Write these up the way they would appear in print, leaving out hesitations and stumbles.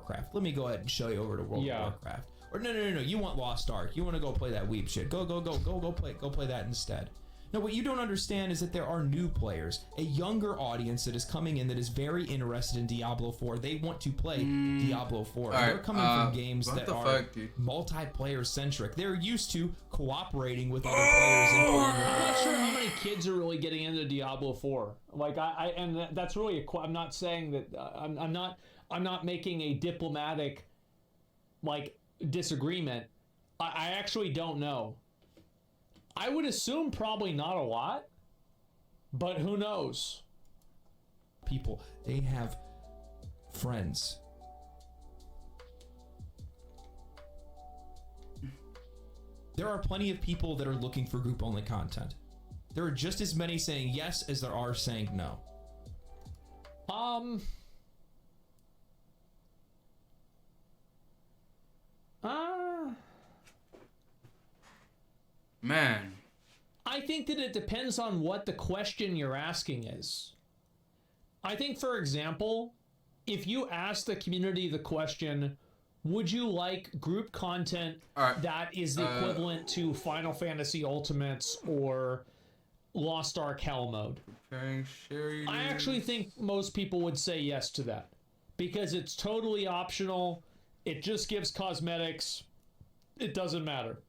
Warcraft. Let me go ahead and show you over to World of Warcraft. Or no, you want Lost Ark. You want to go play that weeb shit. Go play that instead. Now, what you don't understand is that there are new players, a younger audience that is coming in that is very interested in Diablo 4. They want to play Diablo 4. They're coming from games that are multiplayer centric. They're used to cooperating with other players. I'm not sure how many kids are really getting into Diablo 4. Like and that's really I'm not saying that I'm not making a diplomatic like disagreement. I actually don't know. I would assume probably not a lot, but who knows? People, they have friends. There are plenty of people that are looking for group-only content. There are just as many saying yes as there are saying no. Man. I think that it depends on what the question you're asking is. I think, for example, if you ask the community the question, would you like group content that is the equivalent to Final Fantasy Ultimates or Lost Ark Hell Mode? I actually think most people would say yes to that because it's totally optional. It just gives cosmetics. It doesn't matter.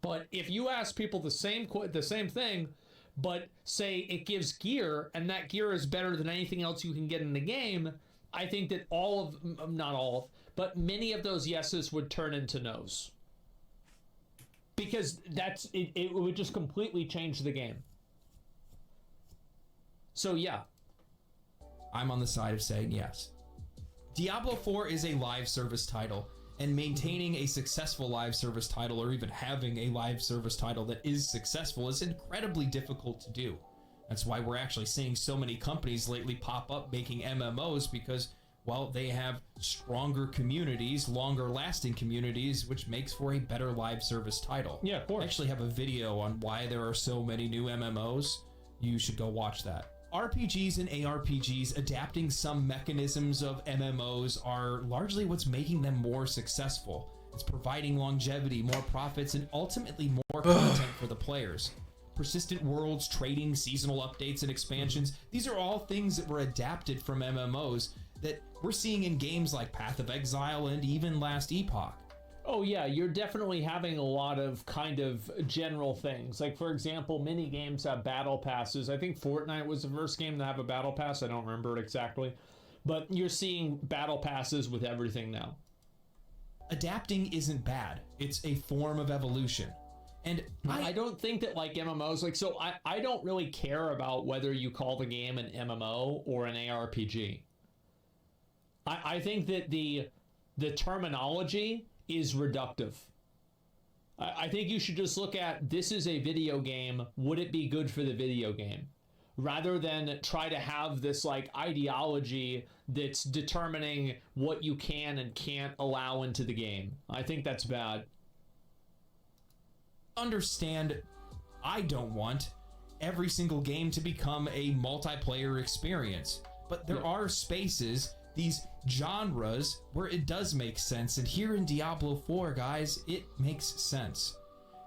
But if you ask people the same thing, but say it gives gear and that gear is better than anything else you can get in the game, I think that not all of, but many of those yeses would turn into nos. Because it would just completely change the game. So yeah. I'm on the side of saying yes. Diablo 4 is a live service title. And maintaining a successful live service title or even having a live service title that is successful is incredibly difficult to do. That's why we're actually seeing so many companies lately pop up making MMOs because, well, they have stronger communities, longer lasting communities, which makes for a better live service title. Yeah, of course. I actually have a video on why there are so many new MMOs. You should go watch that. RPGs and ARPGs adapting some mechanisms of MMOs are largely what's making them more successful. It's providing longevity, more profits, and ultimately more content for the players. Persistent worlds, trading, seasonal updates, and expansions, these are all things that were adapted from MMOs that we're seeing in games like Path of Exile and even Last Epoch. Oh yeah, you're definitely having a lot of kind of general things. Like, for example, many games have battle passes. I think Fortnite was the first game to have a battle pass. I don't remember it exactly. But you're seeing battle passes with everything now. Adapting isn't bad. It's a form of evolution. And I don't think that like MMOs, like, so I don't really care about whether you call the game an MMO or an ARPG. I think that the terminology is reductive. I think you should just look at, this is a video game, would it be good for the video game? Rather than try to have this like ideology that's determining what you can and can't allow into the game. I think that's bad. Understand, I don't want every single game to become a multiplayer experience, but there are spaces, these genres, where it does make sense, and here in Diablo 4, guys, it makes sense.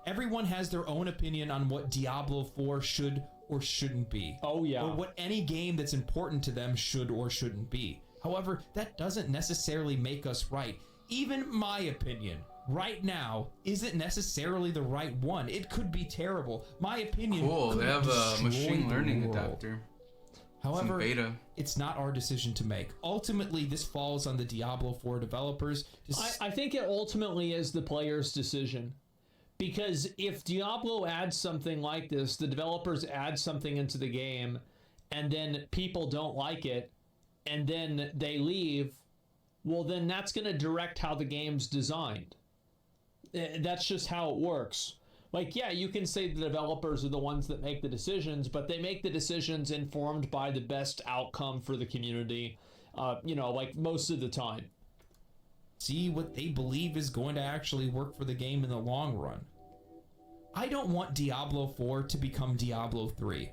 Everyone has their own opinion on what Diablo 4 should or shouldn't be. Oh yeah. Or what any game that's important to them should or shouldn't be. However, that doesn't necessarily make us right. Even my opinion right now isn't necessarily the right one. It could be terrible. My opinion cool, could they have a destroy machine the learning world. adapter. However, beta. It's not our decision to make. Ultimately, this falls on the Diablo 4 developers. I think it ultimately is the player's decision. Because if Diablo adds something like this, the developers add something into the game, and then people don't like it, and then they leave, well, then that's going to direct how the game's designed. That's just how it works. Like, yeah, you can say the developers are the ones that make the decisions, but they make the decisions informed by the best outcome for the community, like most of the time. See what they believe is going to actually work for the game in the long run. I don't want Diablo 4 to become Diablo 3.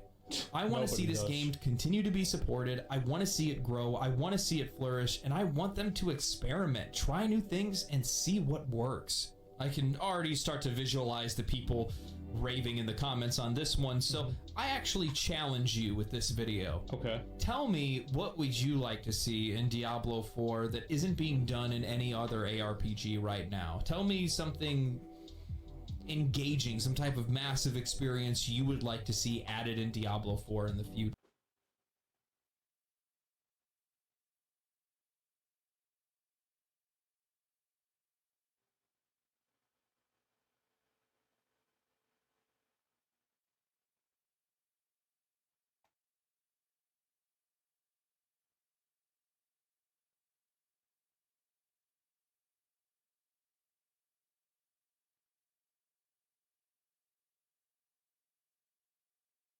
I want to see Nobody this does. game continue to be supported. I want to see it grow. I want to see it flourish. And I want them to experiment, try new things, and see what works. I can already start to visualize the people raving in the comments on this one. So I actually challenge you with this video. Okay. Tell me, what would you like to see in Diablo 4 that isn't being done in any other ARPG right now? Tell me something engaging, some type of massive experience you would like to see added in Diablo 4 in the future.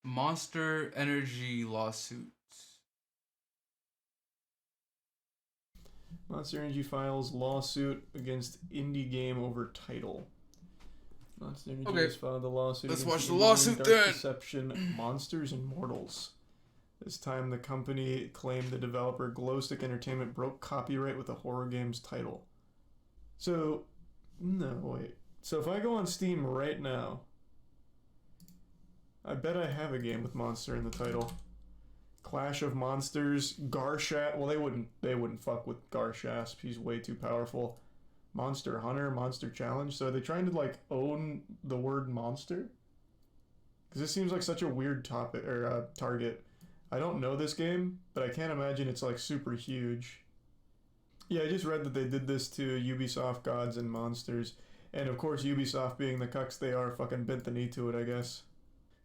Monster Energy lawsuits. Monster Energy files lawsuit against indie game over title. Monster Energy Okay. has filed a lawsuit. Let's against watch the indie lawsuit game Dark then. Deception, Monsters and Mortals. This time, the company claimed the developer Glowstick Entertainment broke copyright with the horror game's title. So, no, wait. So if I go on Steam right now, I bet I have a game with monster in the title. Clash of Monsters, Garshasp. Well, they wouldn't fuck with Garshasp. He's way too powerful. Monster Hunter, Monster Challenge. So are they trying to like own the word monster? Because this seems like such a weird topic or target. I don't know this game, but I can't imagine it's like super huge. Yeah, I just read that they did this to Ubisoft Gods and Monsters, and of course Ubisoft, being the cucks they are, fucking bent the knee to it, I guess.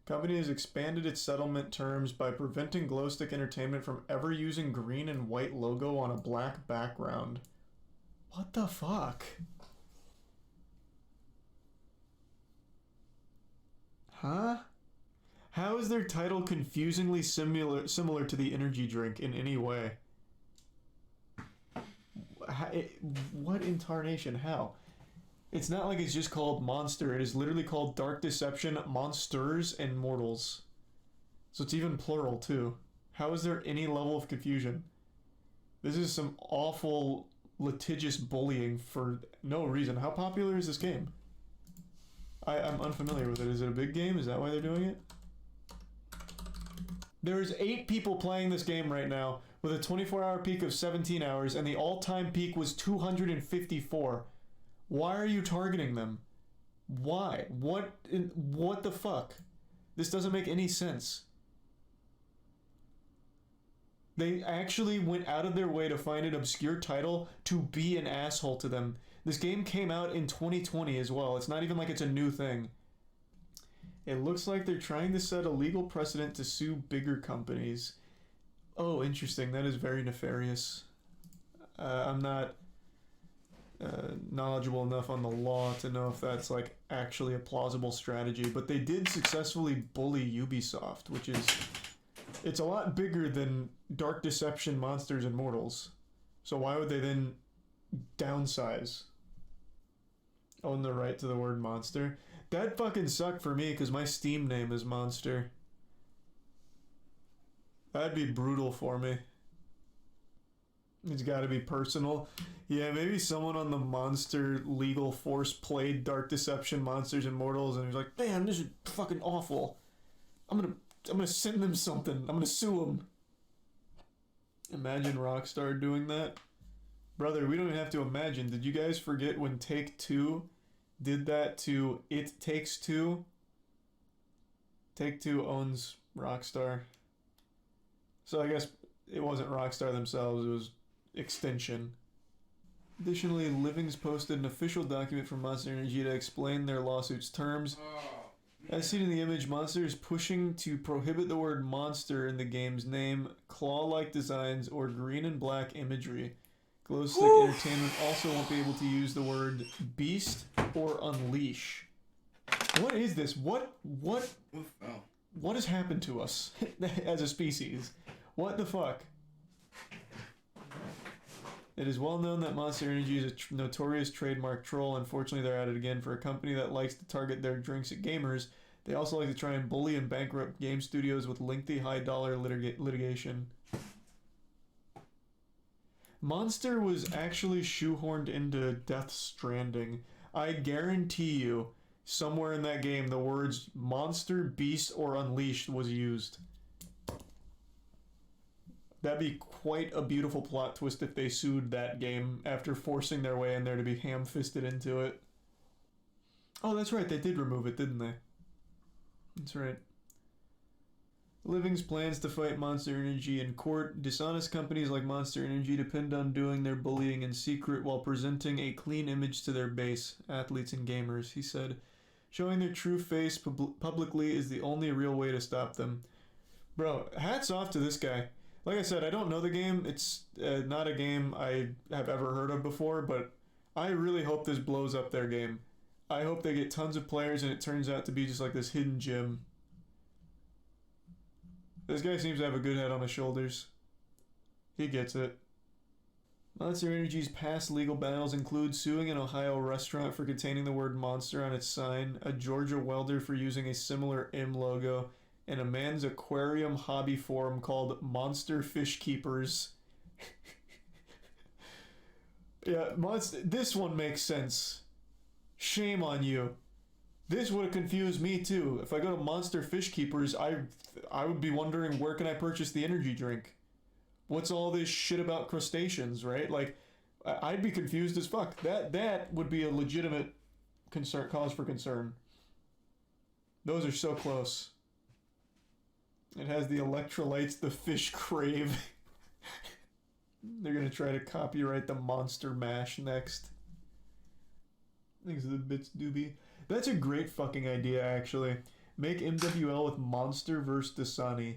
Company has expanded its settlement terms by preventing Glowstick Entertainment from ever using green and white logo on a black background. What the fuck? Huh? How is their title confusingly similar to the energy drink in any way? What in tarnation? How? It's not like it's just called Monster. It is literally called Dark Deception, Monsters, and Mortals. So it's even plural, too. How is there any level of confusion? This is some awful, litigious bullying for no reason. How popular is this game? I'm unfamiliar with it. Is it a big game? Is that why they're doing it? There's 8 people playing this game right now with a 24-hour peak of 17 hours, and the all-time peak was 254. Why are you targeting them? Why? What the fuck? This doesn't make any sense. They actually went out of their way to find an obscure title to be an asshole to them. This game came out in 2020 as well. It's not even like it's a new thing. It looks like they're trying to set a legal precedent to sue bigger companies. Oh, interesting. That is very nefarious. I'm not knowledgeable enough on the law to know if that's like actually a plausible strategy, but they did successfully bully Ubisoft, which is... It's a lot bigger than Dark Deception, Monsters, and Mortals. So why would they then downsize? Own the right to the word monster? That fucking sucked for me because my Steam name is Monster. That'd be brutal for me. It's gotta be personal. Yeah, maybe someone on the Monster legal force played Dark Deception, Monsters, and Mortals and was like, damn, this is fucking awful. I'm gonna send them something. I'm gonna sue them. Imagine Rockstar doing that. Brother, we don't even have to imagine. Did you guys forget when Take-Two did that to It Takes Two? Take-Two owns Rockstar. So I guess it wasn't Rockstar themselves, it was Extension. Additionally, Livings posted an official document from Monster Energy to explain their lawsuit's terms. As seen in the image, Monster is pushing to prohibit the word monster in the game's name, claw-like designs, or green and black imagery. Glowstick Entertainment also won't be able to use the word beast or unleash. What is this? What has happened to us as a species? What the fuck? It is well known that Monster Energy is a notorious trademark troll. Unfortunately, they're at it again. For a company that likes to target their drinks at gamers, They also like to try and bully and bankrupt game studios with lengthy, high-dollar litigation. Monster was actually shoehorned into Death Stranding. I guarantee you, somewhere in that game, the words Monster, Beast, or Unleashed was used. That'd be quite a beautiful plot twist if they sued that game after forcing their way in there to be ham-fisted into it. Oh, that's right, they did remove it, didn't they? That's right. Living's plans to fight Monster Energy in court. Dishonest companies like Monster Energy depend on doing their bullying in secret while presenting a clean image to their base, athletes and gamers, he said. Showing their true face publicly is the only real way to stop them. Bro, hats off to this guy. Like I said, I don't know the game. It's not a game I have ever heard of before, but I really hope this blows up their game. I hope they get tons of players and it turns out to be just like this hidden gem. This guy seems to have a good head on his shoulders. He gets it. Monster Energy's past legal battles include suing an Ohio restaurant for containing the word monster on its sign, a Georgia welder for using a similar M logo, and a man's aquarium hobby forum called Monster Fish Keepers. Yeah, this one makes sense. Shame on you. This would have confused me too. If I go to Monster Fish Keepers, I would be wondering, where can I purchase the energy drink? What's all this shit about crustaceans, right? Like, I'd be confused as fuck. That would be a legitimate cause for concern. Those are so close. It has the electrolytes the fish crave. They're gonna try to copyright the Monster Mash next. Thanks to the bits doobie. That's a great fucking idea, actually. Make MWL with Monster vs. Dasani.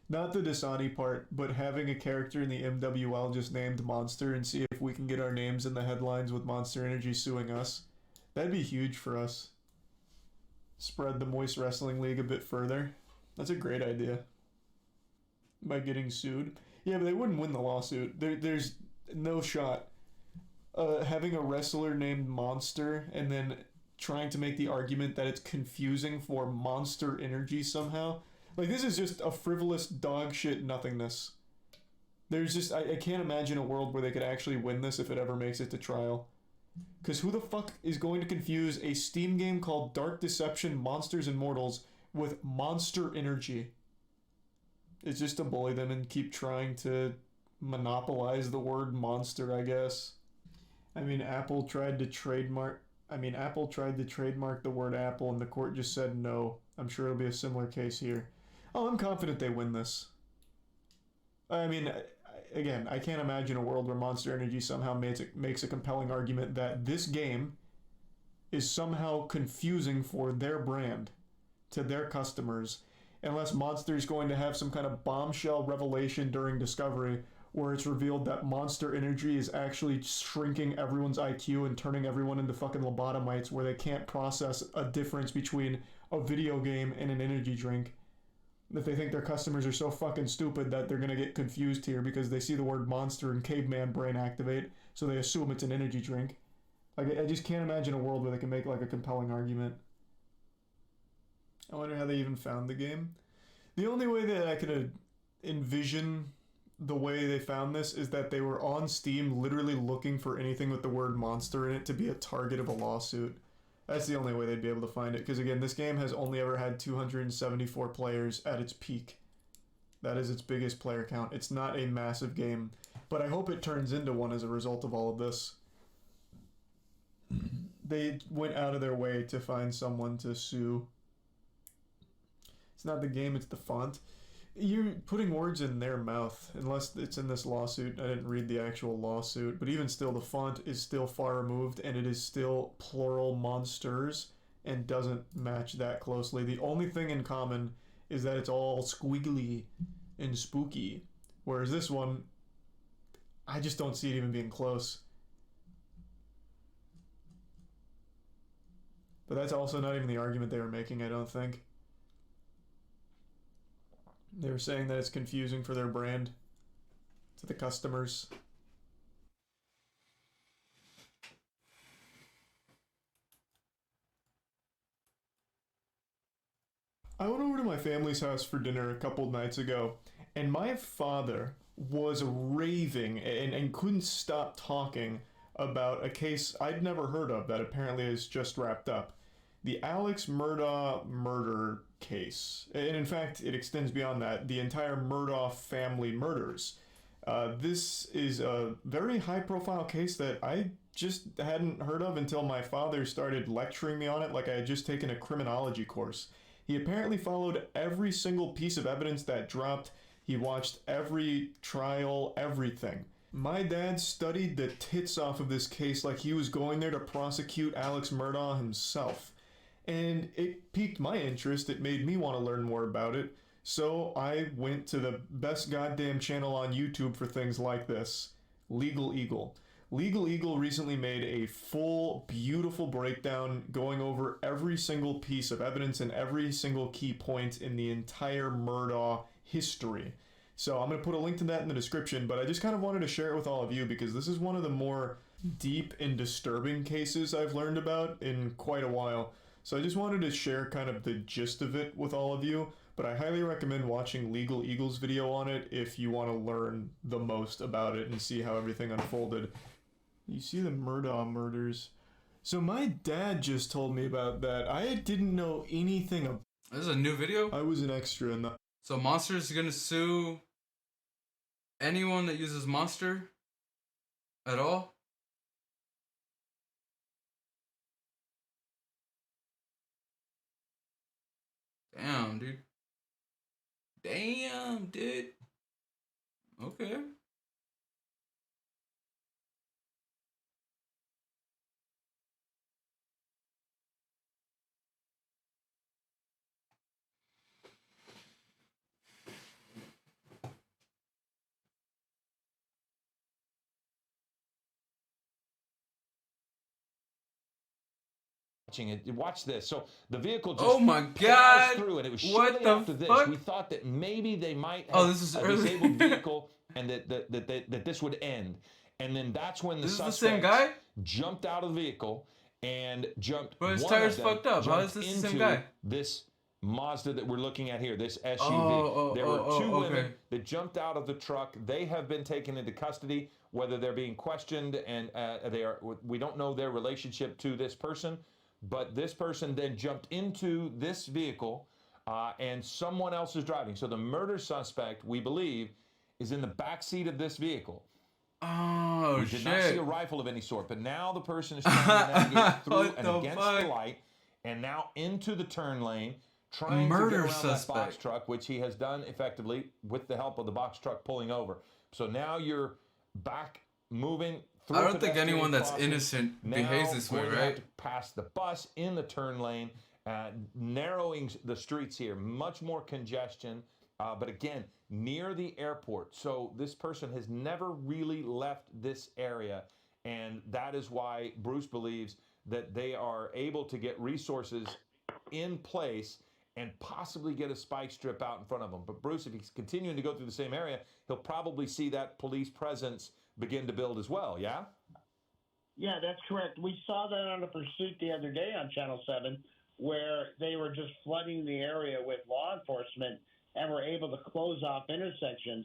Not the Dasani part, but having a character in the MWL just named Monster and see if we can get our names in the headlines with Monster Energy suing us. That'd be huge for us. Spread the Moist Wrestling League a bit further. That's a great idea. By getting sued. Yeah, but they wouldn't win the lawsuit. There's no shot. Having a wrestler named Monster and then trying to make the argument that it's confusing for Monster Energy somehow. Like, this is just a frivolous dog shit nothingness. There's just, I can't imagine a world where they could actually win this if it ever makes it to trial. Because who the fuck is going to confuse a Steam game called Dark Deception Monsters and Mortals with Monster Energy? It's just to bully them and keep trying to monopolize the word monster, I guess. I mean, Apple tried to trademark the word apple and the court just said no. I'm sure it'll be a similar case here. Oh, I'm confident they win this. I mean, again, I can't imagine a world where Monster Energy somehow makes a compelling argument that this game is somehow confusing for their brand to their customers, unless Monster is going to have some kind of bombshell revelation during discovery where it's revealed that Monster Energy is actually shrinking everyone's IQ and turning everyone into fucking lobotomites where they can't process a difference between a video game and an energy drink. That they think their customers are so fucking stupid that they're gonna get confused here because they see the word monster and caveman brain activate, so they assume it's an energy drink. Like, I just can't imagine a world where they can make like a compelling argument. I wonder how they even found the game. The only way that I could envision the way they found this is that they were on Steam literally looking for anything with the word monster in it to be a target of a lawsuit. That's the only way they'd be able to find it, because again, this game has only ever had 274 players at its peak. That is its biggest player count. It's not a massive game, but I hope it turns into one as a result of all of this. They went out of their way to find someone to sue. It's not the game, it's the font. You're putting words in their mouth, unless it's in this lawsuit. I didn't read the actual lawsuit, but even still, the font is still far removed, and it is still plural monsters, and doesn't match that closely. The only thing in common is that it's all squiggly and spooky, whereas this one, I just don't see it even being close. But that's also not even the argument they were making, I don't think. They were saying that it's confusing for their brand to the customers. family's house for dinner a couple nights ago, and my father was raving and couldn't stop talking about a case I'd never heard of that apparently has just wrapped up. The Alex Murdaugh murder case. And in fact, it extends beyond that. The entire Murdaugh family murders. This is a very high-profile case that I just hadn't heard of until my father started lecturing me on it like I had just taken a criminology course. He apparently followed every single piece of evidence that dropped. He watched every trial, everything. My dad studied the tits off of this case like he was going there to prosecute Alex Murdaugh himself. And it piqued my interest. It made me want to learn more about it. So I went to the best goddamn channel on YouTube for things like this, Legal Eagle. Legal Eagle recently made a full, beautiful breakdown going over every single piece of evidence and every single key point in the entire Murdaugh history. So I'm going to put a link to that in the description, but I just kind of wanted to share it with all of you because this is one of the more deep and disturbing cases I've learned about in quite a while. So I just wanted to share kind of the gist of it with all of you, but I highly recommend watching Legal Eagle's video on it if you want to learn the most about it and see how everything unfolded. You see the Murdaugh murders. So my dad just told me about that. I didn't know anything about. This is a new video? I was an extra in that. So Monster is gonna sue anyone that uses Monster at all? Damn, dude. Damn, dude. Okay. It. Watch this. So the vehicle just Oh my plows God. through, and it was What shortly the after this fuck? we thought that maybe they might have Oh, this is a early. disabled vehicle, and that this would end. And then that's when the This is the suspect same guy? jumped out of the vehicle and jumped. But his one tire's of them fucked up. How jumped is this the same into guy? This Mazda that we're looking at here, this SUV. Oh, there were two women okay. that jumped out of the truck. They have been taken into custody. Whether they're being questioned, and we don't know their relationship to this person. But this person then jumped into this vehicle, and someone else is driving. So the murder suspect, we believe, is in the back seat of this vehicle. Oh, We did not see shit. a rifle of any sort, but now the person is trying to navigate through What and the against fuck? the light, and now into the turn lane, trying Murder to get around that box suspect. truck, which he has done effectively with the help of the box truck pulling over. So now you're back moving through. I don't think pedestrian anyone that's crossing. innocent Now behaves this way, going to have right? to pass the bus in the turn lane, narrowing the streets here, much more congestion. But again, near the airport. So this person has never really left this area. And that is why Bruce believes that they are able to get resources in place and possibly get a spike strip out in front of them. But Bruce, if he's continuing to go through the same area, he'll probably see that police presence begin to build as well, yeah? Yeah, that's correct. We saw that on the pursuit the other day on Channel 7, where they were just flooding the area with law enforcement and were able to close off intersections,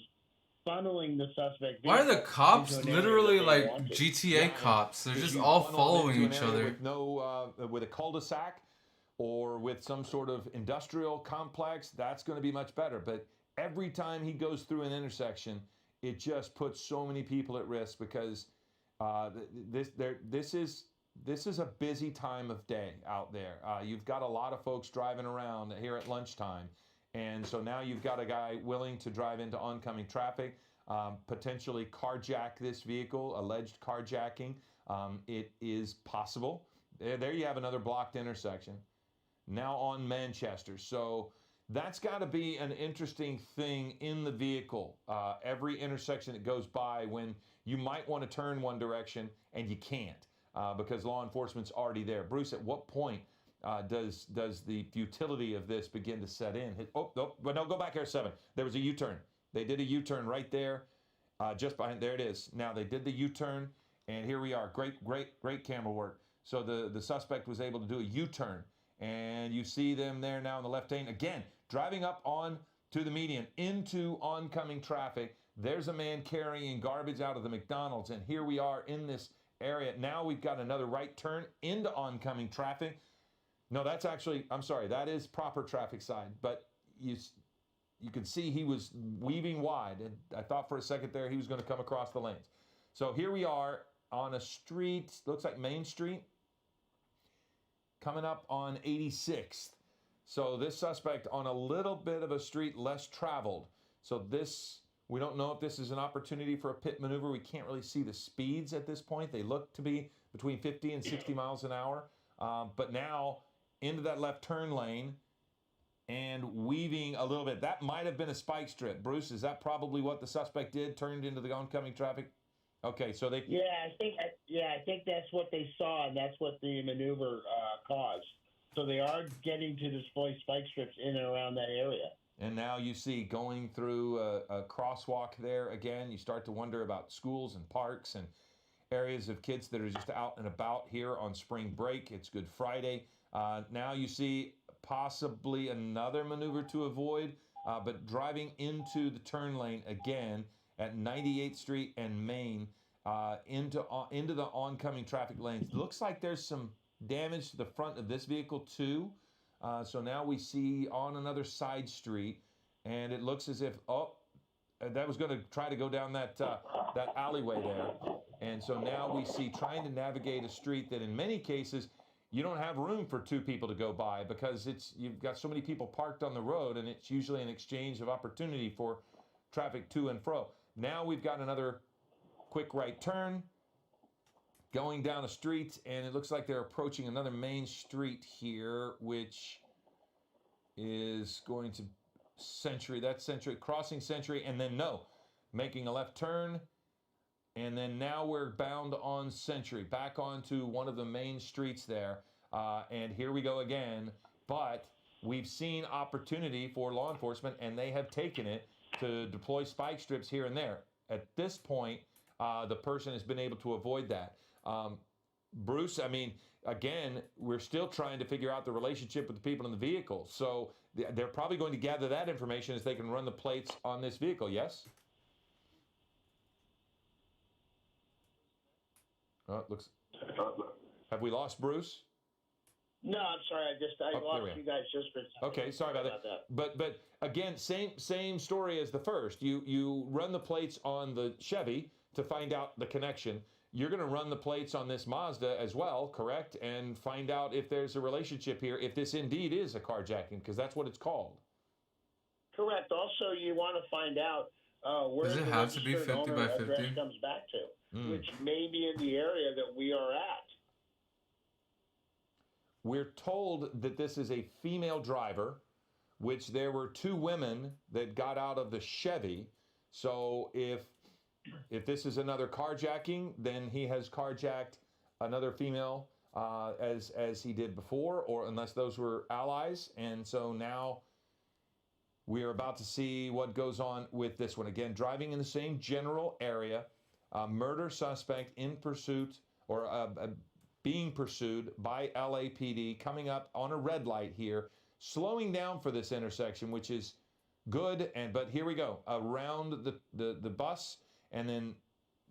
funneling the suspect. Why are the vehicle cops into an area literally that they like wanted. GTA Yeah, cops? They're Because just you all funnel following into each an area other. with no, with a cul-de-sac or with some sort of industrial complex, that's going to be much better. But every time he goes through an intersection, it just puts so many people at risk because this is a busy time of day out there. You've got a lot of folks driving around here at lunchtime, and so now you've got a guy willing to drive into oncoming traffic, potentially carjack this vehicle, alleged carjacking. It is possible. There you have another blocked intersection. Now on Manchester. So that's got to be an interesting thing in the vehicle. Every intersection that goes by when you might want to turn one direction and you can't because law enforcement's already there. Bruce, at what point does the futility of this begin to set in? But no, go back here, 7. There was a U-turn. They did a U-turn right there, just behind. There it is. Now they did the U-turn, and here we are. Great camera work. So the suspect was able to do a U-turn. And you see them there now in the left lane. Again, driving up on to the median into oncoming traffic. There's a man carrying garbage out of the McDonald's, and here we are in this area. Now we've got another right turn into oncoming traffic. No, that's actually, I'm sorry, that is proper traffic side, but you can see he was weaving wide, and I thought for a second there he was going to come across the lanes. So here we are on a street, looks like Main Street, coming up on 86th. So this suspect on a little bit of a street less traveled. So this, we don't know if this is an opportunity for a pit maneuver. We can't really see the speeds at this point. They look to be between 50 and 60 miles an hour. But now into that left turn lane and weaving a little bit. That might have been a spike strip. Bruce, is that probably what the suspect did, turned into the oncoming traffic? Okay, so they... I think that's what they saw, and that's what the maneuver caused. So they are getting to deploy spike strips in and around that area. And now you see going through a crosswalk there again, you start to wonder about schools and parks and areas of kids that are just out and about here on spring break. It's Good Friday. Now you see possibly another maneuver to avoid, but driving into the turn lane again at 98th Street and Main into the oncoming traffic lanes. Looks like there's some damage to the front of this vehicle too. So now we see on another side street, and it looks as if, that was going to try to go down that alleyway there. And so now we see trying to navigate a street that in many cases you don't have room for two people to go by because you've got so many people parked on the road, and it's usually an exchange of opportunity for traffic to and fro. Now we've got another quick right turn going down a street, and it looks like they're approaching another main street here, which is going to Century. That's Century, crossing Century, and then making a left turn, and then now we're bound on Century, back onto one of the main streets there, and here we go again. But we've seen opportunity for law enforcement, and they have taken it to deploy spike strips here and there. At this point, the person has been able to avoid that. Bruce, I mean, again, we're still trying to figure out the relationship with the people in the vehicle. So they're probably going to gather that information as they can run the plates on this vehicle, yes? It looks... Have we lost Bruce? No, I'm sorry. I lost you guys just for a second. Okay, sorry about that. But again, same story as the first. You run the plates on the Chevy to find out the connection. You're going to run the plates on this Mazda as well, correct? And find out if there's a relationship here, if this indeed is a carjacking, because that's what it's called. Correct. Also, you want to find out where Does it the have to be registered 50 owner by 50? address comes back to, which may be in the area that we are at. We're told that this is a female driver, which there were two women that got out of the Chevy. So if this is another carjacking, then he has carjacked another female as he did before, or unless those were allies. And so now we are about to see what goes on with this one. Again, driving in the same general area, murder suspect in pursuit, or being pursued by LAPD, coming up on a red light here, slowing down for this intersection, which is good. But here we go, around the bus, and then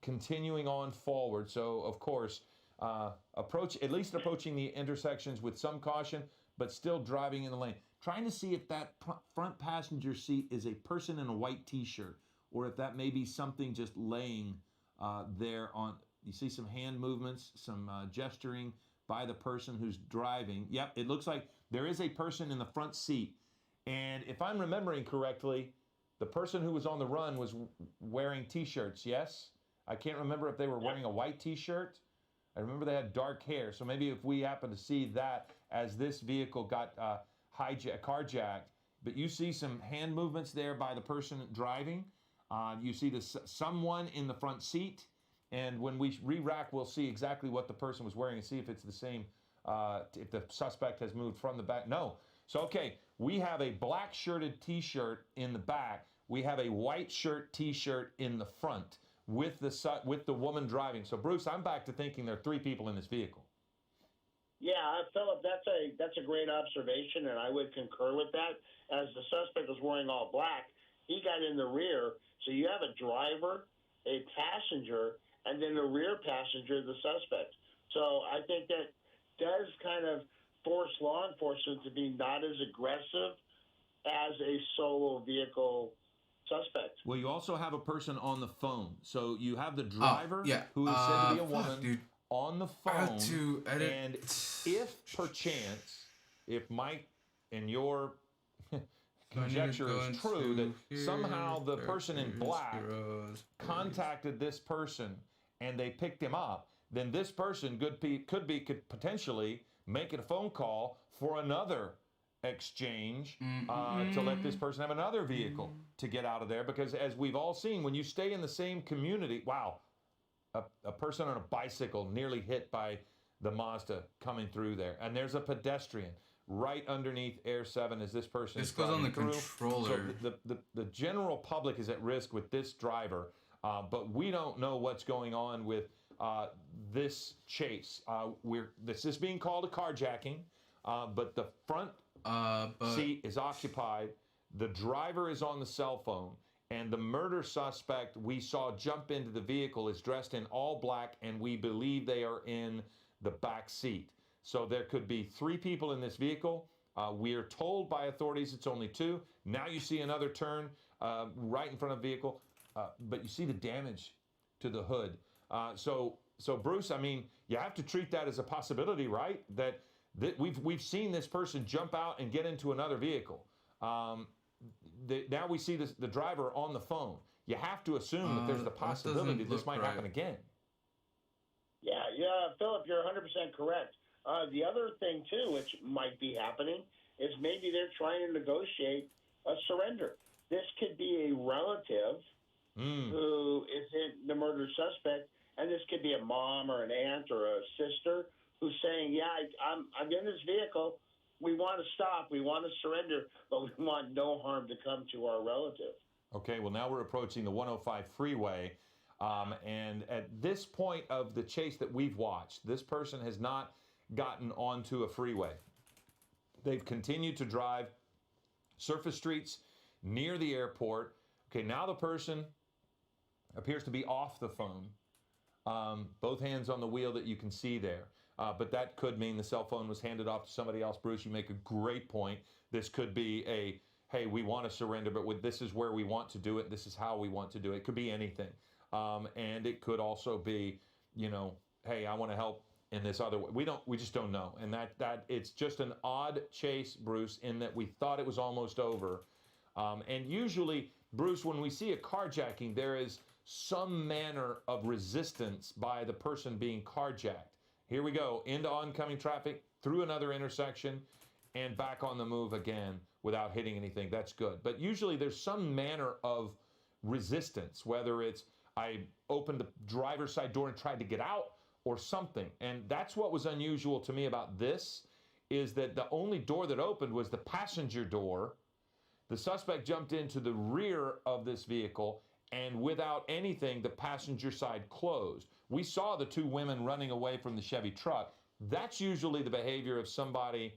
continuing on forward. So of course, at least approaching the intersections with some caution, but still driving in the lane. Trying to see if that front passenger seat is a person in a white t-shirt, or if that may be something just laying there on. You see some hand movements, some gesturing by the person who's driving. Yep, it looks like there is a person in the front seat. And if I'm remembering correctly, the person who was on the run was wearing t-shirts, yes? I can't remember if they were wearing a white t-shirt. I remember they had dark hair. So maybe if we happen to see that as this vehicle got carjacked. But you see some hand movements there by the person driving. You see someone in the front seat. And when we re-rack, we'll see exactly what the person was wearing and see if it's the same, if the suspect has moved from the back. No. So, okay, we have a black shirted t-shirt in the back. We have a white shirt t-shirt in the front with the woman driving. So, Bruce, I'm back to thinking there are three people in this vehicle. Yeah, Philip, that's a great observation, and I would concur with that. As the suspect was wearing all black, he got in the rear, so you have a driver, a passenger, and then the rear passenger, the suspect. So I think that does kind of force law enforcement to be not as aggressive as a solo vehicle suspect. Well, you also have a person on the phone. So you have the driver, yeah. who is said to be a Fuck, woman, dude. on the I have phone. to edit. And if perchance, if Mike and your conjecture go is true, that into here, somehow the person in characters, black heroes, contacted this person and they picked him up, then this person could potentially make a phone call for another exchange to let this person have another vehicle to get out of there. Because as we've all seen, when you stay in the same community, wow, a person on a bicycle nearly hit by the Mazda coming through there, and there's a pedestrian right underneath Air 7 as this person This is goes on the driving through. controller. So the general public is at risk with this driver, but we don't know what's going on with this chase. This is being called a carjacking, but the front seat is occupied. The driver is on the cell phone, and the murder suspect we saw jump into the vehicle is dressed in all black, and we believe they are in the back seat. So there could be 3 people in this vehicle. We are told by authorities it's only 2. Now you see another turn right in front of the vehicle, but you see the damage to the hood. So Bruce, I mean, you have to treat that as a possibility, right? That we've seen this person jump out and get into another vehicle. Now we see the driver on the phone. You have to assume that there's the possibility this might happen again. Yeah, Philip, you're 100% correct. The other thing, too, which might be happening, is maybe they're trying to negotiate a surrender. This could be a relative who isn't the murder suspect, and this could be a mom or an aunt or a sister who's saying, yeah, I'm in this vehicle. We want to stop. We want to surrender, but we want no harm to come to our relative. Okay, well, now we're approaching the 105 freeway. And at this point of the chase that we've watched, this person has not gotten onto a freeway. They've continued to drive surface streets near the airport. Okay, now the person appears to be off the phone, both hands on the wheel that you can see there. But that could mean the cell phone was handed off to somebody else. Bruce, you make a great point. This could be hey, we want to surrender, but this is where we want to do it. This is how we want to do it. It could be anything. And it could also be, hey, I want to help in this other way. We just don't know. And that it's just an odd chase, Bruce, in that we thought it was almost over. And usually, Bruce, when we see a carjacking, there is some manner of resistance by the person being carjacked. Here we go, into oncoming traffic, through another intersection, and back on the move again without hitting anything. That's good. But usually there's some manner of resistance, whether it's I opened the driver's side door and tried to get out or something. And that's what was unusual to me about this, is that the only door that opened was the passenger door. The suspect jumped into the rear of this vehicle, and without anything, the passenger side closed. We saw the 2 women running away from the Chevy truck. That's usually the behavior of somebody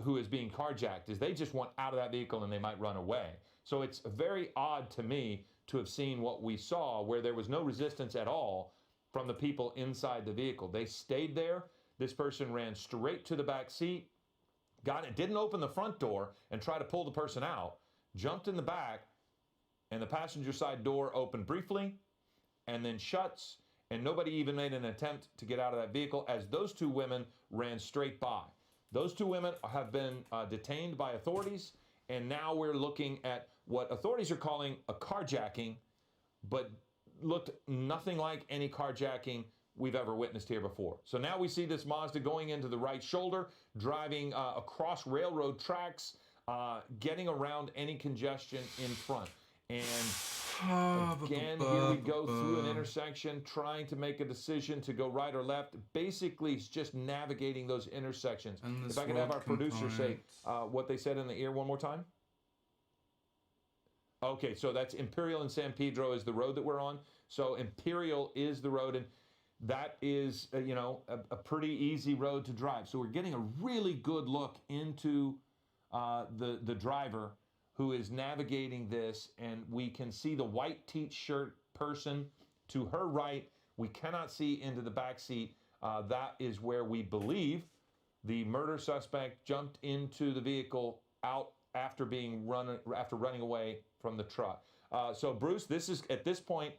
who is being carjacked, is they just want out of that vehicle and they might run away. So it's very odd to me to have seen what we saw, where there was no resistance at all from the people inside the vehicle. They stayed there. This person ran straight to the back seat, didn't open the front door and try to pull the person out, jumped in the back, and the passenger side door opened briefly and then shuts, and nobody even made an attempt to get out of that vehicle as those 2 women ran straight by. Those 2 women have been detained by authorities, and now we're looking at what authorities are calling a carjacking, but looked nothing like any carjacking we've ever witnessed here before. So now we see this Mazda going into the right shoulder, driving across railroad tracks, getting around any congestion in front. And again, here we go through an intersection, trying to make a decision to go right or left. Basically, it's just navigating those intersections. If I could have our producer say what they said in the ear one more time. Okay, so that's Imperial and San Pedro is the road that we're on. So Imperial is the road, and that is, a pretty easy road to drive. So we're getting a really good look into the driver who is navigating this, and we can see the white t-shirt person to her right. We cannot see into the back seat. That is where we believe the murder suspect jumped into the vehicle out after running away from the truck. So Bruce, this is at this point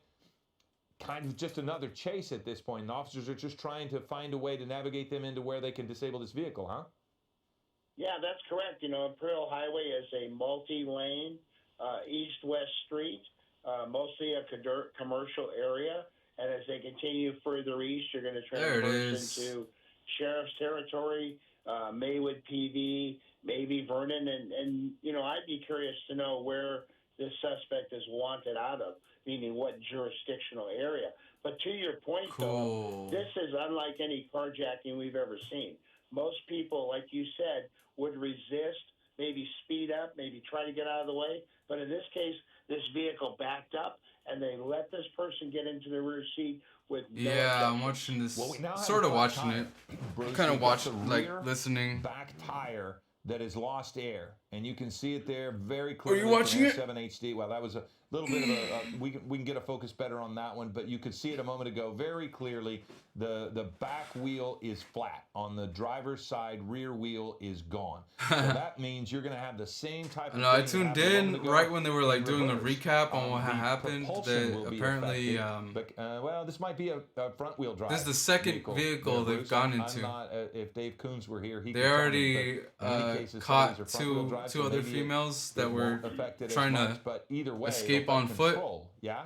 kind of just another chase at this point. And officers are just trying to find a way to navigate them into where they can disable this vehicle, huh? Yeah, that's correct. Imperial Highway is a multi-lane east-west street, mostly a commercial area. And as they continue further east, you're going to transverse into Sheriff's Territory, Maywood PD, maybe Vernon. And I'd be curious to know where this suspect is wanted out of, meaning what jurisdictional area. But to your point, though, this is unlike any carjacking we've ever seen. Most people, like you said, would resist, maybe speed up, maybe try to get out of the way. But in this case, this vehicle backed up, and they let this person get into the rear seat with no I'm objection. watching this, Well, we now have sort of a flat watching tire. it. Bruce, Kind of we've got watching, the like, rear listening. back tire that has lost air, and you can see it there very clearly. Are you watching it? 7 HD. Well, that was a little bit of we can get a focus better on that one, but you could see it a moment ago very clearly. The back wheel is flat on the driver's side. Rear wheel is gone. So that means you're going to have the same type of. No, I thing that tuned happened a in moment ago right when they were like doing the reverse. recap on what The happened. propulsion That will be apparently, affected, but, this might be a front wheel drive. this is the second vehicle there, they've Bruce. gone I'm into. not, if Dave Coons were here, he they could tell me, already but in many cases, some of caught these are front-wheel drives, two so other maybe females it that were won't affect it as trying to much, but either way, escape it'll on affect foot. control. Yeah.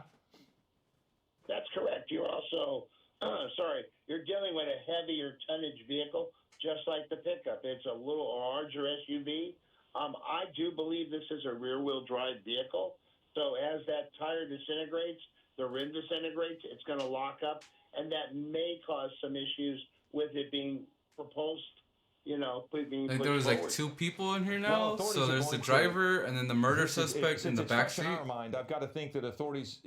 That's correct. You're also, you're dealing with a heavier tonnage vehicle, just like the pickup. It's a little larger SUV. I do believe this is a rear-wheel drive vehicle. So as that tire disintegrates, the rim disintegrates, it's going to lock up, and that may cause some issues with it being propulsed, being Like pushed there was like forward. 2 people in here Well, now. authorities So are there's the going to- driver and then the murder suspect Since in the it's back fresh in seat. our mind, I've got to think that authorities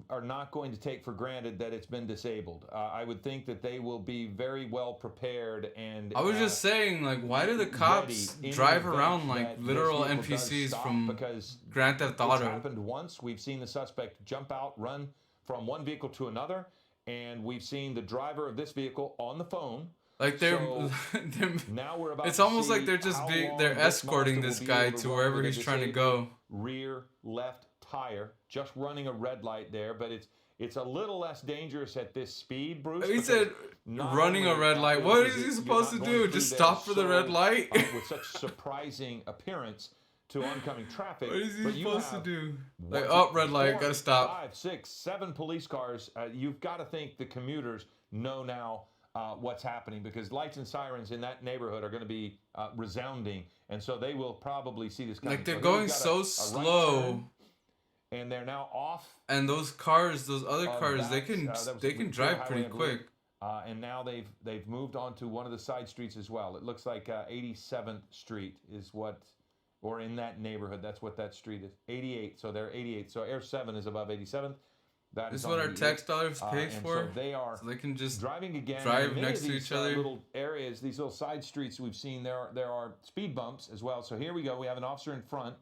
are not going to take for granted that it's been disabled. I would think that they will be very well prepared and. I was just saying, like, why do the cops ready in drive the event around like that this literal vehicle does NPCs stop, from because Grand Theft it's Auto? happened once. We've seen the suspect jump out, run from one vehicle to another, and we've seen the driver of this vehicle on the phone. Like they're, So, they're Now we're about. it's to almost see like they're just how being long they're this escorting monster this will be guy able to run wherever with a he's trying to disabled go. Rear left tire, just running a red light there, but it's a little less dangerous at this speed, Bruce. He because said not running a only red light. What is he you're supposed not to going do? through Just there stop for the red so, light? with such surprising appearance to oncoming traffic. What is he but you supposed to have do? one, Like, two, oh, red light, 4, gotta stop. 5, 6, 7 police cars. You've got to think the commuters know now what's happening, because lights and sirens in that neighborhood are going to be resounding, and so they will probably see this coming. Like they're So going he's got so a right slow, turn, and they're now off. and those cars, those other of cars, they that, can that was they can Imperial drive Highway, pretty I believe. quick. And now they've moved on to one of the side streets as well. It looks like 87th Street is what, or in that neighborhood, that's what that street is. 88. So they're 88. So Air 7 is above 87th. That This is on what our 88. tax dollars pay and for. So they are So they can just driving again. drive and many next of to these, each other. Little areas, these little side streets we've seen. There are speed bumps as well. So here we go. We have an officer in front.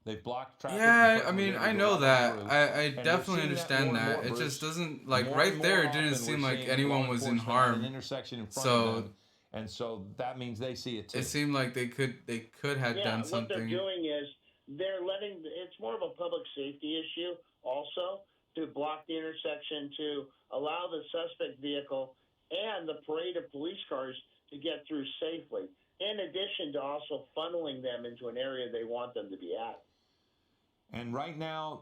They've blocked traffic. in Yeah, front I of mean, the I area know to go that. up the road. I And we're definitely seeing that understand more and that. more, It Bruce. just doesn't, like, More right and there, more it didn't often seem we're like seeing anyone law was in enforcement at an harm. intersection in front So- of them, and so that means they see it too. It seemed like they could have Yeah, done what they're something. doing is they're letting, it's more of a public safety issue also, to block the intersection, to allow the suspect vehicle and the parade of police cars to get through safely, in addition to also funneling them into an area they want them to be at. And right now,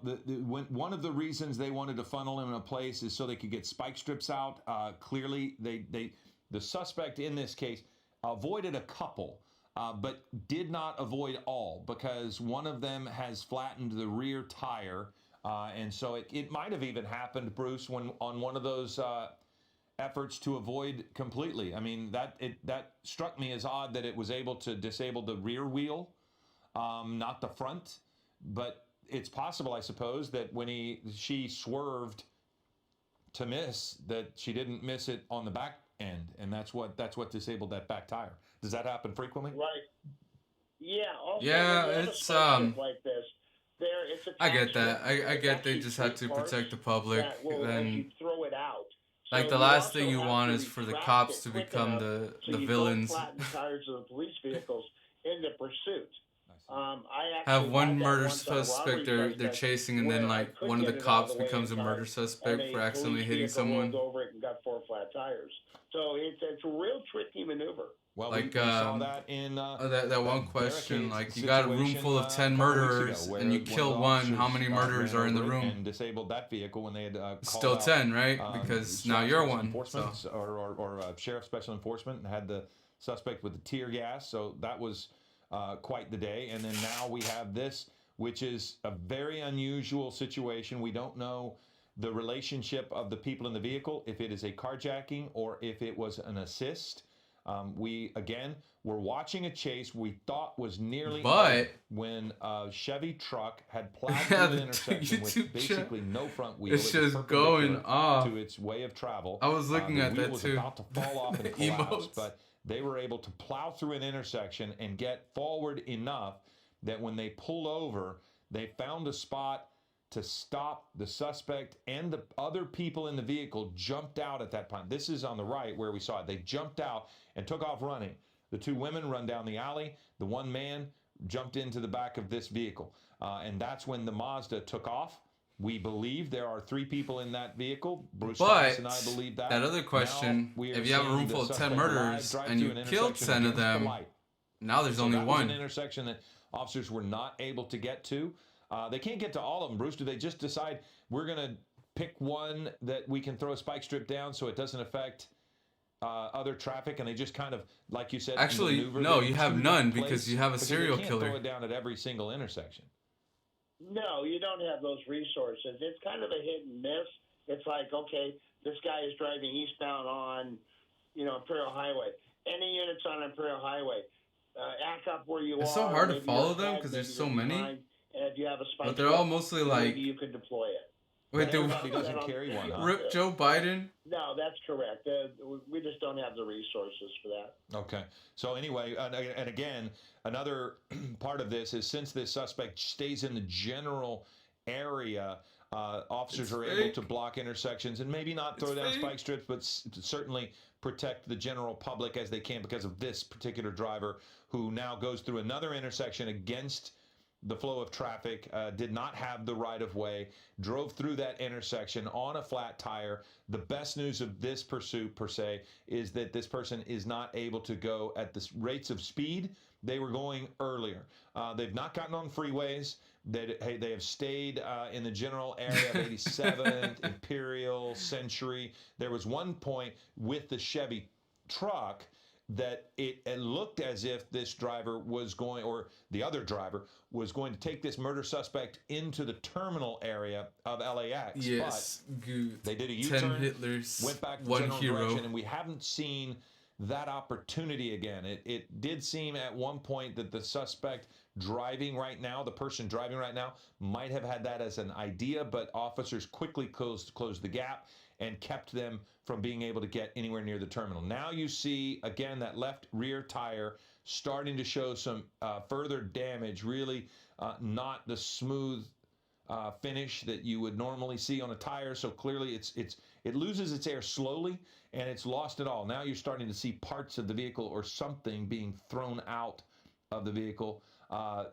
one of the reasons they wanted to funnel him in a place is so they could get spike strips out. Clearly, the suspect in this case avoided a couple, but did not avoid all, because one of them has flattened the rear tire. And so it might have even happened, Bruce, when on one of those efforts to avoid completely. I mean, that struck me as odd that it was able to disable the rear wheel, not the front. But it's possible, I suppose, that when she swerved to miss that she didn't miss it on the back end, and that's what disabled that back tire. Does that happen frequently? Right. Yeah. Also, Yeah, when you have a it's, spaceship like this, it's I get attached that. with- I it's get they actually just had three to parts protect the public. that will, as Then, you throw it out. like, So the you last also thing you have want to is for the retract cops it to quick become enough the so you villains. Don't flatten the tires of the police vehicles in the pursuit. I Have actually one had that murder once on a suspect robbery they're suspect chasing, and then where I like couldn't one of the get it out cops of the way becomes a in murder time, suspect and for a accidentally police hitting vehicle someone. rolled over it and got 4 flat tires. So it's a real tricky maneuver. Well, Like, we saw that in that one question, barricades like you got a room situation, full of 10 a couple weeks murderers ago, where and you one kill of the one. How officers, many murderers ran are in the over it room? and disabled that vehicle when they had called Still out, 10, right? Because now SWAT you're Special one. Enforcement, So. or Sheriff Special Enforcement, and had the suspect with the tear gas. So that was quite the day. And then now we have this, which is a very unusual situation. We don't know the relationship of the people in the vehicle, if it is a carjacking or if it was an assist. We're watching a chase we thought was nearly But- over when a Chevy truck had plowed Yeah, through the the intersection with YouTube basically no front wheel. It's It was just going perpendicular off. to its way of travel. I was looking The at wheel that was too. about to fall off and collapse, Emotes. but they were able to plow through an intersection and get forward enough that when they pulled over, they found a spot to stop. The suspect and the other people in the vehicle jumped out at that point. This is on the right where we saw it. They jumped out and took off running. The 2 women run down the alley. The 1 man jumped into the back of this vehicle. And that's when the Mazda took off. We believe there are 3 people in that vehicle. Bruce Thomas and I believe that. That other question, Now we are if you have a seeing room the full of 10 suspect murderers drive and through you an killed intersection 10 of against the them, light. now there's So only that was one. an intersection that officers were not able to get to. They can't get to all of them, Bruce. Do they just decide we're going to pick one that we can throw a spike strip down so it doesn't affect other traffic, and they just kind of, like you said, Actually, maneuver no, them you have to none that place? because you have a Because serial they can't killer. throw it down at every single intersection. No, you don't have those resources. It's kind of a hit and miss. It's like, okay, this guy is driving eastbound on, Imperial Highway. Any units on Imperial Highway, act up where you are. It's so hard to maybe follow you're them ahead, 'cause maybe there's so you're many. behind, and if you have a spike, But they're all mostly maybe like, you can deploy it. wait, But do everybody doesn't carry one, huh? Rip Joe Biden? No, that's correct. We just don't have the resources for that. Okay. So anyway, and again, another part of this is since this suspect stays in the general area, officers It's are fake. able to block intersections and maybe not throw It's down fake. spike strips, but certainly protect the general public as they can because of this particular driver who now goes through another intersection against the flow of traffic, did not have the right of way, drove through that intersection on a flat tire. The best news of this pursuit, per se, is that this person is not able to go at the rates of speed they were going earlier. They've not gotten on freeways. They have stayed in the general area of 87th, Imperial, Century. There was one point with the Chevy truck that it looked as if this driver was going, or the other driver was going to take this murder suspect into the terminal area of LAX. Yes. Good. But they did a 10 U-turn, Hitlers. went back to one general hero. direction, and we haven't seen that opportunity again. It did seem at one point that the suspect driving right now, the person driving right now, might have had that as an idea, but officers quickly closed the gap and kept them from being able to get anywhere near the terminal. Now you see, again, that left rear tire starting to show some further damage, really not the smooth finish that you would normally see on a tire. So clearly it loses its air slowly and it's lost it all. Now you're starting to see parts of the vehicle or something being thrown out of the vehicle.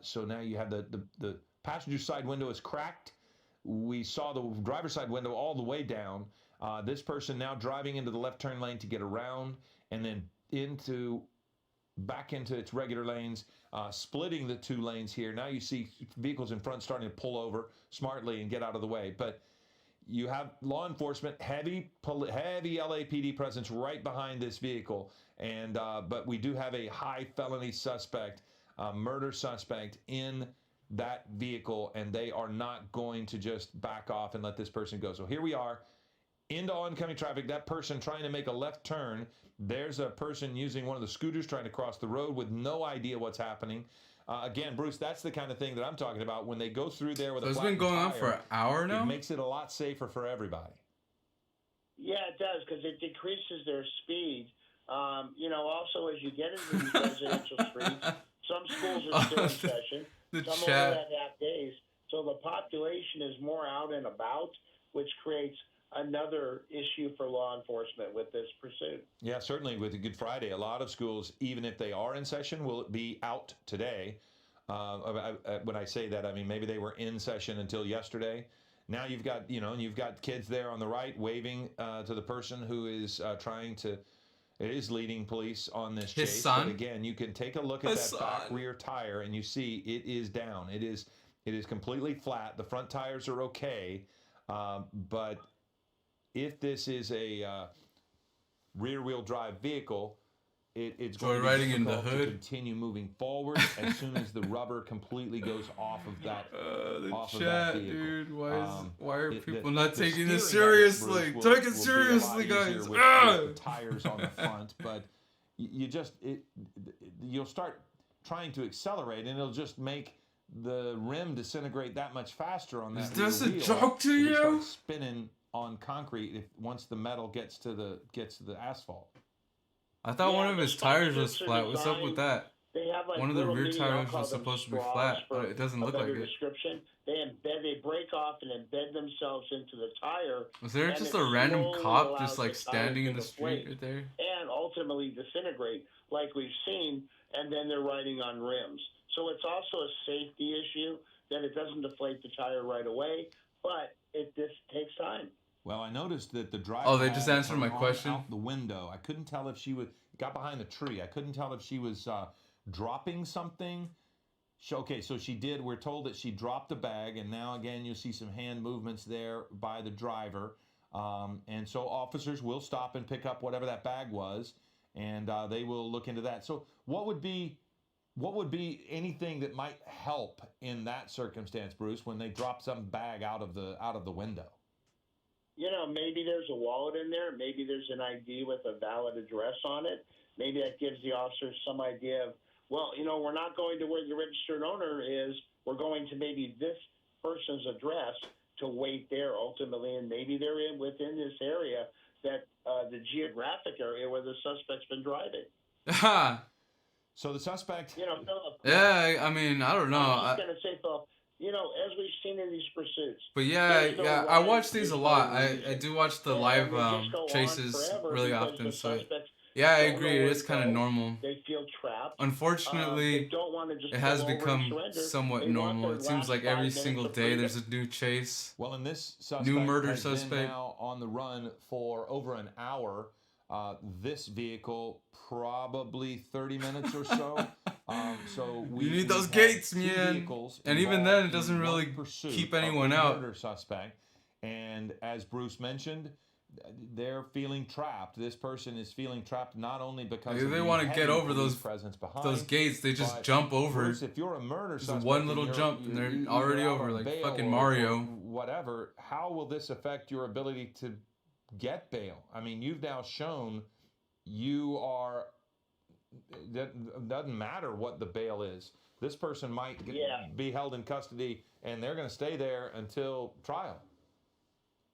So now you have the passenger side window is cracked. We saw the driver's side window all the way down. This person now driving into the left turn lane to get around and then back into its regular lanes, splitting the 2 lanes here. Now you see vehicles in front starting to pull over smartly and get out of the way. But you have law enforcement, heavy LAPD presence right behind this vehicle. And but we do have a high felony suspect, murder suspect in that vehicle, and they are not going to just back off and let this person go. So here we are into oncoming traffic. That person trying to make a left turn. There's a person using one of the scooters trying to cross the road with no idea what's happening. Again, Bruce, that's the kind of thing that I'm talking about. When they go through there with So a it's flattened been going on tire, for an hour now? it makes it a lot safer for everybody. Yeah, it does because it decreases their speed. Also as you get into these residential streets, some schools are still in session. The Some only chat. have half days, so the population is more out and about, which creates another issue for law enforcement with this pursuit. Yeah, certainly with the Good Friday, a lot of schools, even if they are in session, will be out today. When I say that, I mean maybe they were in session until yesterday. Now you've got you've got kids there on the right waving to the person who is leading police on this His chase. son? But again, you can take a look at that His back son. rear tire, and you see it is down. It is completely flat. The front tires are okay, but if this is a rear-wheel drive vehicle, it's going to Joyriding be in the difficult to hood. continue moving forward as soon as the rubber completely goes off of that. The off of that chat, vehicle. dude. Why are It- people the- not the taking this steering, Bruce, seriously? will- Take it will be a seriously, lot easier guys. with Ah! the tires on the front, but you'll start trying to accelerate, and it'll just make the rim disintegrate that much faster on that. Is this rear a wheel. joke to It'll start you? spinning on concrete once the metal gets to the asphalt. I thought Yeah, one of the his tires sponsors was are flat. What's up with designed- that? They have like One of the little rear mini, tires I'll call was them supposed to be straws flat, for but it doesn't a look like better it. description. They break off and embed themselves into the tire Was there and just it a random slowly cop allows just like the tire standing to in the street deflate right there? and ultimately disintegrate like we've seen, and then they're riding on rims. So it's also a safety issue that it doesn't deflate the tire right away, but this takes time. Well, I noticed that the driver. Oh, they just had answered her my arm question? Out the window. I couldn't tell if she got behind the tree. I couldn't tell if she was dropping something. So she did. We're told that she dropped the bag, and now again you see some hand movements there by the driver. And so officers will stop and pick up whatever that bag was, and they will look into that. So what would be anything that might help in that circumstance, Bruce, when they drop some bag out of the window? Maybe there's a wallet in there. Maybe there's an ID with a valid address on it. Maybe that gives the officers some idea of, well, we're not going to where the registered owner is. We're going to maybe this person's address to wait there ultimately, and maybe they're within this area that the geographic area where the suspect's been driving. So the suspect. Philip. Yeah, I mean, I don't know. I was just gonna say, Philip. As we've seen in these pursuits. But yeah, There's no I rhyme, watch these there's a no lot. reason. I do watch the And live they just go on chases forever really because often. the So suspects yeah, I don't agree. know It where is to kind of go. normal. They feel trapped. Unfortunately, They don't want to just it has pull over and become surrender. somewhat They want normal. their It seems last like 5 every minutes single of day freedom. there's a new chase. Well, and this suspect New murder has suspect. been now on the run for over an hour. This vehicle probably 30 minutes or so. So we You need we those have gates, 2 man. vehicles And even involved then, it in doesn't one really pursuit keep of anyone the out. Murder suspect, and as Bruce mentioned, they're feeling trapped. This person is feeling trapped not only because They of the wanna heavy get over police those- presence behind Those gates, they just but jump over. Bruce, if you're a murder Just suspect, one and little you're- jump and they're you're already out over, on like bail fucking or Mario. whatever, how will this affect your ability to get bail? I mean, you've now shown you are. That doesn't matter what the bail is. This person might be held in custody, and they're going to stay there until trial.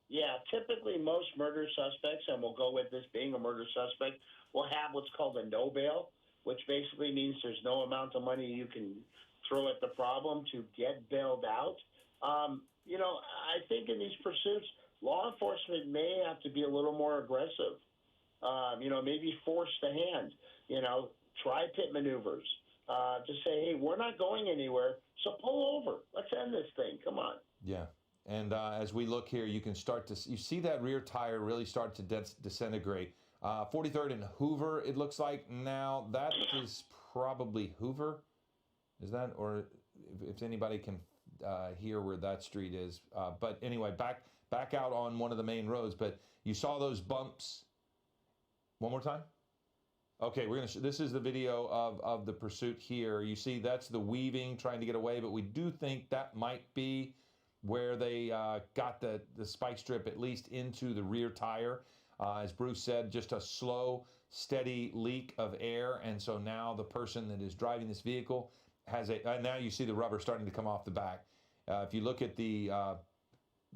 Yeah, typically most murder suspects, and we'll go with this being a murder suspect, will have what's called a no bail, which basically means there's no amount of money you can throw at the problem to get bailed out. I think in these pursuits, law enforcement may have to be a little more aggressive. Maybe force the hand, try pit maneuvers to say, hey, we're not going anywhere, so pull over. Let's end this thing. Come on. Yeah. And as we look here, you can start to you see that rear tire really start to disintegrate. 43rd and Hoover, it looks like now. That is probably Hoover. Is that, or if anybody can hear where that street is. But anyway, back out on one of the main roads. But you saw those bumps. One more time. Okay, we're gonna. This is the video of the pursuit here. You see, that's the weaving trying to get away. But we do think that might be where they got the spike strip at least into the rear tire. As Bruce said, just a slow, steady leak of air. And so now the person that is driving this vehicle has now you see the rubber starting to come off the back. If you look at the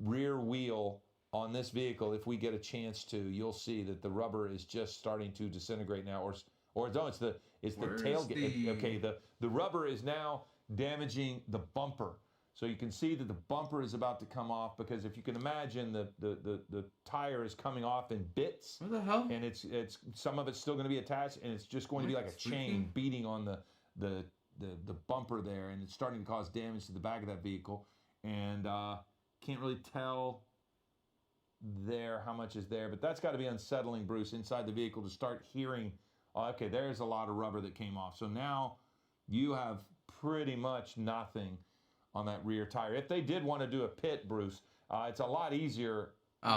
rear wheel on this vehicle, if we get a chance to, you'll see that the rubber is just starting to disintegrate now, or no, it's the Where's tailgate. the- Okay, the rubber is now damaging the bumper. So you can see that the bumper is about to come off, because if you can imagine, the tire is coming off in bits, What the hell? and it's some of it's still going to be attached, and it's just going to be like a It's chain freaking- beating on the bumper there, and it's starting to cause damage to the back of that vehicle. And can't really tell there how much is there, but that's got to be unsettling, Bruce, inside the vehicle to start hearing. Oh, okay, there's a lot of rubber that came off. So now you have pretty much nothing on that rear tire. If they did want to do a pit, Bruce, it's a lot easier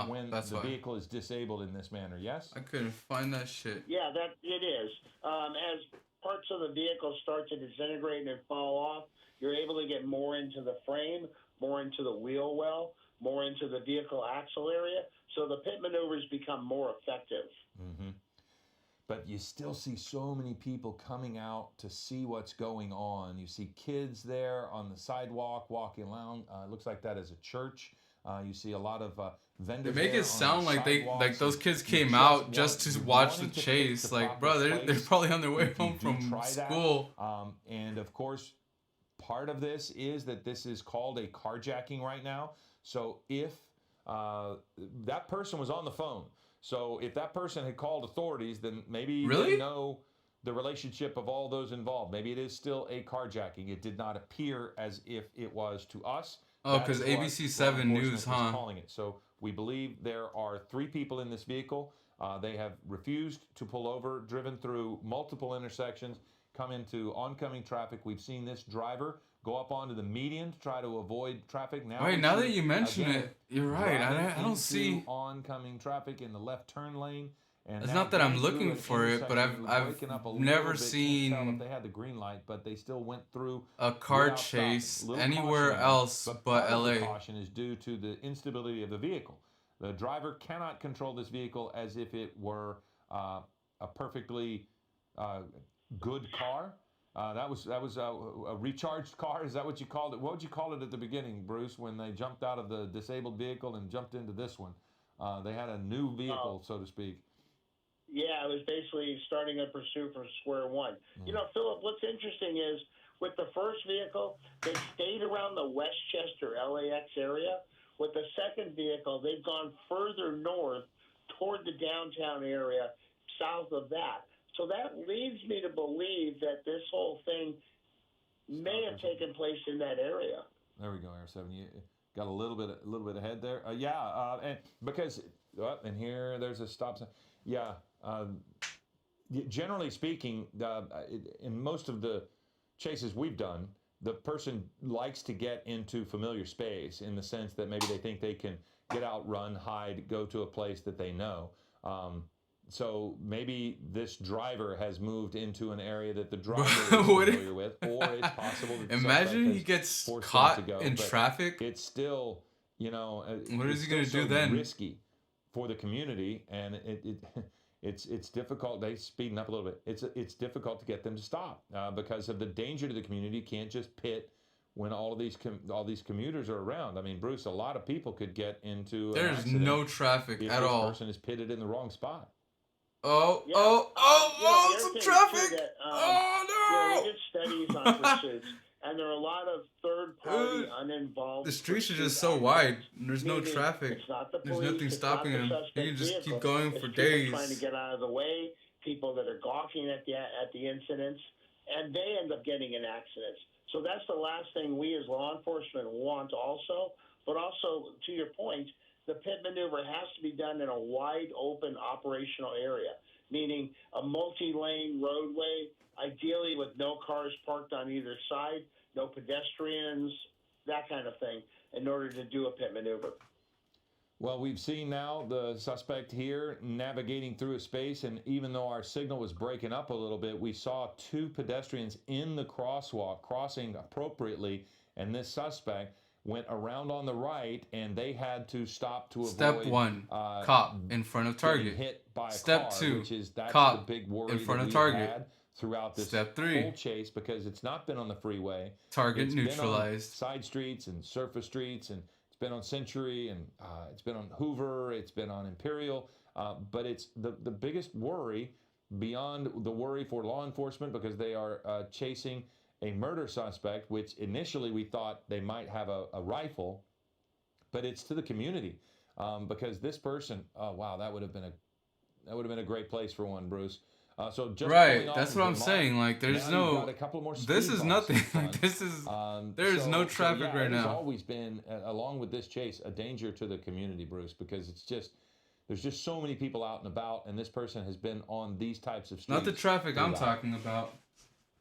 when that's the why. vehicle is disabled in this manner. Yes. I couldn't find that shit. Yeah, that it is. As parts of the vehicle start to disintegrate and fall off, you're able to get more into the frame, more into the wheel well, more into the vehicle axle area. So the pit maneuvers become more effective. Mm-hmm. But you still see so many people coming out to see what's going on. You see kids there on the sidewalk walking along. It looks like that is a church. You see a lot of They vendors. make there it sound on like sidewalks, those and kids you came out just just to want- watch the wanting to pick chase. the Like, proper bro, they're place. probably on their way If you home do from try that, school. and of course, part of this is that this is called a carjacking right now. So if that person was on the phone, so if that person had called authorities, then maybe Really? they know the relationship of all those involved. Maybe it is still a carjacking. It did not appear as if it was to us. Oh, That 'cause is what ABC law 7 enforcement News, is huh? calling it. So we believe there are 3 people in this vehicle. They have refused to pull over, driven through multiple intersections, come into oncoming traffic. We've seen this driver go up onto the median to try to avoid traffic. Now, Wait, we now see, that you mention again, it, you're right. driving I don't into see. oncoming traffic in the left turn lane. And It's now not that I'm going through looking an for it, but intersection, I've breaking up a never little bit. Can't tell seen if they had the green light, but they still went through a car without stopping. chase Little anywhere caution, else but but part of the LA. caution is due to the instability of the vehicle. The driver cannot control this vehicle as if it were a perfectly good car. That was a recharged car. Is that what you called it? What would you call it at the beginning, Bruce, when they jumped out of the disabled vehicle and jumped into this one? They had a new vehicle, so to speak. Yeah, it was basically starting a pursuit from square one. You know, Philip, what's interesting is with the first vehicle, they stayed around the Westchester, LAX area. With the second vehicle, they've gone further north toward the downtown area, south of that. So that leads me to believe that this whole thing may have taken place in that area. There we go, R7. You got a little bit ahead there. And because and here there's a stop sign. Yeah. Generally speaking, in most of the chases we've done, the person likes to get into familiar space in the sense that maybe they think they can get out, run, hide, go to a place that they know. So maybe this driver has moved into an area that the driver is familiar with, or it's possible that the Imagine suspect he has gets forced him caught to go, in but traffic. It's still, What is it's he gonna still do so then? Risky for the community, and it's difficult. They speeding up a little bit. It's difficult to get them to stop because of the danger to the community. You can't just pit when all these commuters are around. I mean, Bruce, a lot of people could get into. an There's accident no traffic if at this all. person is pitted in the wrong spot. Oh, Yeah. oh, the some other thing, traffic! too, that, Oh they did studies on pursuits, and there are a lot of third-party, Dude, uninvolved. The streets are pursuit just so actions. wide. There's no Meaning traffic. It's not the There's police, nothing it's stopping not the him. He suspect can just vehicle, keep going it's for people days. trying to get out of the way, people that are gawking at the incidents, and they end up getting in accidents. So that's the last thing we as law enforcement want also. But also, to your point, the pit maneuver has to be done in a wide open operational area, meaning a multi-lane roadway, ideally with no cars parked on either side, no pedestrians, that kind of thing, in order to do a pit maneuver. Well, we've seen now the suspect here navigating through a space, and even though our signal was breaking up a little bit, we saw 2 pedestrians in the crosswalk crossing appropriately, and this suspect went around on the right, and they had to stop to Step avoid 1, uh, cop in front of getting target. hit by a Step car, 2, which is that's cop the big worry in front that of we've target. had throughout this Step 3, whole chase, because it's not been on the freeway. target It's been on neutralized. side streets and surface streets, and it's been on Century, and it's been on Hoover, it's been on Imperial, but it's the biggest worry beyond the worry for law enforcement because they are chasing a murder suspect, which initially we thought they might have a rifle, but it's to the community because this person, oh wow, that would have been a great place for one, Bruce. So just Right, pulling off that's of what I'm Vermont, saying. Like, there's now you've no. got a couple more speed This is bumps nothing. in front. Like, this is. There is no traffic yeah, right it has now. always been, along with this chase, a danger to the community, Bruce, because it's just there's just so many people out and about, and this person has been on these types of streets. Not the traffic I'm throughout. talking about.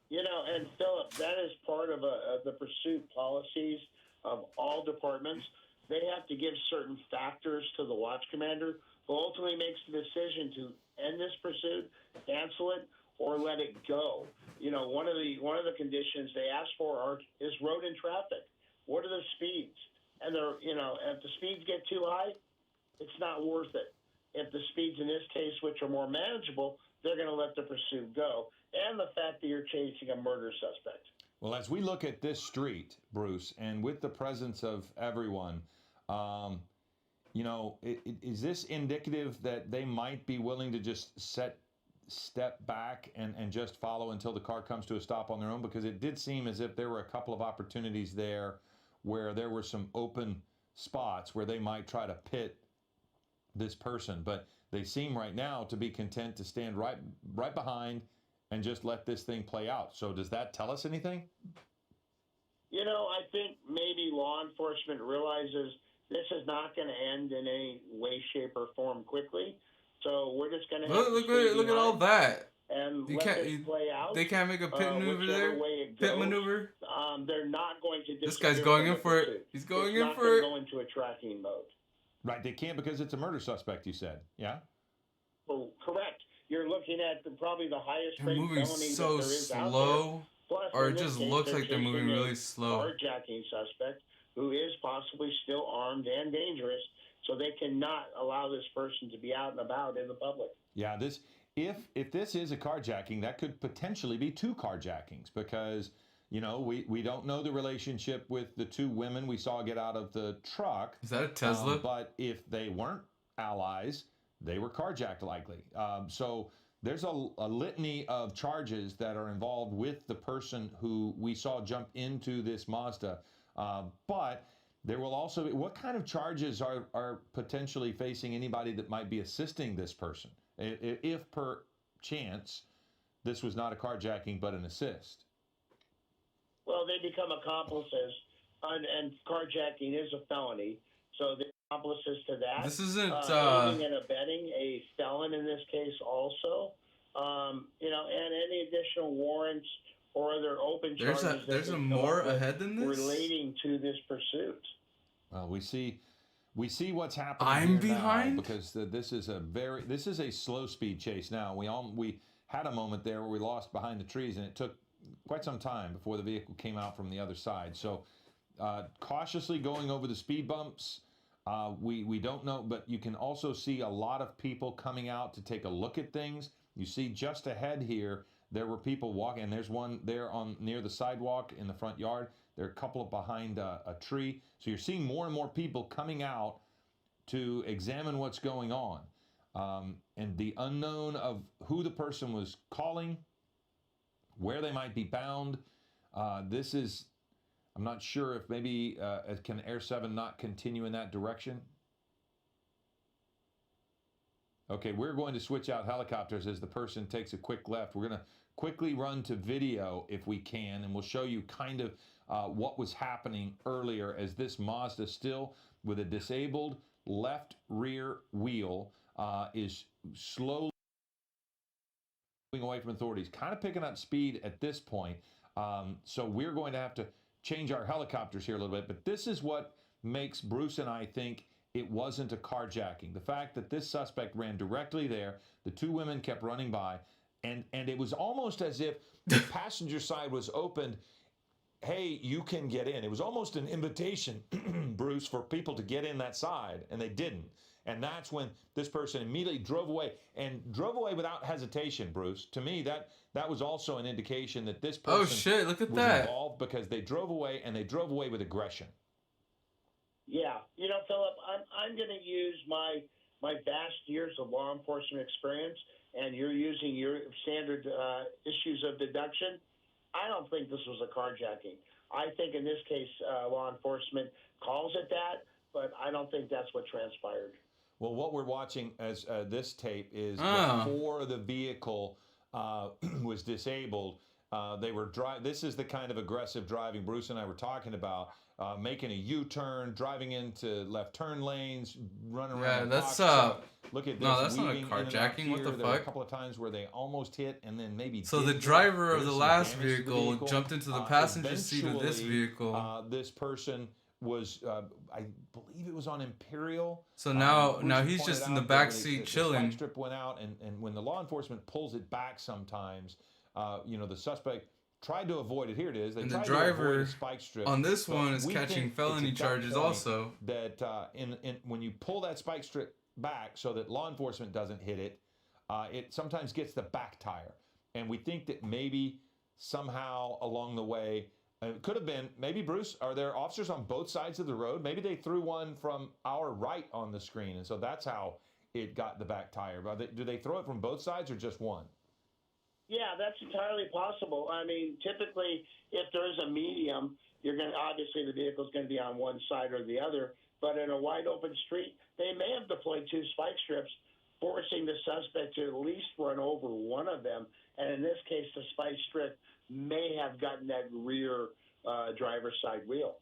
You know, and Philip, that is part of the pursuit policies of all departments. They have to give certain factors to the watch commander, who ultimately makes the decision to end this pursuit, cancel it, or let it go. You know, one of the conditions they ask for is road and traffic. What are the speeds? And if the speeds get too high, it's not worth it. If the speeds in this case, which are more manageable, they're going to let the pursuit go. And the fact that you're chasing a murder suspect. Well, as we look at this street, Bruce, and with the presence of everyone, is this indicative that they might be willing to just step back and just follow until the car comes to a stop on their own? Because it did seem as if there were a couple of opportunities there where there were some open spots where they might try to pit this person, but they seem right now to be content to stand right behind and just let this thing play out. So does that tell us anything? You know, I think maybe law enforcement realizes this is not going to end in any way, shape, or form quickly. So we're just going to Look at all that. and You let can't. this play out. They can't make a pit maneuver whichever there. way it Pit goes. maneuver. They're not going to. This guy's disappear going from in the for it. pursuit. He's going It's in not for gonna it. go into a tracking mode. Right, they can't because it's a murder suspect, you said. Yeah? Well, correct. You're looking at probably the highest They're rate moving felony so that there is out there. slow, Plus, or in it this just case, looks they're like they're moving chasing a really slow. carjacking suspect who is possibly still armed and dangerous, so they cannot allow this person to be out and about in the public. Yeah, if this is a carjacking, that could potentially be two carjackings because, we don't know the relationship with the two women we saw get out of the truck. Is that a Tesla? But if they weren't allies, they were carjacked likely. So there's a litany of charges that are involved with the person who we saw jump into this Mazda. But there will also be, what kind of charges are potentially facing anybody that might be assisting this person? If per chance this was not a carjacking but an assist. Well, they become accomplices, and carjacking is a felony, so they're accomplices to that. This isn't. Aiding and abetting a felon in this case also, and any additional warrants or other open charges. There's that a they come more up with ahead than this. relating to this pursuit. Well, we see what's happening. I'm here behind? now because this is a slow speed chase. Now we had a moment there where we lost behind the trees, and it took quite some time before the vehicle came out from the other side. So cautiously going over the speed bumps. We don't know, but you can also see a lot of people coming out to take a look at things. You see just ahead here, there were people walking, and there's one there near the sidewalk in the front yard. There are a couple behind a tree. So you're seeing more and more people coming out to examine what's going on. And the unknown of who the person was calling, where they might be bound. I'm not sure if maybe can Air 7 not continue in that direction? Okay, we're going to switch out helicopters as the person takes a quick left. We're going to quickly run to video if we can, and we'll show you kind of what was happening earlier as this Mazda, still with a disabled left rear wheel, is slowly moving away from authorities, kind of picking up speed at this point. So we're going to have to change our helicopters here a little bit, but this is what makes Bruce and I think it wasn't a carjacking. The fact that this suspect ran directly there, the two women kept running by, and it was almost as if the passenger side was opened. Hey, you can get in. It was almost an invitation, Bruce, for people to get in that side, and they didn't. And that's when this person immediately drove away, and drove away without hesitation, Bruce. To me, that was also an indication that this person Oh shit! Look at was that. involved, because they drove away, and they drove away with aggression. Yeah, Philip, I'm going to use my vast years of law enforcement experience, and you're using your standard issues of deduction. I don't think this was a carjacking. I think in this case, law enforcement calls it that, but I don't think that's what transpired. Well, what we're watching as this tape is Ah. before the vehicle was disabled. They were driving. This is the kind of aggressive driving Bruce and I were talking about, making a U-turn, driving into left turn lanes, running Yeah, around. that's, look at this. no, that's not a weaving in and out carjacking. What here. the There were a fuck? couple of times where they almost hit, and then maybe. So didn't the hit. driver of There's the some last damage to the vehicle jumped into the passenger seat of this Eventually, vehicle. This person was, I believe it was on Imperial. So now Bruce he's pointed just in the out that back when seat the chilling. spike strip went out, and when the law enforcement pulls it back sometimes, the suspect tried to avoid it. Here it is. They And the tried to avoid driver a spike strip. on this But one is we catching think felony it's at that charges point also. That when you pull that spike strip back so that law enforcement doesn't hit it, it sometimes gets the back tire. And we think that maybe somehow along the way, it could have been, maybe, Bruce, are there officers on both sides of the road? Maybe they threw one from our right on the screen, and so that's how it got the back tire. Do they throw it from both sides or just one? Yeah, that's entirely possible. I mean, typically, if there's a medium, obviously the vehicle's going to be on one side or the other. But in a wide open street, they may have deployed two spike strips, forcing the suspect to at least run over one of them. And in this case, the spike strip may have gotten that rear driver's side wheel.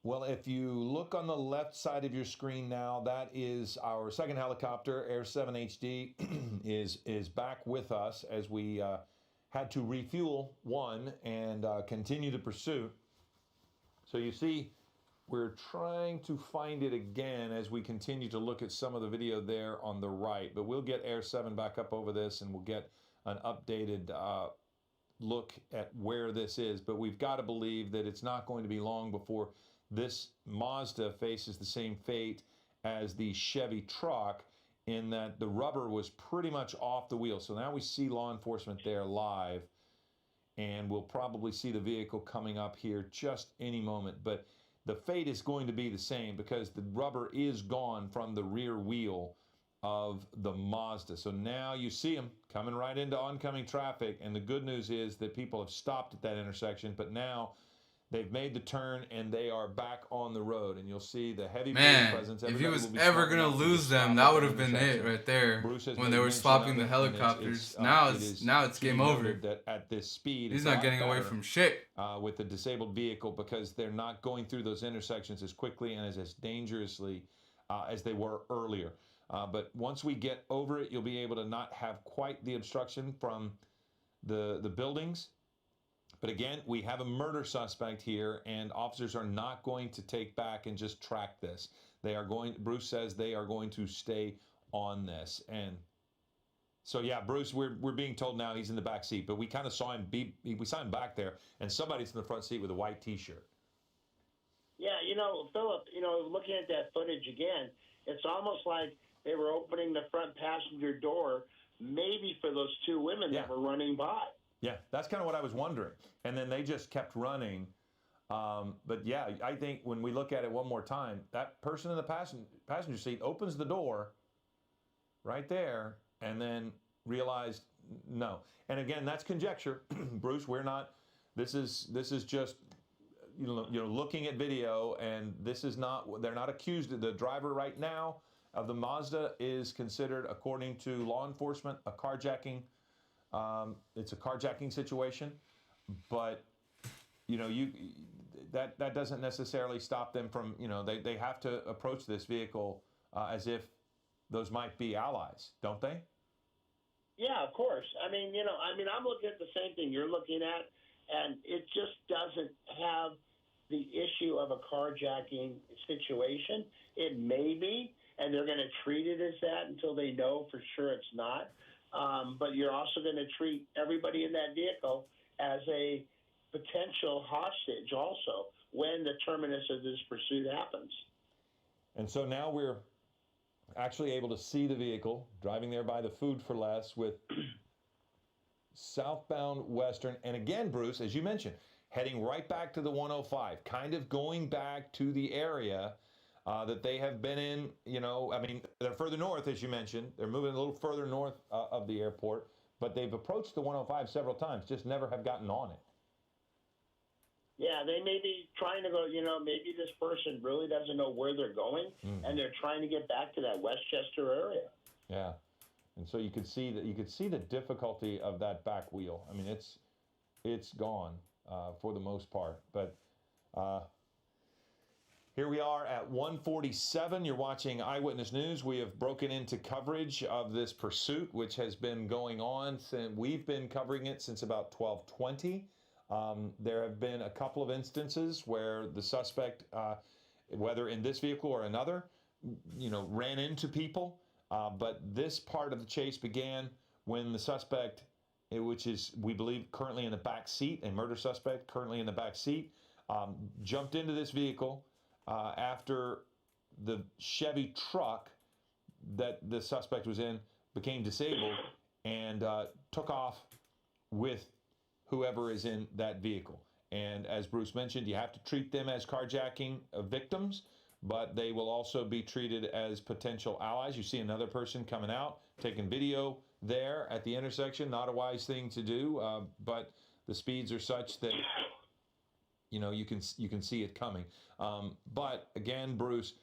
Well, if you look on the left side of your screen now, that is our second helicopter, Air 7 HD, is back with us as we had to refuel one and continue the pursuit. So you see, we're trying to find it again as we continue to look at some of the video there on the right. But we'll get Air 7 back up over this, and we'll get an updated look at where this is. But we've got to believe that it's not going to be long before this Mazda faces the same fate as the Chevy truck, in that the rubber was pretty much off the wheel. So now we see law enforcement there live, and we'll probably see the vehicle coming up here just any moment. But the fate is going to be the same because the rubber is gone from the rear wheel of the Mazda. So now you see them coming right into oncoming traffic, and the good news is that people have stopped at that intersection, but now they've made the turn and they are back on the road, and you'll see the heavy police presence. Man, if he Everybody was will be ever smoking gonna up to lose stop them, at that that would have been it intersection. right there Bruce has when made they were mention swapping of the it, and helicopters. it's Now it's key game over. noted that at this speed, He's it's a not lot getting away better, from shit. with the disabled vehicle, because they're not going through those intersections as quickly and as dangerously as they were earlier. But once we get over it, you'll be able to not have quite the obstruction from the buildings. But again, we have a murder suspect here, and officers are not going to take back and just track this. They are going, Bruce says they are going to stay on this. And so, yeah, Bruce, we're being told now he's in the back seat, but we kind of saw him we saw him back there, and somebody's in the front seat with a white T-shirt. Yeah, Philip, looking at that footage again, it's almost like they were opening the front passenger door maybe for those two women that were running by. Yeah, that's kind of what I was wondering. And then they just kept running. But yeah, I think when we look at it one more time, that person in the passenger seat opens the door right there and then realized no. And again, that's conjecture. Bruce, we're not, this is just, looking at video, and this is not, they're not accused of the driver right now of the Mazda is considered, according to law enforcement, a carjacking. It's a carjacking situation, but that doesn't necessarily stop them from, they have to approach this vehicle as if those might be allies, don't they? Yeah, of course. I mean, I'm looking at the same thing you're looking at, and it just doesn't have the issue of a carjacking situation. It may be, and they're going to treat it as that until they know for sure it's not. But you're also going to treat everybody in that vehicle as a potential hostage also when the terminus of this pursuit happens. And so now we're actually able to see the vehicle driving there by the Food for Less with southbound Western. And again, Bruce, as you mentioned, heading right back to the 105, kind of going back to the area that they have been in. You know, I mean, they're further north, as you mentioned. They're moving a little further north of the airport, but they've approached the 105 several times, just never have gotten on it. Yeah, they may be trying to go, maybe this person really doesn't know where they're going, and they're trying to get back to that Westchester area. Yeah. And so you could see the difficulty of that back wheel. I mean, it's gone for the most part. But here we are at 1:47. You're watching Eyewitness News. We have broken into coverage of this pursuit, which has been going on since we've been covering it since about 12:20. There have been a couple of instances where the suspect, whether in this vehicle or another, ran into people. But this part of the chase began when the suspect, which is, we believe, currently in the back seat, a murder suspect currently in the back seat, jumped into this vehicle after the Chevy truck that the suspect was in became disabled and took off with whoever is in that vehicle. And as Bruce mentioned, you have to treat them as carjacking victims, but they will also be treated as potential allies. You see another person coming out, taking video there at the intersection. Not a wise thing to do, but the speeds are such that you can see it coming. But again, Bruce,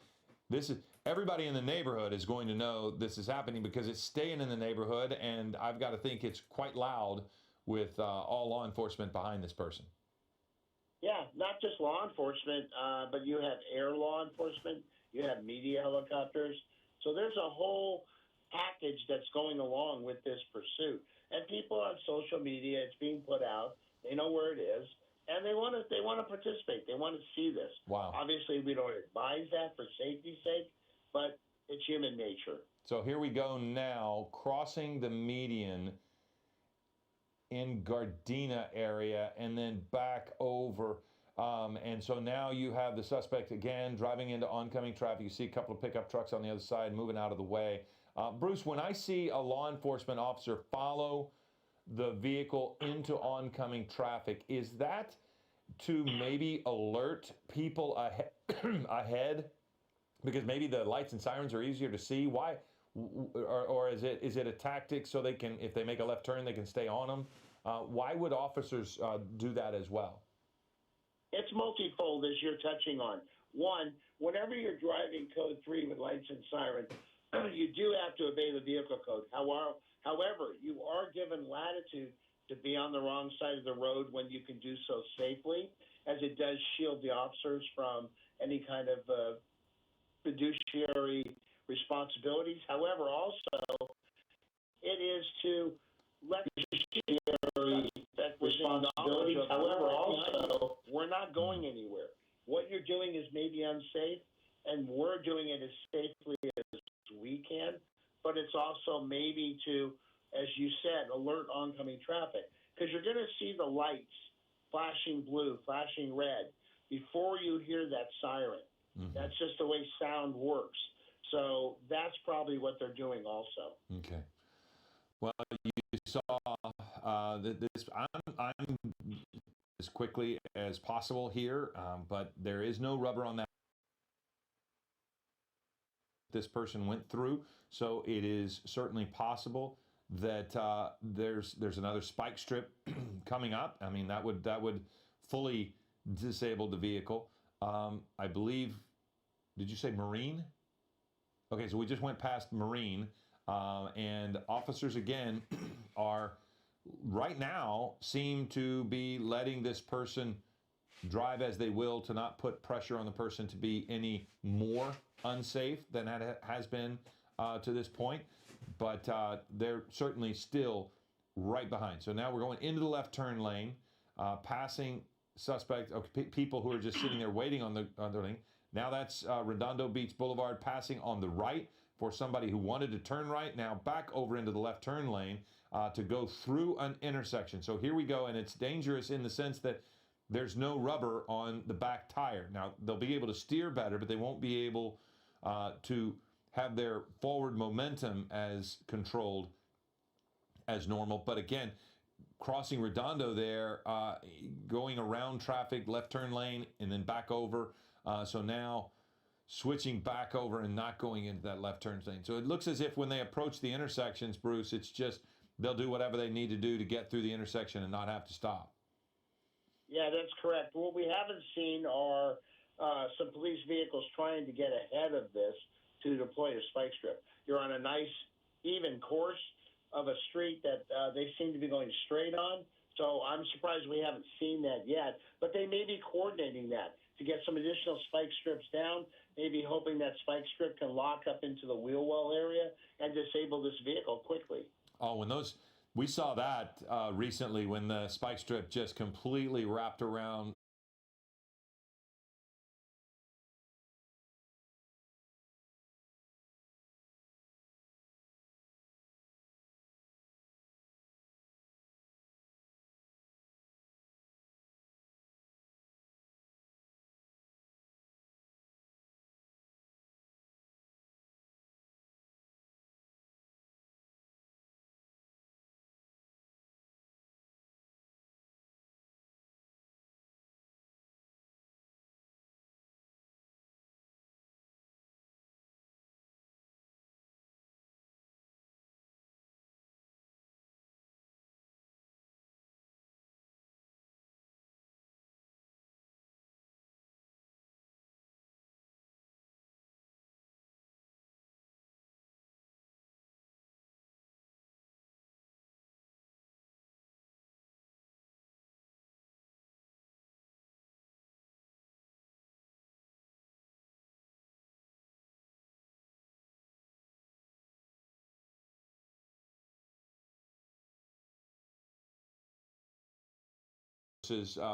this is everybody in the neighborhood is going to know this is happening because it's staying in the neighborhood, and I've got to think it's quite loud with all law enforcement behind this person. Yeah, not just law enforcement, but you have air law enforcement, you have media helicopters. So there's a whole package that's going along with this pursuit. And people on social media, it's being put out, they know where it is, and they want to participate. They want to see this. Wow. Obviously, we don't advise that for safety's sake, but it's human nature. So here we go now, crossing the median in Gardena area and then back over. And so now you have the suspect again driving into oncoming traffic. You see a couple of pickup trucks on the other side moving out of the way. Bruce, when I see a law enforcement officer follow the vehicle into oncoming traffic, is that to maybe alert people ahead? Because maybe the lights and sirens are easier to see. Why? Or is it a tactic so they can, if they make a left turn, they can stay on them? Why would officers do that as well? It's multifold, as you're touching on. One, whenever you're driving code 3 with lights and sirens, you do have to obey the vehicle code. However, you are given latitude to be on the wrong side of the road when you can do so safely, as it does shield the officers from any kind of fiduciary responsibilities. However, also, it is to let fiduciary responsibilities. However, also, we're not going anywhere. What you're doing is maybe unsafe, and we're doing it as safely as we can, but it's also maybe to, as you said, alert oncoming traffic, because you're going to see the lights flashing blue, flashing red before you hear that siren. Mm-hmm. That's just the way sound works. So that's probably what they're doing also. Okay. Well, you saw this. I'm as quickly as possible here, but there is no rubber on that. This person went through, so it is certainly possible that there's another spike strip coming up. I mean, that would fully disable the vehicle. I believe. Did you say Marine? Okay, so we just went past Marine, and officers again are right now seem to be letting this person drive as they will to not put pressure on the person to be any more unsafe than that has been to this point, but they're certainly still right behind. So now we're going into the left turn lane, passing suspect people who are just sitting there waiting on the lane. Now that's Redondo Beach Boulevard, passing on the right for somebody who wanted to turn right. Now back over into the left turn lane to go through an intersection. So here we go, and it's dangerous in the sense that there's no rubber on the back tire. Now they'll be able to steer better, but they won't be able to have their forward momentum as controlled as normal. But again, crossing Redondo there, going around traffic, left turn lane, and then back over. So now switching back over and not going into that left turn lane. So it looks as if when they approach the intersections, Bruce, it's just they'll do whatever they need to do to get through the intersection and not have to stop. Yeah, that's correct. What we haven't seen are some police vehicles trying to get ahead of this to deploy a spike strip. You're on a nice, even course of a street that they seem to be going straight on. So I'm surprised we haven't seen that yet. But they may be coordinating that to get some additional spike strips down, maybe hoping that spike strip can lock up into the wheel well area and disable this vehicle quickly. Oh, we saw that recently when the spike strip just completely wrapped around.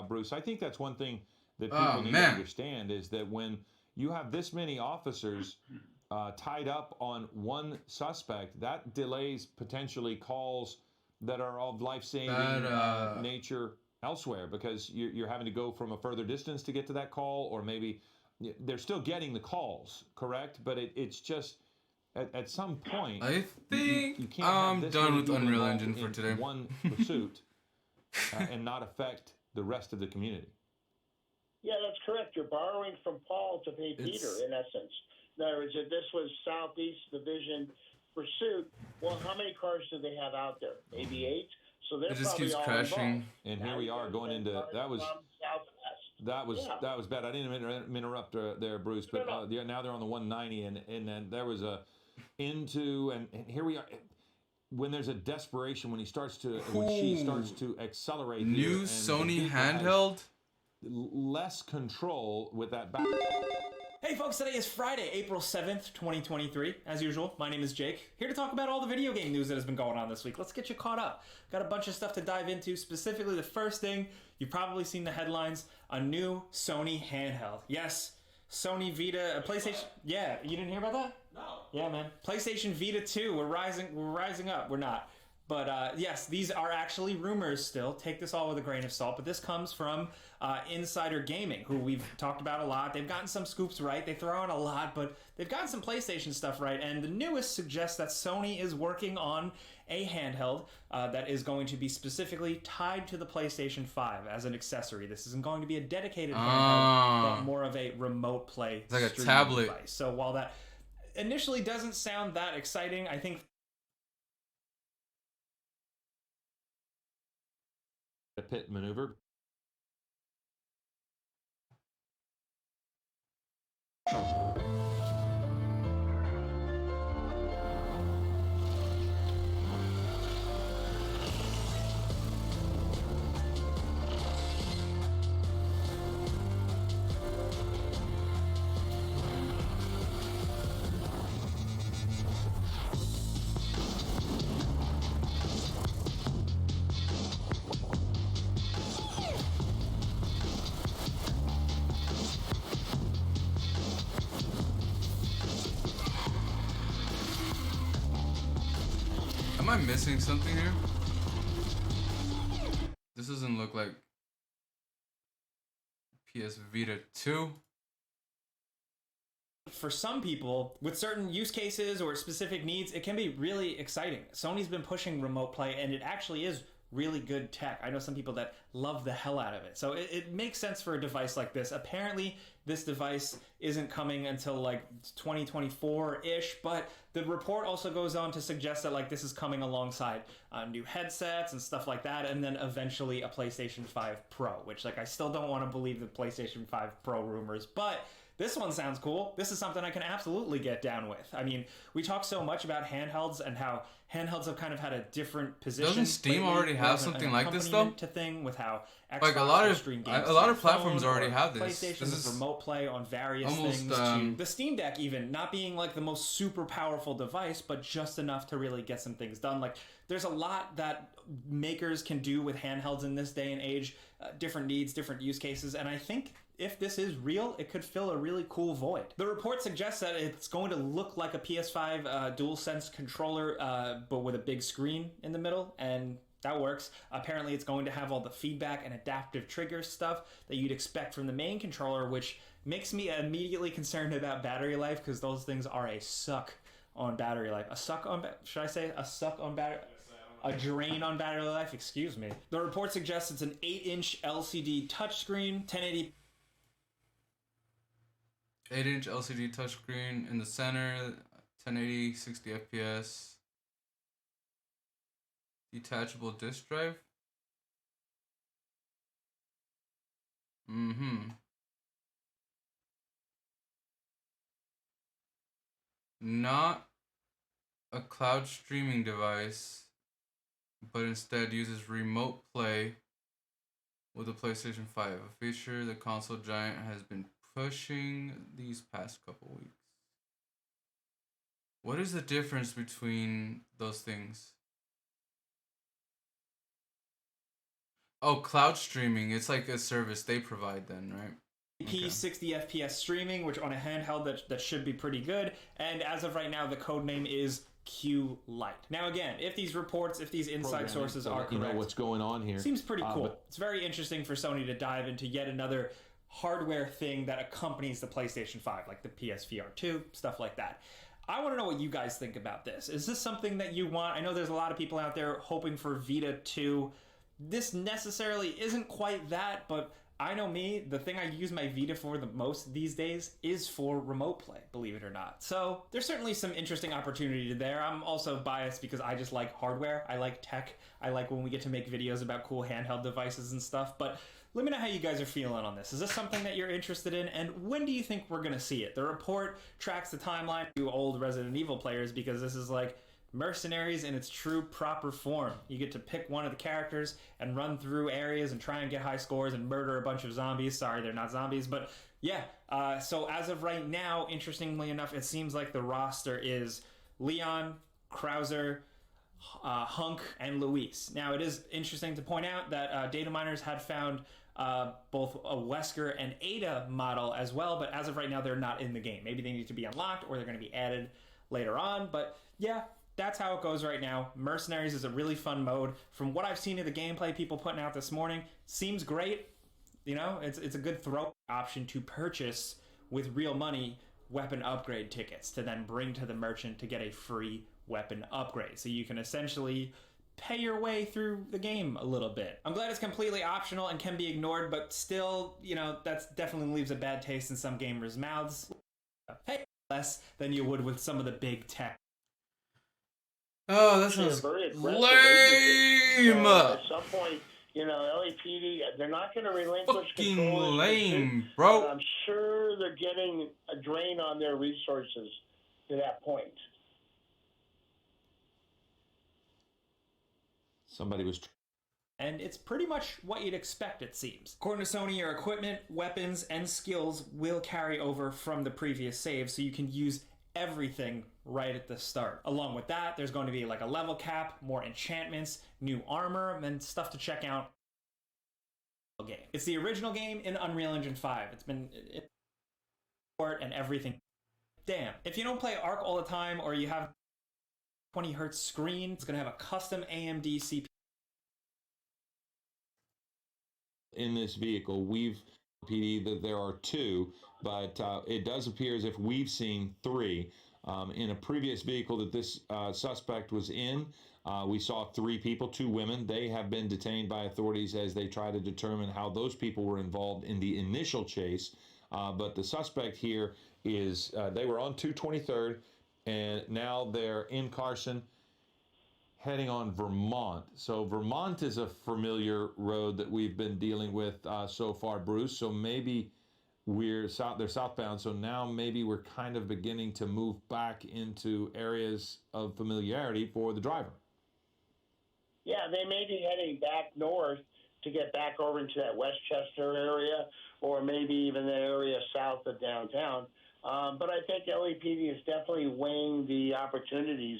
Bruce, I think that's one thing that people need to understand is that when you have this many officers tied up on one suspect, that delays potentially calls that are of life-saving nature elsewhere, because you're having to go from a further distance to get to that call, or maybe they're still getting the calls, correct? But it's just at some point, I think you can't I'm have this done many with people Unreal involved Engine for in today. one pursuit and not affect the rest of the community. Yeah, that's correct. You're borrowing from Paul to pay Peter, in essence. In other words, if this was Southeast Division pursuit, well, how many cars do they have out there? Maybe 8. So they're It just probably keeps all crashing. involved. And here we are going into that was Southwest. that was bad. I didn't interrupt there, Bruce. But now they're on the 190, and then there was a into, and here we are. When there's a desperation, when she starts to accelerate. New Sony handheld. Less control with that back. Hey folks, today is Friday, April 7th, 2023. As usual, my name is Jake, here to talk about all the video game news that has been going on this week. Let's get you caught up. Got a bunch of stuff to dive into, specifically the first thing, you've probably seen the headlines, a new Sony handheld. Yes, Sony Vita, a PlayStation, yeah, you didn't hear about that? No. Yeah, man. PlayStation Vita 2, we're rising up, we're not. But yes, these are actually rumors still. Take this all with a grain of salt. But this comes from Insider Gaming, who we've talked about a lot. They've gotten some scoops right. They throw in a lot, but they've gotten some PlayStation stuff right. And the newest suggests that Sony is working on a handheld that is going to be specifically tied to the PlayStation 5 as an accessory. This isn't going to be a dedicated handheld, but more of a remote play. It's like a tablet device. So while that initially doesn't sound that exciting, I think A pit maneuver. Am I missing something here? This doesn't look like PS Vita 2. For some people, with certain use cases or specific needs, it can be really exciting. Sony's been pushing remote play, and it actually is really good tech. I know some people that love the hell out of it. So it makes sense for a device like this. Apparently, this device isn't coming until like 2024-ish, but the report also goes on to suggest that like this is coming alongside new headsets and stuff like that, and then eventually a PlayStation 5 Pro, which like I still don't want to believe the PlayStation 5 Pro rumors, but this one sounds cool. This is something I can absolutely get down with. I mean, we talk so much about handhelds and how handhelds have kind of had a different position. Doesn't Steam already have something like this though? To thing with how Xbox Like a lot will of stream games platforms phone, already or have this. PlayStation This with is remote play on various almost, things. The Steam Deck even not being like the most super powerful device, but just enough to really get some things done. Like there's a lot that makers can do with handhelds in this day and age. Different needs, different use cases, and I think if this is real, it could fill a really cool void. The report suggests that it's going to look like a PS5 DualSense controller, but with a big screen in the middle, and that works. Apparently, it's going to have all the feedback and adaptive trigger stuff that you'd expect from the main controller, which makes me immediately concerned about battery life, because those things are a suck on battery life. A suck on, should I say a suck on battery? A drain on battery life, excuse me. The report suggests it's an 8-inch LCD touchscreen, 1080. 8-inch LCD touchscreen in the center, 1080, 60 FPS. Detachable disk drive. Not a cloud streaming device, but instead uses remote play with the PlayStation 5, a feature the console giant has been pushing these past couple weeks. What is the difference between those things? Oh, cloud streaming. It's like a service they provide then, right? Okay. 60 FPS streaming, which on a handheld that should be pretty good. And as of right now, the code name is Q Lite. Now again, if these reports, if these inside sources are correct, you know what's going on here. Seems pretty cool. It's very interesting for Sony to dive into yet another hardware thing that accompanies the PlayStation 5, like the PSVR 2, stuff like that. I want to know what you guys think about this. Is this something that you want? I know there's a lot of people out there hoping for Vita 2. This necessarily isn't quite that, but I know me, the thing I use my Vita for the most these days is for remote play, believe it or not. So there's certainly some interesting opportunity there. I'm also biased because I just like hardware. I like tech. I like when we get to make videos about cool handheld devices and stuff. But let me know how you guys are feeling on this. Is this something that you're interested in? And when do you think we're going to see it? The report tracks the timeline to old Resident Evil players, because this is like Mercenaries in its true proper form. You get to pick one of the characters and run through areas and try and get high scores and murder a bunch of zombies. Sorry, they're not zombies, but yeah. So as of right now, interestingly enough, it seems like the roster is Leon, Krauser, Hunk, and Luis. Now, it is interesting to point out that data miners had found both a Wesker and Ada model as well, but as of right now, they're not in the game. Maybe they need to be unlocked or they're going to be added later on, but yeah. That's how it goes right now. Mercenaries is a really fun mode. From what I've seen of the gameplay people putting out this morning, seems great. You know, it's a good throw option to purchase with real money weapon upgrade tickets to then bring to the merchant to get a free weapon upgrade. So you can essentially pay your way through the game a little bit. I'm glad it's completely optional and can be ignored, but still, you know, that definitely leaves a bad taste in some gamers' mouths. Pay less than you would with some of the big tech. Oh, that sounds very lame. At some point, you know, LAPD, they're not going to relinquish Fucking control. lame, bro. But I'm sure they're getting a drain on their resources to that point. Somebody was. And it's pretty much what you'd expect, it seems. According to Sony, your equipment, weapons, and skills will carry over from the previous save, so you can use everything right at the start. Along with that, there's going to be like a level cap, more enchantments, new armor, and stuff to check out. Game. It's the original game in Unreal Engine 5. It's been and everything. Damn. If you don't play Arc all the time, or you have 20 hertz screen, it's going to have a custom AMD CPU. In this vehicle, we've PD that there are two, but it does appear as if we've seen three. In a previous vehicle that this suspect was in, we saw 3 people, 2 women. They have been detained by authorities as they try to determine how those people were involved in the initial chase. But the suspect here is, they were on 223rd, and now they're in Carson, heading on Vermont. So Vermont is a familiar road that we've been dealing with so far, Bruce. So maybe they're southbound. So now maybe we're kind of beginning to move back into areas of familiarity for the driver. Yeah, they may be heading back north to get back over into that Westchester area, or maybe even the area south of downtown. But I think LAPD is definitely weighing the opportunities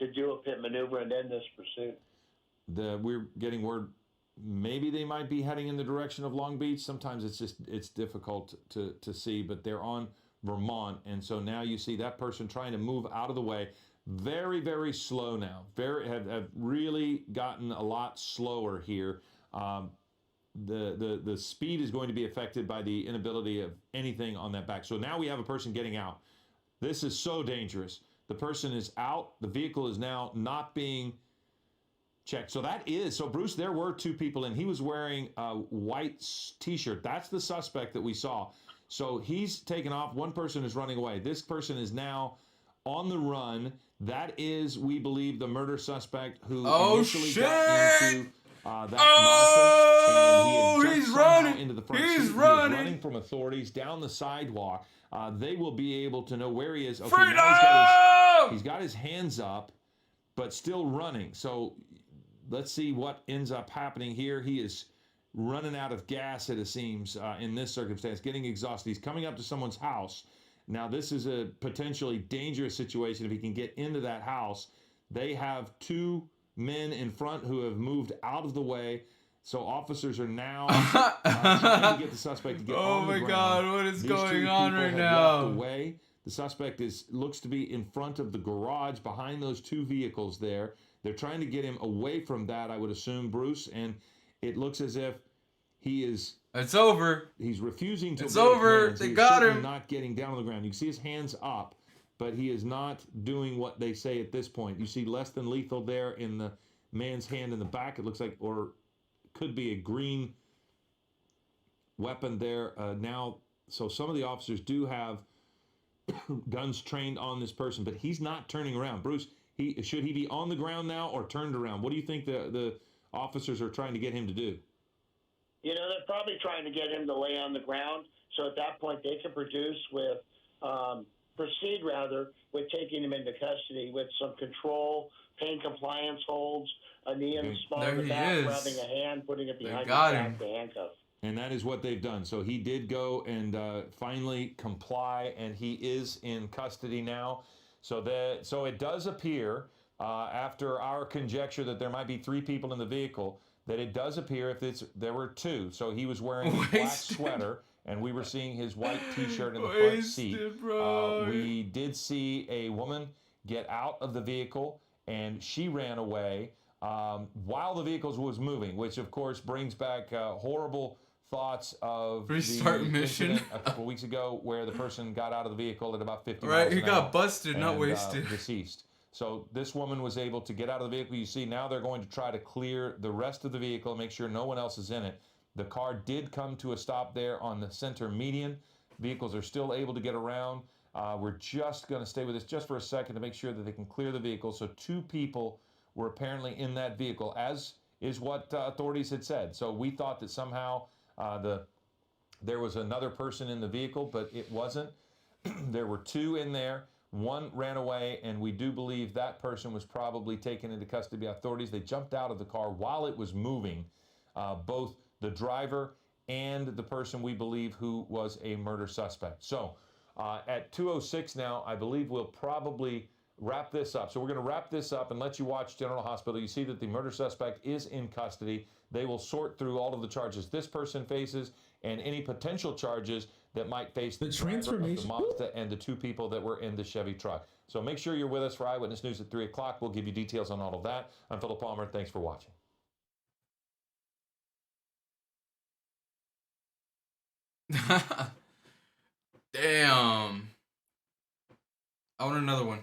to do a pit maneuver and end this pursuit. We're getting word maybe they might be heading in the direction of Long Beach. Sometimes it's difficult to see, but they're on Vermont, and so now you see that person trying to move out of the way. Very, very slow now. Have really gotten a lot slower here. The speed is going to be affected by the inability of anything on that back. So now we have a person getting out. This is so dangerous. The person is out. The vehicle is now not being checked. So Bruce, there were 2 people, and he was wearing a white t-shirt. That's the suspect that we saw. So he's taken off. One person is running away. This person is now on the run. That is, we believe, the murder suspect who initially got into that Mazda, and he had jumped somehow into the front seat. He is running from authorities down the sidewalk. They will be able to know where he is. Okay, now he's got his hands up, but still running. So let's see what ends up happening here. He is running out of gas, it seems, in this circumstance, getting exhausted. He's coming up to someone's house. Now, this is a potentially dangerous situation if he can get into that house. They have 2 men in front who have moved out of the way. So officers are now trying to get the suspect to get on the ground. Oh my God, what is going on right now? Away. The suspect looks to be in front of the garage behind those 2 vehicles there. They're trying to get him away from that, I would assume, Bruce. And it looks as if he is... It's over. He's refusing to... It's over. They got him. Not getting down on the ground. You can see his hands up, but he is not doing what they say at this point. You see less than lethal there in the man's hand in the back. It looks like, or could be a green weapon there now. So some of the officers do have guns trained on this person, but he's not turning around. Bruce, should he be on the ground now or turned around? What do you think the officers are trying to get him to do? You know, they're probably trying to get him to lay on the ground. So at that point, they can proceed with taking him into custody with some control, pain compliance holds, a knee in the small of the back, grabbing a hand, putting it behind his back to handcuff. And that is what they've done. So he did go and finally comply, and he is in custody now. So it does appear, after our conjecture that there might be 3 people in the vehicle, that it does appear there were 2. So he was wearing a black sweater, and we were seeing his white T-shirt in the front seat. We did see a woman get out of the vehicle, and she ran away while the vehicle was moving, which of course brings back horrible thoughts of Restart the mission incident a couple weeks ago where the person got out of the vehicle at about 50 right, miles an he hour got busted, not and, wasted. Deceased. So this woman was able to get out of the vehicle. You see now they're going to try to clear the rest of the vehicle and make sure no one else is in it. The car did come to a stop there on the center median. Vehicles are still able to get around. We're just going to stay with this just for a second to make sure that they can clear the vehicle. So 2 people were apparently in that vehicle, as is what authorities had said. So we thought that somehow there was another person in the vehicle, but it wasn't. There were 2 in there. 1 ran away, and we do believe that person was probably taken into custody by authorities. They jumped out of the car while it was moving, both the driver and the person we believe who was a murder suspect. So at 2:06 now, I believe we'll probably wrap this up. So we're going to wrap this up and let you watch General Hospital. You see that the murder suspect is in custody. They will sort through all of the charges this person faces and any potential charges that might face the transformation of the Mazda and the 2 people that were in the Chevy truck. So make sure you're with us for Eyewitness News at 3 o'clock. We'll give you details on all of that. I'm Philip Palmer. Thanks for watching. Damn. I want another one.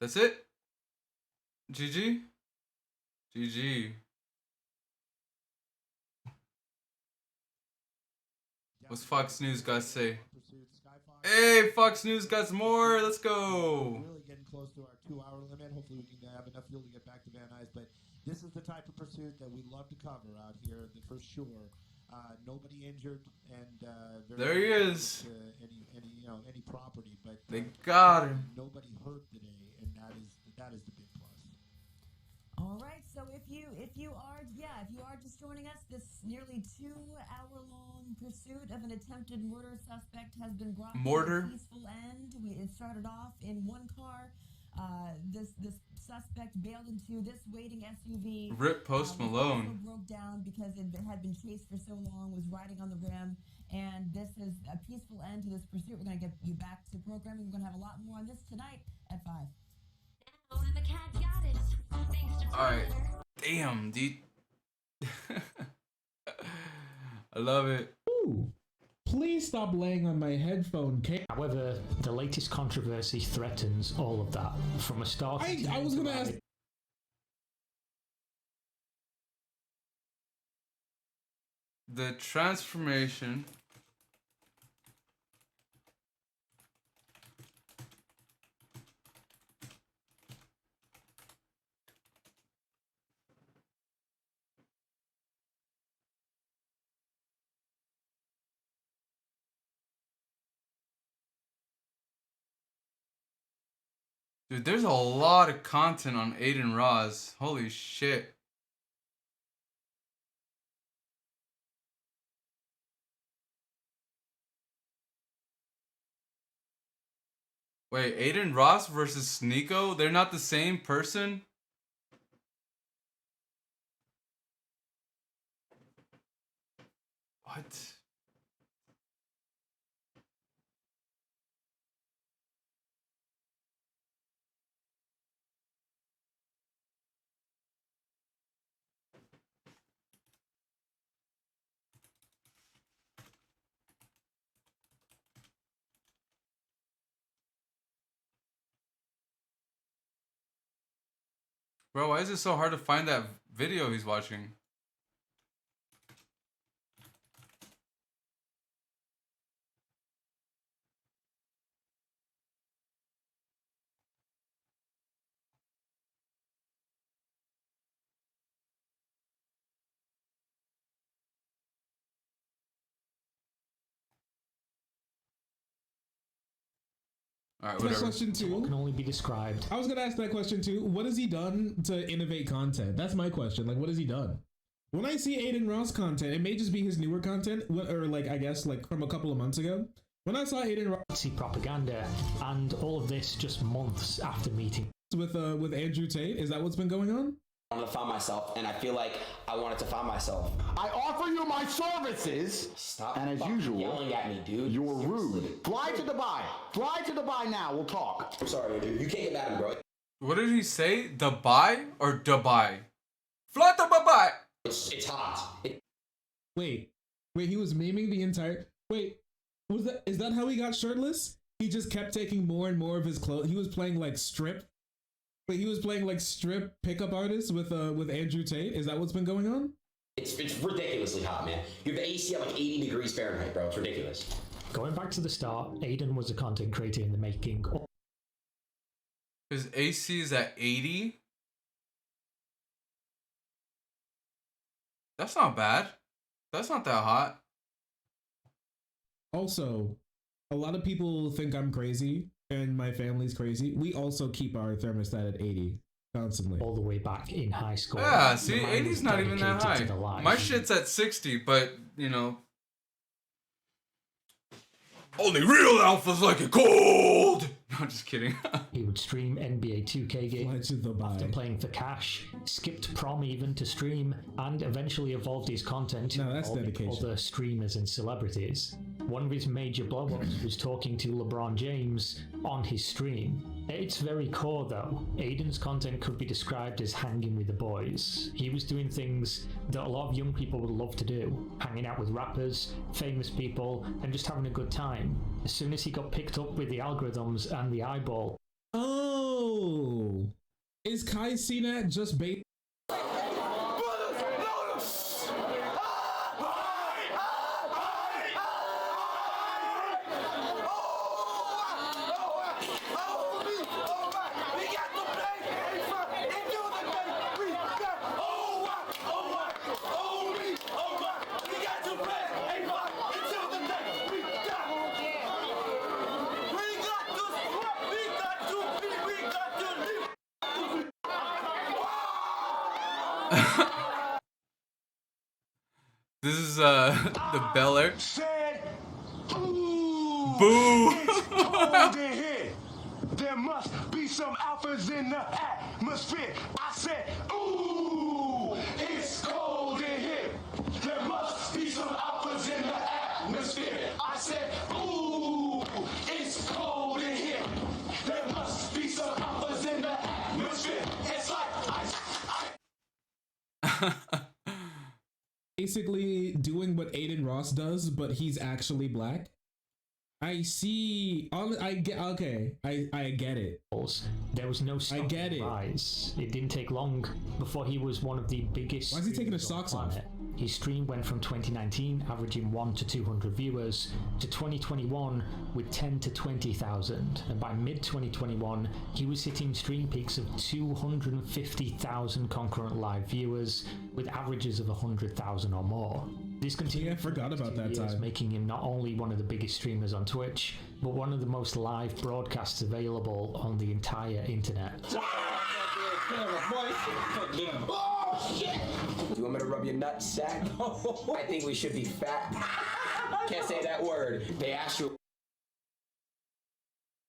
That's it? GG? GG. What's Fox News got to say? Hey, Fox News got some more. Let's go. Really getting close to our 2-hour limit. Hopefully we can have enough fuel to get back to Van Nuys. But this is the type of pursuit that we love to cover out here for sure. Nobody injured, and There he is. any property, but They got him. nobody hurt today, and that is the big plus. All right, so if you are just joining us, this nearly 2-hour-long pursuit of an attempted murder suspect has been brought to a peaceful end. It started off in one car. This suspect bailed into this waiting SUV. Rip Post Malone. Broke down because it had been chased for so long, was riding on the rim, and this is a peaceful end to this pursuit. We're going to get you back to programming. We're going to have a lot more on this tonight at 5. Alright. Damn, dude. I love it. Ooh. Please stop laying on my headphone case. However, the latest controversy threatens all of that. From a start, I was going to ask. The transformation. Dude, there's a lot of content on Aiden Ross. Holy shit. Wait, Aiden Ross versus Sneeko? They're not the same person? What? Bro, why is it so hard to find that video he's watching? All right, whatever. Question two. can only be described. I was gonna ask that question too. What has he done to innovate content? That's my question. Like, what has he done? When I see Aiden Ross content, it may just be his newer content, or like I guess like from a couple of months ago. When I saw Aiden Ross See propaganda, and all of this just months after meeting with Andrew Tate, is that what's been going on? I wanted to find myself, and I feel like I wanted to find myself. I offer you my services. Stop. And as usual, yelling at me, dude. You're rude. Fly to Dubai. Fly to Dubai now. We'll talk. I'm sorry, dude. You can't get mad at me, bro. What did he say? Dubai or Dubai? Fly to Dubai. It's hot. Wait, he was memeing the entire. Wait, is that how he got shirtless? He just kept taking more and more of his clothes. He was playing like strip. But he was playing like strip pickup artists with Andrew Tate. Is that what's been going on? It's ridiculously hot, man. You have the AC at like 80 degrees Fahrenheit, bro. It's ridiculous. Going back to the start, Aiden was a content creator in the making. His AC is at 80? That's not bad. That's not that hot. Also, a lot of people think I'm crazy and my family's crazy. We also keep our thermostat at 80 constantly. All the way back in high school. Yeah, see, 80's not even that high. My shit's at 60, but, you know. Only real alphas like it cold! No, I'm just kidding. He would stream NBA 2K games after playing for cash, skipped prom even to stream, and eventually evolved his content No, that's dedication. other streamers and celebrities. One of his major blow-ups was talking to LeBron James on his stream. At its very core, though, Aiden's content could be described as hanging with the boys. He was doing things that a lot of young people would love to do, hanging out with rappers, famous people, and just having a good time. As soon as he got picked up with the algorithms and the eyeball. Oh! Is Kai Cenat just bait? This is the Bel Air. Boo! There must be some alphas in the atmosphere. I said, ooh, it's cold in here. There must be some alphas in the atmosphere. I said, ooh, it's cold in here. There must be some alphas in the atmosphere. It's like ice. Basically doing what Aiden Ross does, but he's actually black. I see. I get. Okay, I get it. There was no stopping the rise. It didn't take long before he was one of the biggest. Why is he taking his socks off? His stream went from 2019 averaging 1 to 200 viewers to 2021 with 10 to 20,000, and by mid 2021 he was hitting stream peaks of 250,000 concurrent live viewers with averages of 100,000 or more. This continued. I forgot about that time, making him not only one of the biggest streamers on Twitch, but one of the most live broadcasts available on the entire internet. Do you want me to rub your nut sack? I think we should be fat. Can't say that word. They asked you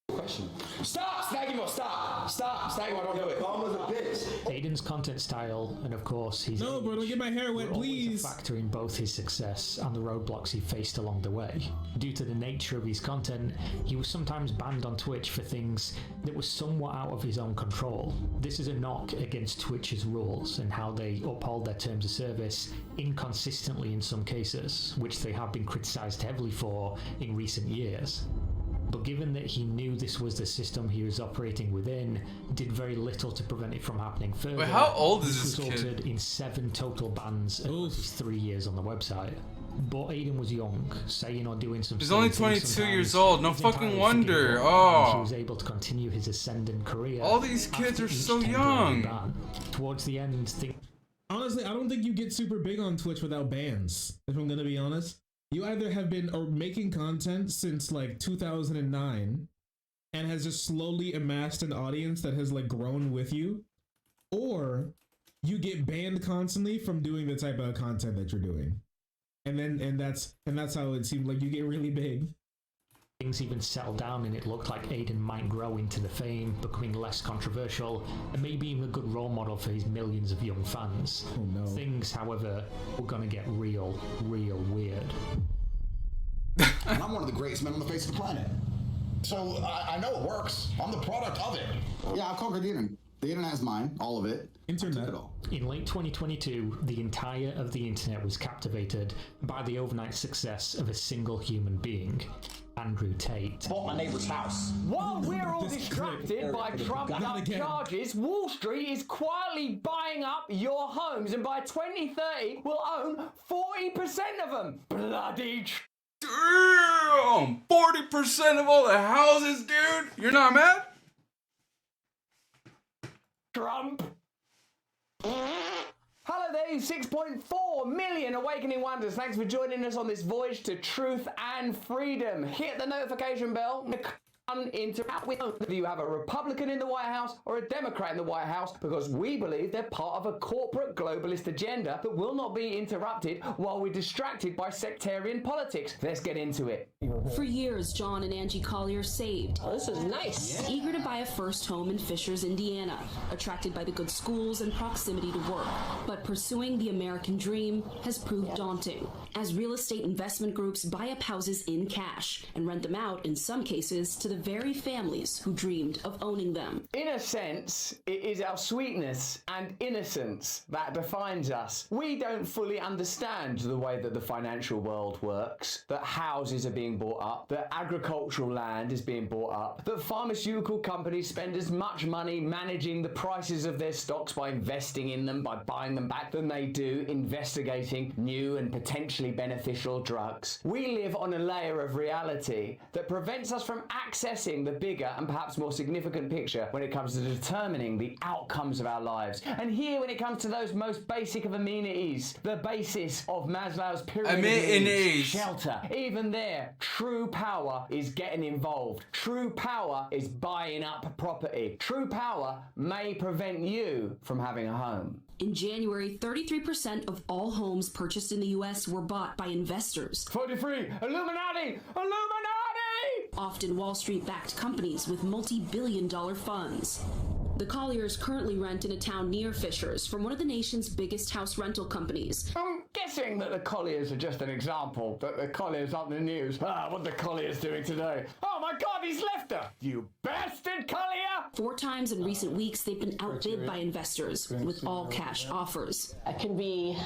a question. Stop! Snaggimo, stop! Stop! Snaggimo, don't do it. Mom was a bitch. Aiden's content style, and of course his no, bro, don't get my hair wet, please. A factor in both his success and the roadblocks he faced along the way. Due to the nature of his content, he was sometimes banned on Twitch for things that were somewhat out of his own control. This is a knock against Twitch's rules and how they uphold their terms of service inconsistently in some cases, which they have been criticized heavily for in recent years. But given that he knew this was the system he was operating within, did very little to prevent it from happening further. Wait, how old is this resulted kid? in 7 total bans in 3 years on the website. But Aiden was young, saying or doing some. He's only 22 years old. No fucking wonder. He was able to continue his ascendant career. All these kids are so young. Towards the end, honestly, I don't think you get super big on Twitch without bans. If I'm gonna be honest. You either have been making content since like 2009 and has just slowly amassed an audience that has like grown with you, or you get banned constantly from doing the type of content that you're doing. And that's how it seemed like you get really big. Things even settled down and it looked like Aiden might grow into the fame, becoming less controversial, and maybe even a good role model for his millions of young fans. Oh no. Things, however, were gonna get real weird. And I'm one of the greatest men on the face of the planet. So I know it works. I'm the product of it. Yeah, I've conquered the internet. The internet is mine, all of it. Internet. In late 2022, the entire of the internet was captivated by the overnight success of a single human being, Andrew Tate. Bought my neighbor's house. While we're all distracted by trumped-up charges, Wall Street is quietly buying up your homes, and by 2030, we'll own 40% of them. Bloody Damn! 40% of all the houses, dude! You're not mad? Trump. Hello there, you 6.4 million Awakening Wonders. Thanks for joining us on this voyage to truth and freedom. Hit the notification bell. Interact with whether you have a Republican in the White House or a Democrat in the White House, because we believe they're part of a corporate globalist agenda that will not be interrupted while we're distracted by sectarian politics. Let's get into it. For years, John and Angie Collier saved. Oh, this is nice. Eager to buy a first home in Fishers, Indiana, attracted by the good schools and proximity to work. But pursuing the American dream has proved daunting, as real estate investment groups buy up houses in cash and rent them out, in some cases, to the very families who dreamed of owning them. In a sense, it is our sweetness and innocence that defines us. We don't fully understand the way that the financial world works, that houses are being bought up, that agricultural land is being bought up, that pharmaceutical companies spend as much money managing the prices of their stocks by investing in them, by buying them back, than they do investigating new and potentially beneficial drugs. We live on a layer of reality that prevents us from accessing the bigger and perhaps more significant picture when it comes to determining the outcomes of our lives. And here, when it comes to those most basic of amenities, the basis of Maslow's pyramid of needs, shelter, even there, true power is getting involved. True power is buying up property. True power may prevent you from having a home. In January, 33% of all homes purchased in the U.S. were bought by investors. 43! Illuminati! Illuminati! Often Wall Street-backed companies with multi-billion-dollar funds. The Colliers currently rent in a town near Fishers from one of the nation's biggest house rental companies. I'm guessing that the Colliers are just an example, that the Colliers aren't the news. What are the Colliers doing today? Oh my God, he's left her! You bastard Collier! 4 times in recent weeks, they've been outbid by investors with all-cash offers. It can be,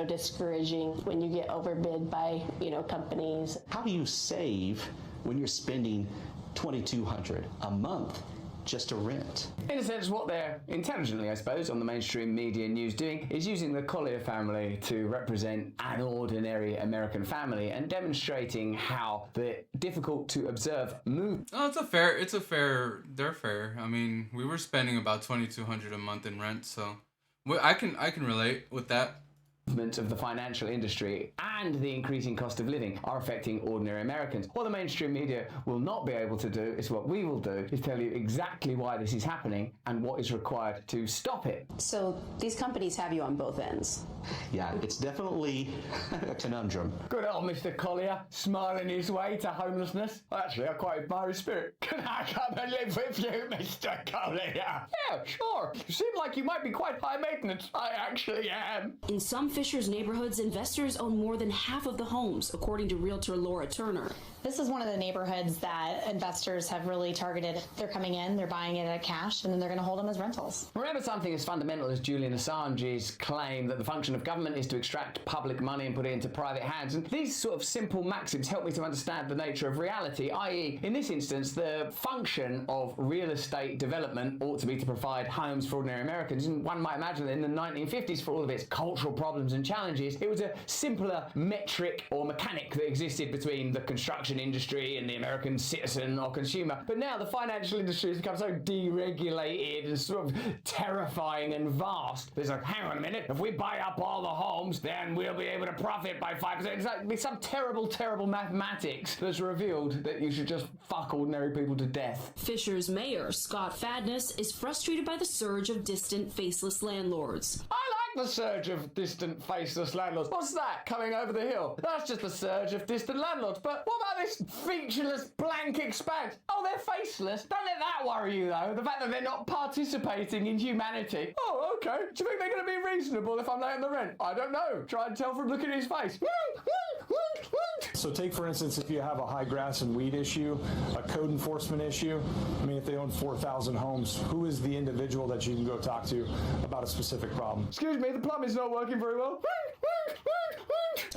discouraging when you get overbid by, companies. How do you save when you're spending $2,200 a month just to rent? In a sense, what they're intelligently, I suppose, on the mainstream media news doing is using the Collier family to represent an ordinary American family and demonstrating how the difficult to observe move. Oh, they're fair. I mean, we were spending about $2,200 a month in rent, so I can relate with that. Of the financial industry and the increasing cost of living are affecting ordinary Americans. What the mainstream media will not be able to do is what we will do, is tell you exactly why this is happening and what is required to stop it. So these companies have you on both ends. Yeah, it's definitely a conundrum. Good old Mr. Collier, smiling his way to homelessness. Actually, I quite admire his spirit. Can I come and live with you, Mr. Collier? Yeah, sure. You seem like you might be quite high maintenance. I actually am. In some Fishers neighborhoods, investors own more than half of the homes, according to realtor Laura Turner. This is one of the neighborhoods that investors have really targeted. They're coming in, they're buying it at cash, and then they're going to hold them as rentals. Remember something as fundamental as Julian Assange's claim that the function of government is to extract public money and put it into private hands. And these sort of simple maxims help me to understand the nature of reality, i.e., in this instance, the function of real estate development ought to be to provide homes for ordinary Americans. And one might imagine that in the 1950s, for all of its cultural problems and challenges, it was a simpler metric or mechanic that existed between the construction industry and the American citizen or consumer. But now the financial industry has become so deregulated and sort of terrifying and vast. It's like, hang on a minute, if we buy up all the homes, then we'll be able to profit by 5%. It's some terrible, terrible mathematics that's revealed that you should just fuck ordinary people to death. Fishers mayor Scott Fadness is frustrated by the surge of distant, faceless landlords. The surge of distant, faceless landlords. What's that coming over the hill? That's just the surge of distant landlords. But what about this featureless, blank expanse? Oh, they're faceless. Don't let that worry you, though. The fact that they're not participating in humanity. Oh, okay. Do you think they're going to be reasonable if I'm late on the rent? I don't know. Try and tell from looking at his face. So take, for instance, if you have a high grass and weed issue, a code enforcement issue, I mean, if they own 4,000 homes, who is the individual that you can go talk to about a specific problem? Excuse me, the plumbing's not working very well.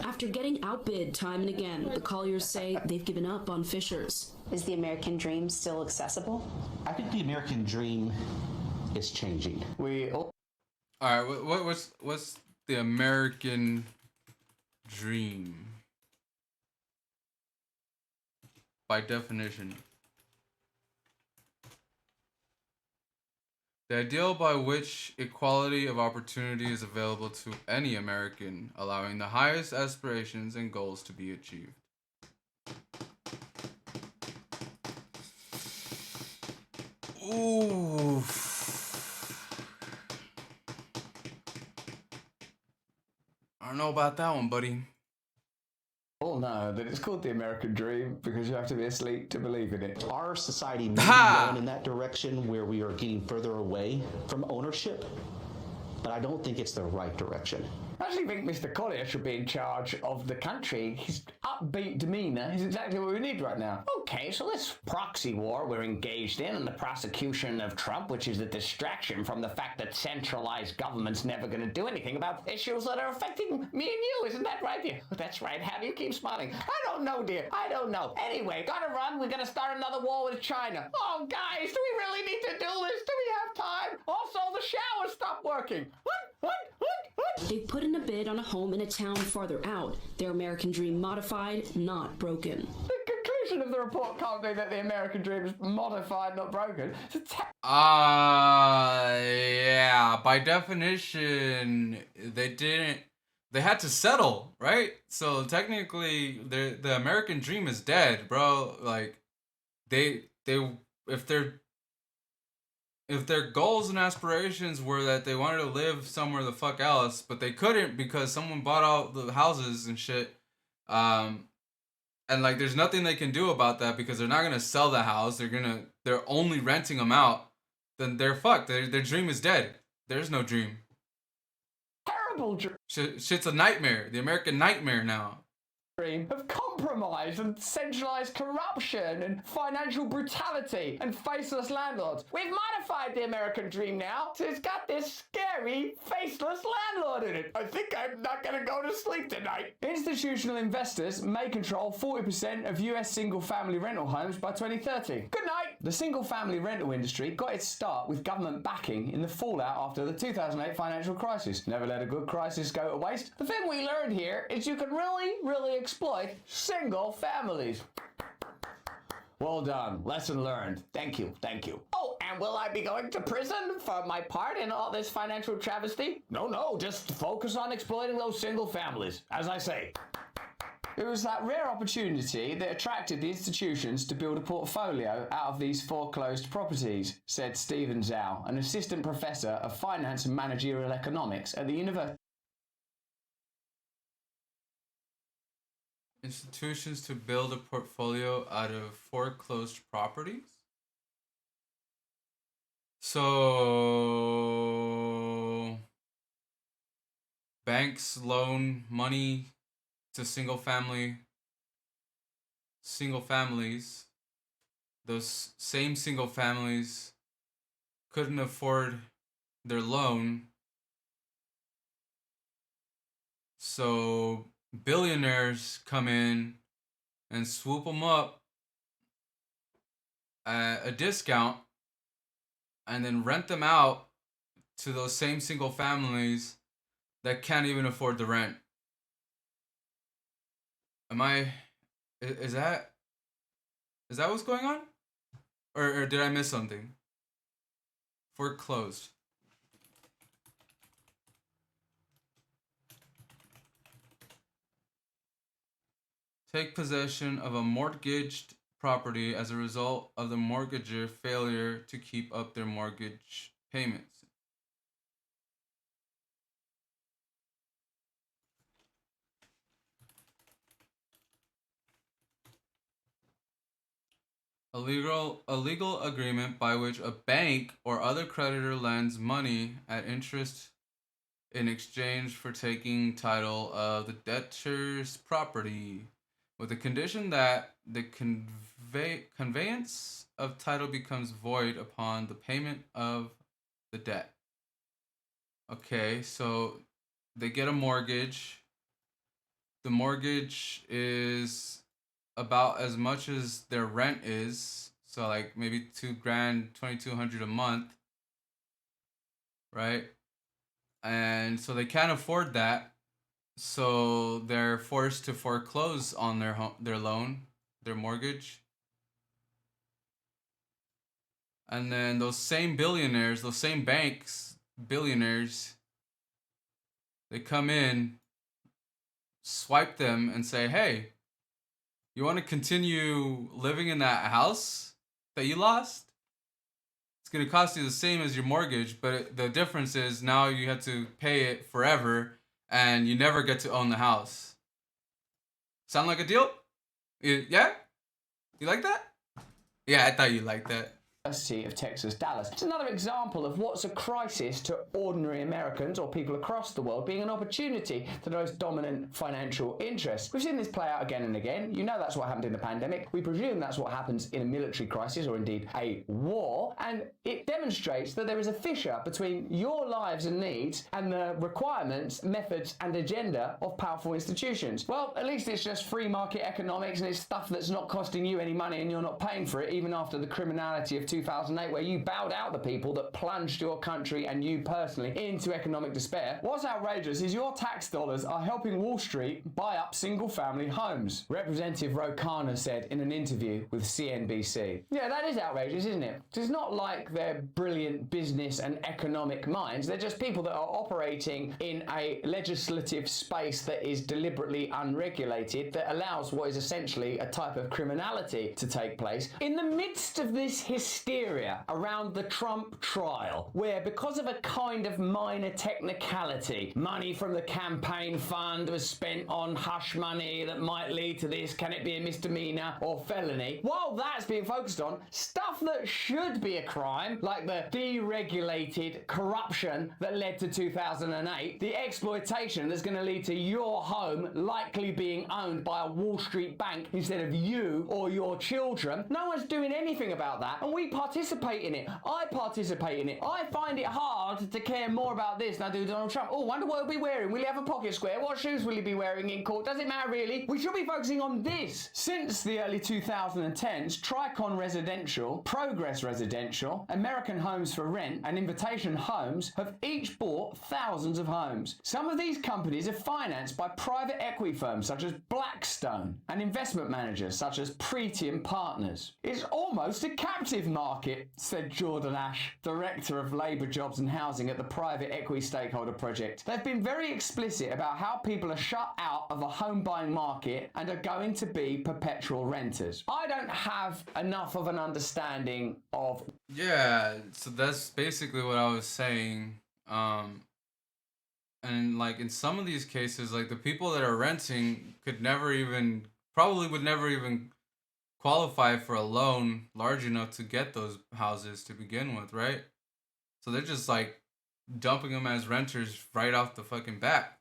After getting outbid time and again, the Colliers say they've given up on Fishers. Is the American dream still accessible? I think the American dream is changing. All right, what's the American dream? By definition, the ideal by which equality of opportunity is available to any American, allowing the highest aspirations and goals to be achieved. Ooh. I don't know about that one, buddy. Oh no, that it's called the American dream because you have to be asleep to believe in it. Our society may be going in that direction where we are getting further away from ownership, but I don't think it's the right direction. I actually think Mr. Collier should be in charge of the country. His upbeat demeanour is exactly what we need right now. Okay, so this proxy war we're engaged in and the prosecution of Trump, which is a distraction from the fact that centralized government's never going to do anything about issues that are affecting me and you. Isn't that right, dear? That's right. How do you keep smiling? I don't know, dear. I don't know. Anyway, gotta run. We're gonna start another war with China. Oh, guys, do we really need to do this? Do we have time? Also, the shower stopped working. What? They've put in a bid on a home in a town farther out. Their American dream modified, not broken. The conclusion of the report can't be that the American dream is modified, not broken. Yeah. By definition, they had to settle, right? So technically, the American dream is dead, bro. Like, if their goals and aspirations were that they wanted to live somewhere the fuck else, but they couldn't because someone bought out the houses and shit, and like there's nothing they can do about that because they're not gonna sell the house. They're only renting them out. Then they're fucked. Their dream is dead. There's no dream. Terrible dream. Shit's a nightmare. The American nightmare now. Of compromise and centralized corruption and financial brutality and faceless landlords. We've modified the American dream now, so it's got this scary, faceless landlord in it. I think I'm not gonna go to sleep tonight. Institutional investors may control 40% of US single-family rental homes by 2030. Good night. The single-family rental industry got its start with government backing in the fallout after the 2008 financial crisis. Never let a good crisis go to waste. The thing we learned here is you can really exploit single families. Well done. Lesson learned. Thank you. Oh, and will I be going to prison for my part in all this financial travesty? No, just focus on exploiting those single families, as I say. It was that rare opportunity that attracted the institutions to build a portfolio out of these foreclosed properties, said Stephen Zhao, an assistant professor of finance and managerial economics at the University. Institutions to build a portfolio out of foreclosed properties? So banks loan money to single families. Those same single families couldn't afford their loan. So billionaires come in and swoop them up at a discount and then rent them out to those same single families that can't even afford the rent. Is that what's going on? Or did I miss something? Foreclosed. Take possession of a mortgaged property as a result of the mortgager failure to keep up their mortgage payments. A legal agreement by which a bank or other creditor lends money at interest in exchange for taking title of the debtor's property, with the condition that the conveyance of title becomes void upon the payment of the debt. Okay, so they get a mortgage. The mortgage is about as much as their rent is. So like maybe $2,000, $2,200 a month, right? And so they can't afford that. So they're forced to foreclose on their loan, their mortgage. And then those same billionaires, those same banks, billionaires, they come in, swipe them and say, hey, you want to continue living in that house that you lost? It's going to cost you the same as your mortgage, but the difference is now you have to pay it forever and you never get to own the house. Sound like a deal? Yeah? You like that? Yeah, I thought you liked that. University of Texas, Dallas. It's another example of what's a crisis to ordinary Americans or people across the world being an opportunity to the most dominant financial interests. We've seen this play out again and again. You know that's what happened in the pandemic. We presume that's what happens in a military crisis or indeed a war. And it demonstrates that there is a fissure between your lives and needs and the requirements, methods and agenda of powerful institutions. Well, at least it's just free market economics and it's stuff that's not costing you any money and you're not paying for it, even after the criminality of 2008 where you bowed out the people that plunged your country and you personally into economic despair. What's outrageous is your tax dollars are helping Wall Street buy up single-family homes, Representative Ro Khanna said in an interview with CNBC. Yeah, that is outrageous, isn't it? It's not like they're brilliant business and economic minds. They're just people that are operating in a legislative space that is deliberately unregulated, that allows what is essentially a type of criminality to take place. In the midst of this hysteria around the Trump trial, where because of a kind of minor technicality, money from the campaign fund was spent on hush money that might lead to this, can it be a misdemeanor or felony? While that's being focused on, stuff that should be a crime, like the deregulated corruption that led to 2008, the exploitation that's going to lead to your home likely being owned by a Wall Street bank instead of you or your children. No one's doing anything about that, and we participate in it. I participate in it. I find it hard to care more about this than I do Donald Trump. Oh, wonder what he'll be wearing. Will he have a pocket square? What shoes will he be wearing in court? Does it matter really? We should be focusing on this. Since the early 2010s, Tricon Residential, Progress Residential, American Homes for Rent, and Invitation Homes have each bought thousands of homes. Some of these companies are financed by private equity firms such as Blackstone and investment managers such as Pretium Partners. It's almost a captive market, said Jordan Ash, Director of Labour, Jobs and Housing at the Private Equity Stakeholder Project. They've been very explicit about how people are shut out of a home buying market and are going to be perpetual renters. I don't have enough of an understanding of... Yeah, so that's basically what I was saying. And like in some of these cases, like the people that are renting probably would never even qualify for a loan large enough to get those houses to begin with, right? So they're just like dumping them as renters right off the fucking bat.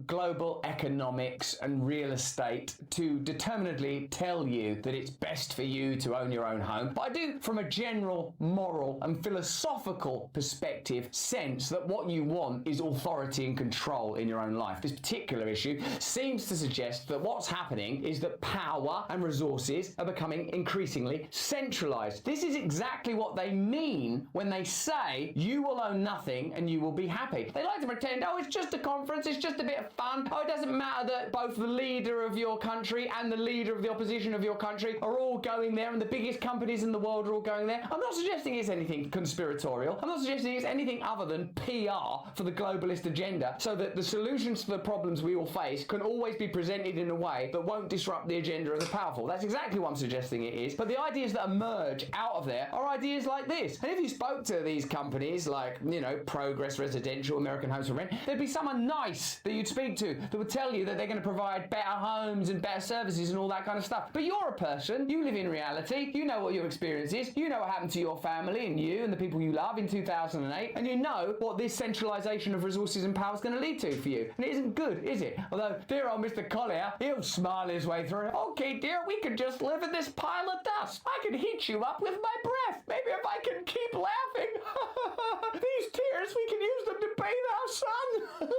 Global economics and real estate to determinedly tell you that it's best for you to own your own home. But I do, from a general moral and philosophical perspective, sense that what you want is authority and control in your own life. This particular issue seems to suggest that what's happening is that power and resources are becoming increasingly centralized. This is exactly what they mean when they say you will own nothing and you will be happy. They like to pretend, oh, it's just a conference, it's just a bit of fun. Oh, it doesn't matter that both the leader of your country and the leader of the opposition of your country are all going there and the biggest companies in the world are all going there. I'm not suggesting it's anything conspiratorial. I'm not suggesting it's anything other than PR for the globalist agenda so that the solutions to the problems we all face can always be presented in a way that won't disrupt the agenda of the powerful. That's exactly what I'm suggesting it is. But the ideas that emerge out of there are ideas like this. And if you spoke to these companies like, you know, Progress Residential, American Homes for Rent, there'd be someone nice that you'd speak to that would tell you that they're going to provide better homes and better services and all that kind of stuff. But you're a person, you live in reality, you know what your experience is, you know what happened to your family and you and the people you love in 2008, and you know what this centralisation of resources and power is going to lead to for you. And it isn't good, is it? Although, dear old Mr. Collier, he'll smile his way through it. Okay, dear, we could just live in this pile of dust. I could heat you up with my breath. Maybe if I can keep laughing. These tears, we can use them to bathe our sun.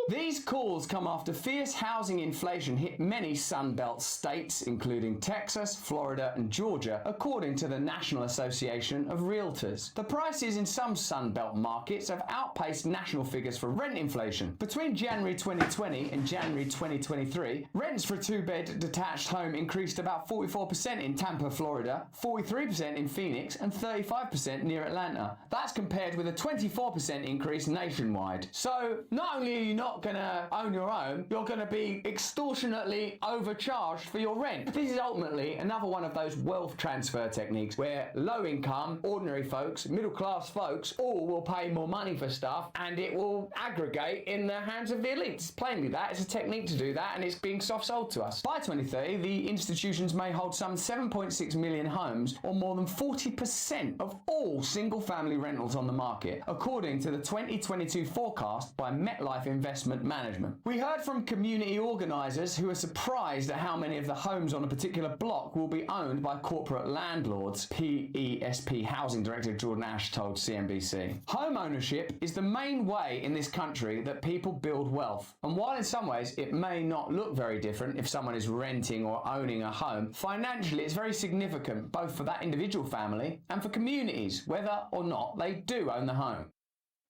These calls come after fierce housing inflation hit many Sunbelt states, including Texas, Florida, and Georgia, according to the National Association of Realtors. The prices in some Sunbelt markets have outpaced national figures for rent inflation. Between January 2020 and January 2023, rents for a two-bed detached home increased about 44% in Tampa, Florida, 43% in Phoenix, and 35% near Atlanta. That's compared with a 24% increase nationwide. So, not only are you not not going to own your home, you're going to be extortionately overcharged for your rent. This is ultimately another one of those wealth transfer techniques where low income, ordinary folks, middle class folks all will pay more money for stuff and it will aggregate in the hands of the elites. Plainly that, it's a technique to do that and it's being soft sold to us. By 2030, the institutions may hold some 7.6 million homes, or more than 40% of all single family rentals on the market, according to the 2022 forecast by MetLife Investment Management. We heard from community organisers who are surprised at how many of the homes on a particular block will be owned by corporate landlords, PESP Housing Director Jordan Ash told CNBC. Home ownership is the main way in this country that people build wealth, and while in some ways it may not look very different if someone is renting or owning a home, financially it's very significant both for that individual family and for communities, whether or not they do own the home.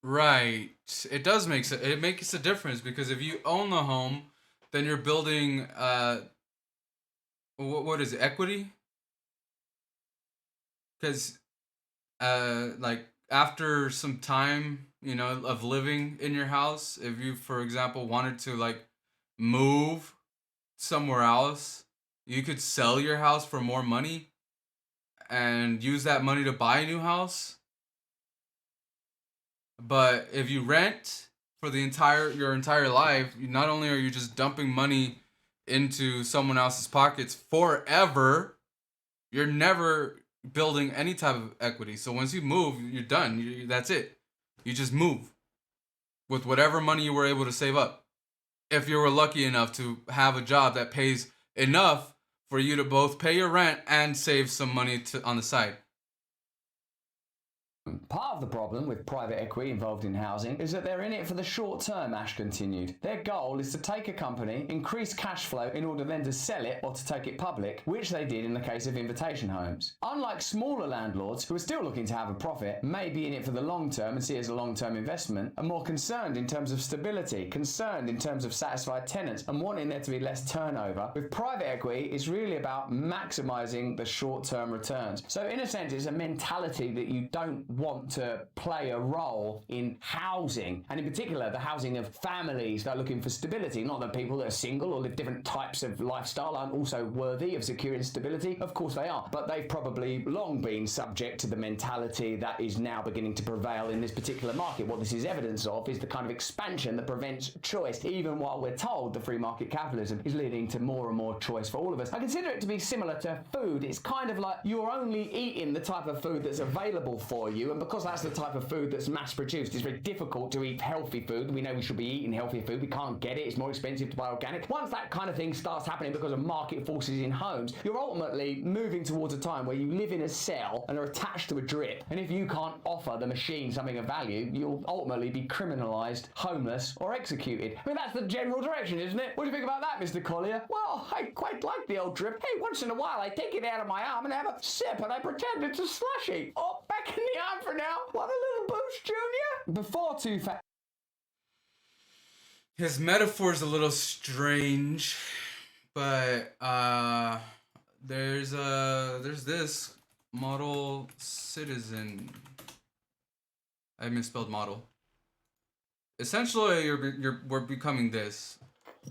Right. It does make it makes a difference, because if you own the home, then you're building what is it, equity? Because like after some time, you know, of living in your house, if you, for example, wanted to like move somewhere else, you could sell your house for more money and use that money to buy a new house. But if you rent for your entire life, not only are you just dumping money into someone else's pockets forever, you're never building any type of equity. So once you move, you're done. That's it. You just move with whatever money you were able to save up. If you were lucky enough to have a job that pays enough for you to both pay your rent and save some money on the side. Part of the problem with private equity involved in housing is that they're in it for the short term, Ash continued. Their goal is to take a company, increase cash flow in order then to sell it or to take it public, which they did in the case of Invitation Homes. Unlike smaller landlords who are still looking to have a profit, may be in it for the long term and see it as a long term investment, are more concerned in terms of stability, concerned in terms of satisfied tenants and wanting there to be less turnover. With private equity, it's really about maximising the short term returns. So in a sense, it's a mentality that you don't want to play a role in housing, and in particular the housing of families that are looking for stability. Not that people that are single or live different types of lifestyle aren't also worthy of securing stability. Of course they are, but they've probably long been subject to the mentality that is now beginning to prevail in this particular market. What this is evidence of is the kind of expansion that prevents choice, even while we're told the free market capitalism is leading to more and more choice for all of us. I consider it to be similar to food. It's kind of like you're only eating the type of food that's available for you, and because that's the type of food that's mass produced, it's very difficult to eat healthy food. We know we should be eating healthy food. We can't get it. It's more expensive to buy organic. Once that kind of thing starts happening because of market forces in homes, you're ultimately moving towards a time where you live in a cell and are attached to a drip. And if you can't offer the machine something of value, you'll ultimately be criminalised, homeless, or executed. I mean, that's the general direction, isn't it? What do you think about that, Mr. Collier? Well, I quite like the old drip. Hey, once in a while I take it out of my arm and have a sip and I pretend it's a slushie. Oh, back in the arm for now. Want a little boost, Junior? Before Too Fast. His metaphor's a little strange, but there's this model citizen. I misspelled model. Essentially, we're becoming this,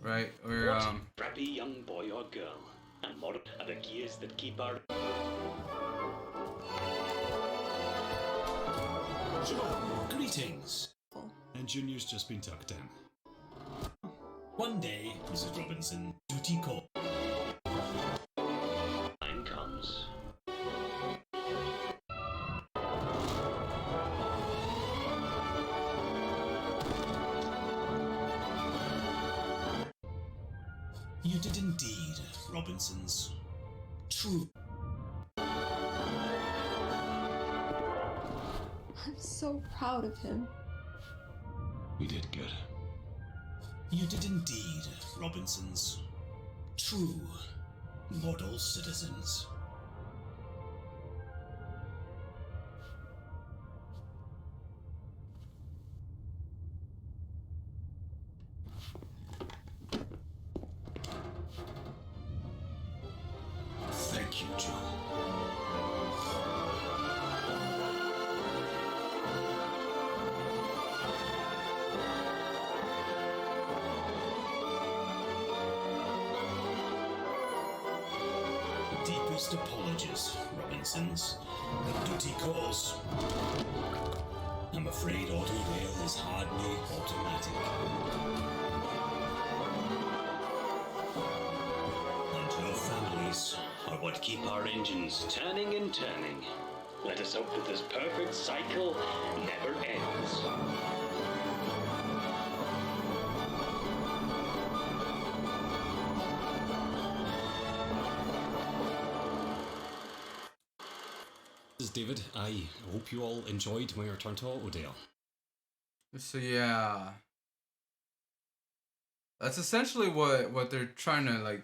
right? We're Preppy young boy or girl, and more are the gears that keep our. Greetings. And Junior's just been tucked in. One day, Mrs. Robinson, duty called. Time comes. You did indeed, Robinsons. True. I'm so proud of him. We did good. You did indeed, Robinsons. True model citizens. Thank you, Joe. Most apologies, Robinsons. Duty calls. I'm afraid auto rail is hardly automatic. And your families are what keep our engines turning and turning. Let us hope that this perfect cycle never ends. This is David. I hope you all enjoyed my return to Autodale. So yeah, that's essentially what they're trying to like.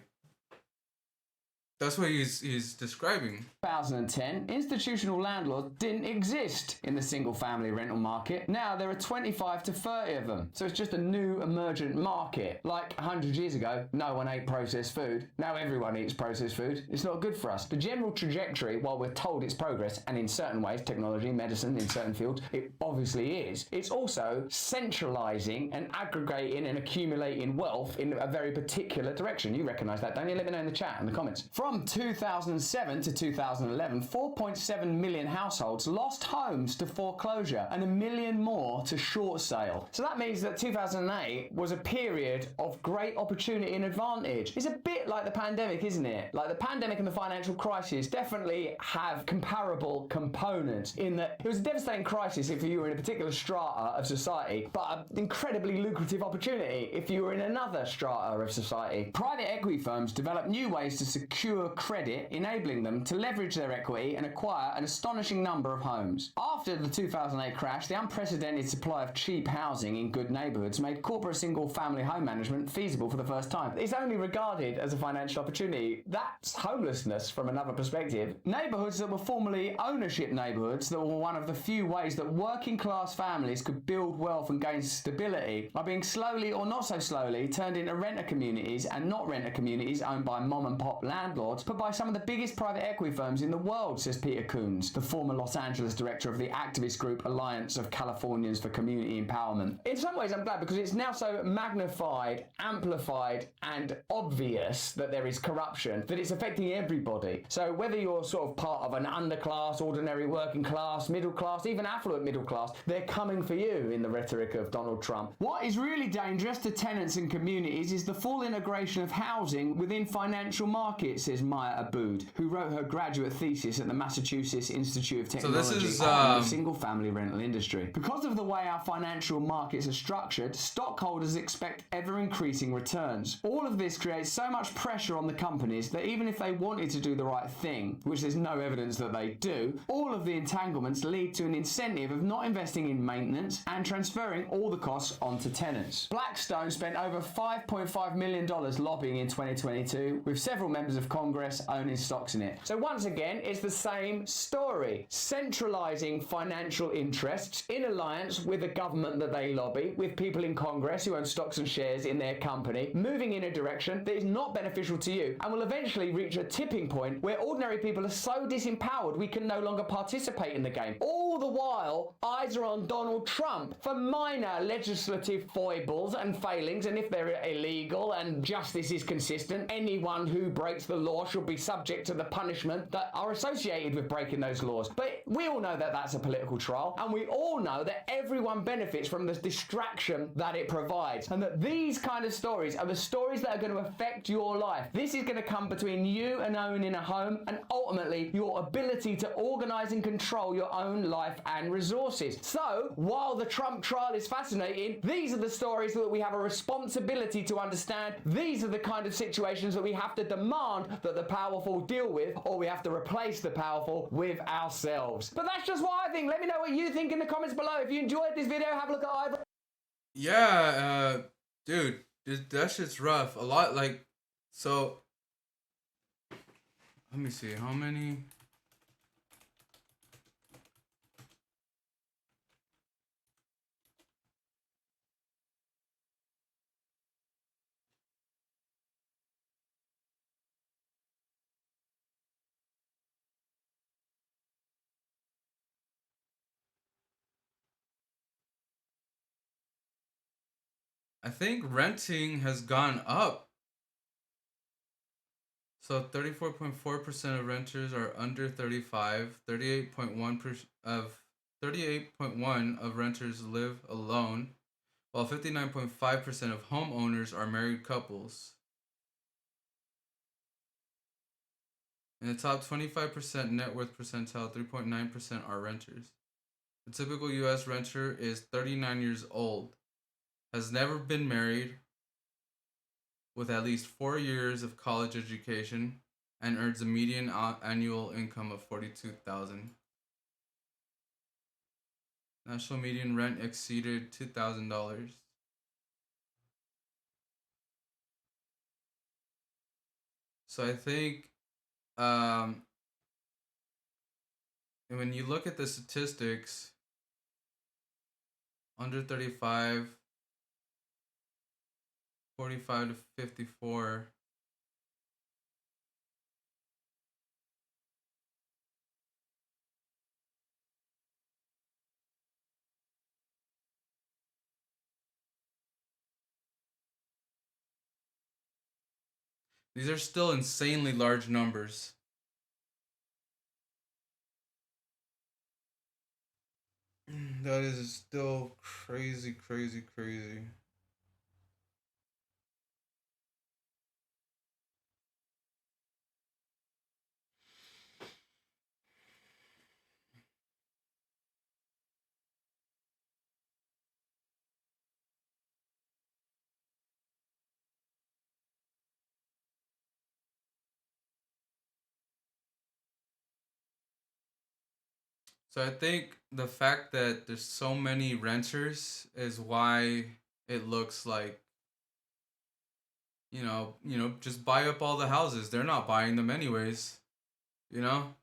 That's what he's describing. 2010, institutional landlords didn't exist in the single-family rental market. Now there are 25 to 30 of them. So it's just a new emergent market. Like 100 years ago, no one ate processed food. Now everyone eats processed food. It's not good for us. The general trajectory, while we're told it's progress, and in certain ways, technology, medicine, in certain fields, it obviously is, it's also centralizing and aggregating and accumulating wealth in a very particular direction. You recognize that, don't you? Let me know in the chat, in the comments. From 2007 to 2011, 4.7 million households lost homes to foreclosure and 1 million more to short sale. So that means that 2008 was a period of great opportunity and advantage. It's a bit like the pandemic, isn't it? Like the pandemic and the financial crisis definitely have comparable components in that it was a devastating crisis if you were in a particular strata of society, but an incredibly lucrative opportunity if you were in another strata of society. Private equity firms developed new ways to secure credit, enabling them to leverage their equity and acquire an astonishing number of homes. After the 2008 crash, the unprecedented supply of cheap housing in good neighbourhoods made corporate single-family home management feasible for the first time. It's only regarded as a financial opportunity. That's homelessness from another perspective. Neighbourhoods that were formerly ownership neighbourhoods that were one of the few ways that working-class families could build wealth and gain stability are being slowly or not so slowly turned into renter communities and not renter communities owned by mom-and-pop landlords, but by some of the biggest private equity firms in the world, says Peter Coons, the former Los Angeles director of the activist group Alliance of Californians for Community Empowerment. In some ways, I'm glad because it's now so magnified, amplified, and obvious that there is corruption, that it's affecting everybody. So whether you're sort of part of an underclass, ordinary working class, middle class, even affluent middle class, they're coming for you in the rhetoric of Donald Trump. What is really dangerous to tenants and communities is the full integration of housing within financial markets, says Maya Abood, who wrote her graduate thesis at the Massachusetts Institute of Technology So this is on the single-family rental industry. Because of the way our financial markets are structured, stockholders expect ever-increasing returns. All of this creates so much pressure on the companies that even if they wanted to do the right thing, which there's no evidence that they do, all of the entanglements lead to an incentive of not investing in maintenance and transferring all the costs onto tenants. Blackstone spent over $5.5 million lobbying in 2022, with several members of Congress owning stocks in it. So once again, it's the same story. Centralizing financial interests in alliance with a government that they lobby, with people in Congress who own stocks and shares in their company, moving in a direction that is not beneficial to you and will eventually reach a tipping point where ordinary people are so disempowered we can no longer participate in the game. All the while, eyes are on Donald Trump for minor legislative foibles and failings, and if they're illegal and justice is consistent, anyone who breaks the law should be subject to the punishment that are associated with breaking those laws. But we all know that that's a political trial, and we all know that everyone benefits from the distraction that it provides, and that these kind of stories are the stories that are going to affect your life. This is going to come between you and owning a home, and ultimately your ability to organize and control your own life and resources. So while the Trump trial is fascinating, these are the stories that we have a responsibility to understand. These are the kind of situations that we have to demand that the powerful deal with, or we have to replace the powerful with ourselves. But that's just what I think. Let me know what you think in the comments below. If you enjoyed this video, have a look at Ivor. Yeah, dude, that shit's rough. A lot, like, so, let me see, how many? I think renting has gone up. So 34.4% of renters are under 35. 38.1% of renters live alone, while 59.5% of homeowners are married couples. In the top 25% net worth percentile, 3.9% are renters. The typical U.S. renter is 39 years old, has never been married, with at least 4 years of college education, and earns a median annual income of $42,000. National median rent exceeded $2,000. So I think when you look at the statistics, under 35, 45 to 54. These are still insanely large numbers. That is still crazy, crazy, crazy. So I think the fact that there's so many renters is why it looks like, you know, just buy up all the houses. They're not buying them anyways, you know?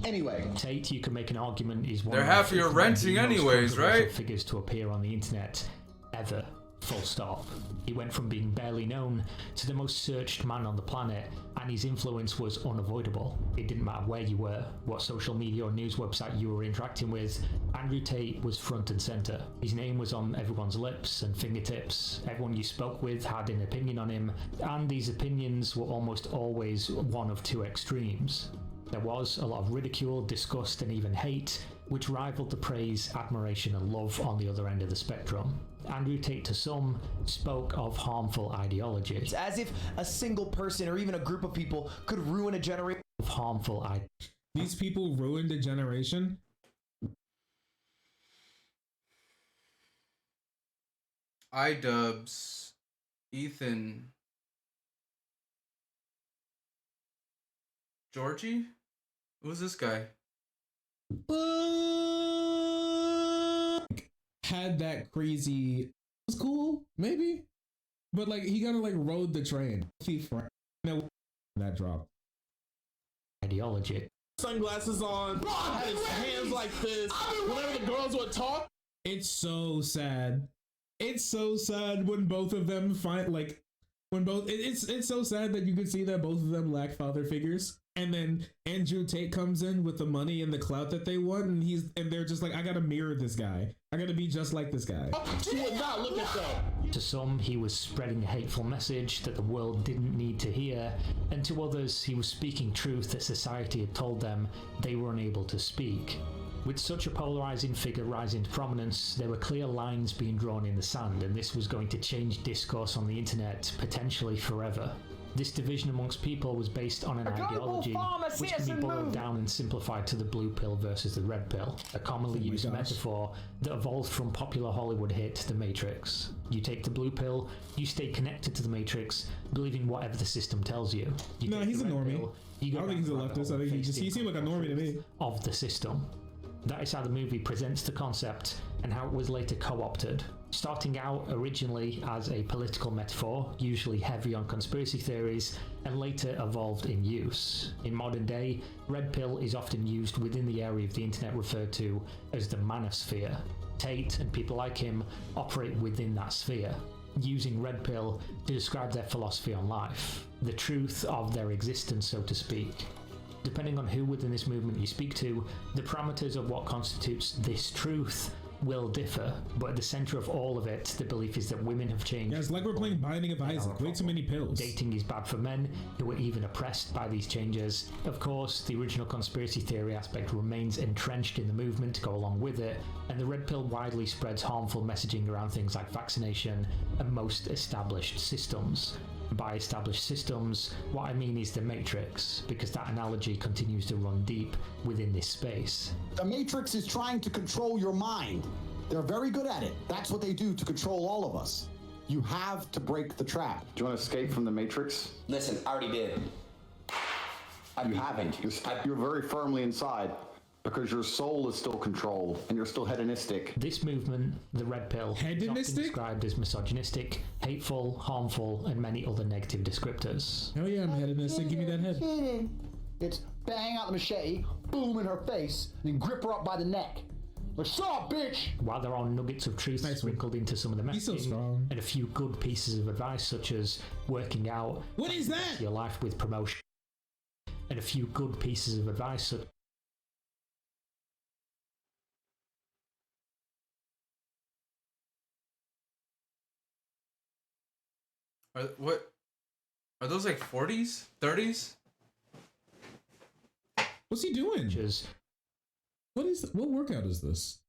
Anyway, Tate, you can make an argument, is one They're of happier the renting most anyways, controversial right? figures to appear on the internet ever. Full stop. He went from being barely known to the most searched man on the planet, and his influence was unavoidable. It didn't matter where you were, what social media or news website you were interacting with, Andrew Tate was front and center. His name was on everyone's lips and fingertips. Everyone you spoke with had an opinion on him, and these opinions were almost always one of two extremes. There was a lot of ridicule, disgust, and even hate, which rivaled the praise, admiration, and love on the other end of the spectrum. Andrew Tate, to some, spoke of harmful ideology. It's as if a single person or even a group of people could ruin a generation. Of harmful ideology. These people ruined a generation? iDubbbz, Ethan, Georgie? Who's this guy? Had that crazy, it was cool, maybe, but like he kind of like rode the train. That dropped. Ideology. Sunglasses on, had his hands like this. Whenever the girls would talk, it's so sad. It's so sad when both of them find it's so sad that you can see that both of them lack father figures. And then Andrew Tate comes in with the money and the clout that they want, and they're just like, I gotta mirror this guy. I gotta be just like this guy. She would not look at that. To some, he was spreading a hateful message that the world didn't need to hear, and to others, he was speaking truth that society had told them they were unable to speak. With such a polarizing figure rising to prominence, there were clear lines being drawn in the sand, and this was going to change discourse on the internet, potentially forever. This division amongst people was based on an ideology which can be boiled down and simplified to the blue pill versus the red pill, a commonly used metaphor that evolved from popular Hollywood hit The Matrix. You take the blue pill, you stay connected to the Matrix, believing whatever the system tells you. No, he's a normie. I don't think he's a leftist. I think he seemed like a normie to me. Of the system. That is how the movie presents the concept and how it was later co-opted. Starting out originally as a political metaphor, usually heavy on conspiracy theories, and later evolved in use. In modern day, red pill is often used within the area of the internet referred to as the manosphere. Tate and people like him operate within that sphere, using red pill to describe their philosophy on life, the truth of their existence, so to speak. Depending on who within this movement you speak to, the parameters of what constitutes this truth will differ, but at the center of all of it, the belief is that women have changed. Yeah, it's like we're playing Binding of Isaac. Way too many pills. Dating is bad for men who are even oppressed by these changes. Of course, the original conspiracy theory aspect remains entrenched in the movement to go along with it, and the red pill widely spreads harmful messaging around things like vaccination and most established systems. By established systems, what I mean is the Matrix, because that analogy continues to run deep within this space. The Matrix is trying to control your mind. They're very good at it. That's what they do to control all of us. You have to break the trap. Do you want to escape from the Matrix? Listen, I already did. You haven't. You're very firmly inside because your soul is still controlled and you're still hedonistic. This movement, the Red Pill, is often described as misogynistic, hateful, harmful, and many other negative descriptors. Oh yeah, I'm hedonistic. Give me that head. It's bang out the machete, boom in her face, and then grip her up by the neck. Like, stop, bitch! While there are nuggets of truth sprinkled into some of the messaging, and a few good pieces of advice such as working out, what is that? Your life with promotion, and a few good pieces of advice such Are those like 40s? 30s? What's he doing? What workout is this?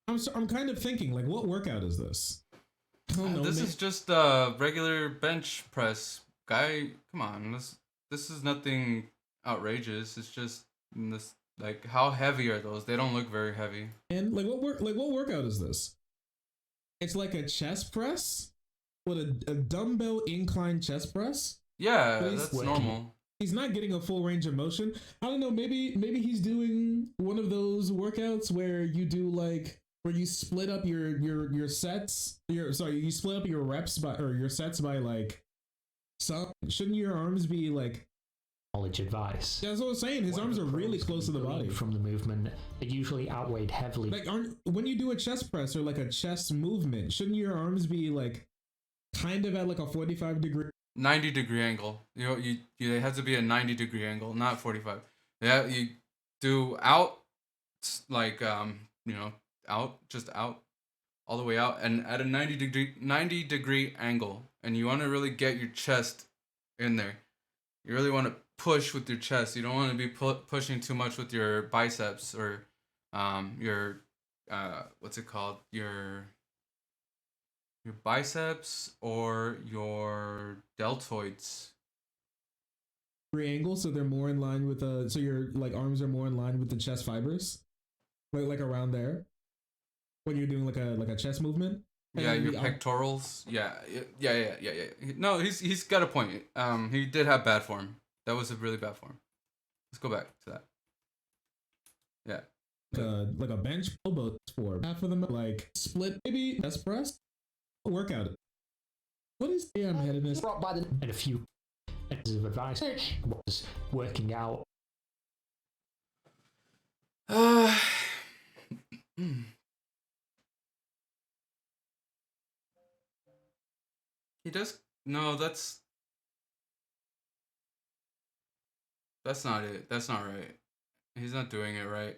I'm kind of thinking, like, what workout is this? I don't know, This is just a regular bench press. Guy, come on. This is nothing outrageous. It's just this, like, how heavy are those? They don't look very heavy. And what workout is this? It's like a chest press? What, a dumbbell incline chest press? Yeah, that's normal. He's not getting a full range of motion. I don't know, maybe he's doing one of those workouts where you do like where you split up your sets. You split up your reps by or your sets by like some. Shouldn't your arms be like knowledge advice? Yeah, that's what I was saying. His arms are really close to the body. From the movement are usually outweighed heavily. Like when you do a chest press or like a chest movement, shouldn't your arms be like kind of at like a 45-degree 90-degree angle. You it has to be a 90-degree angle, not 45. Yeah, you do out like out, just out, all the way out, and at a 90-degree angle. And you want to really get your chest in there. You really want to push with your chest. You don't want to be pushing too much with your biceps or your what's it called? Your biceps or your deltoids. Angle, so they're more in line with so your like arms are more in line with the chest fibers, like around there when you're doing like a chest movement. Yeah, your pectorals. Yeah. No, he's got a point. He did have bad form. That was a really bad form. Let's go back to that. Yeah. Like a bench elbow for half of them, like split maybe chest press. Workout. What is the headedness? And a few pieces of advice was working out. He does. No, that's not it. That's not right. He's not doing it right.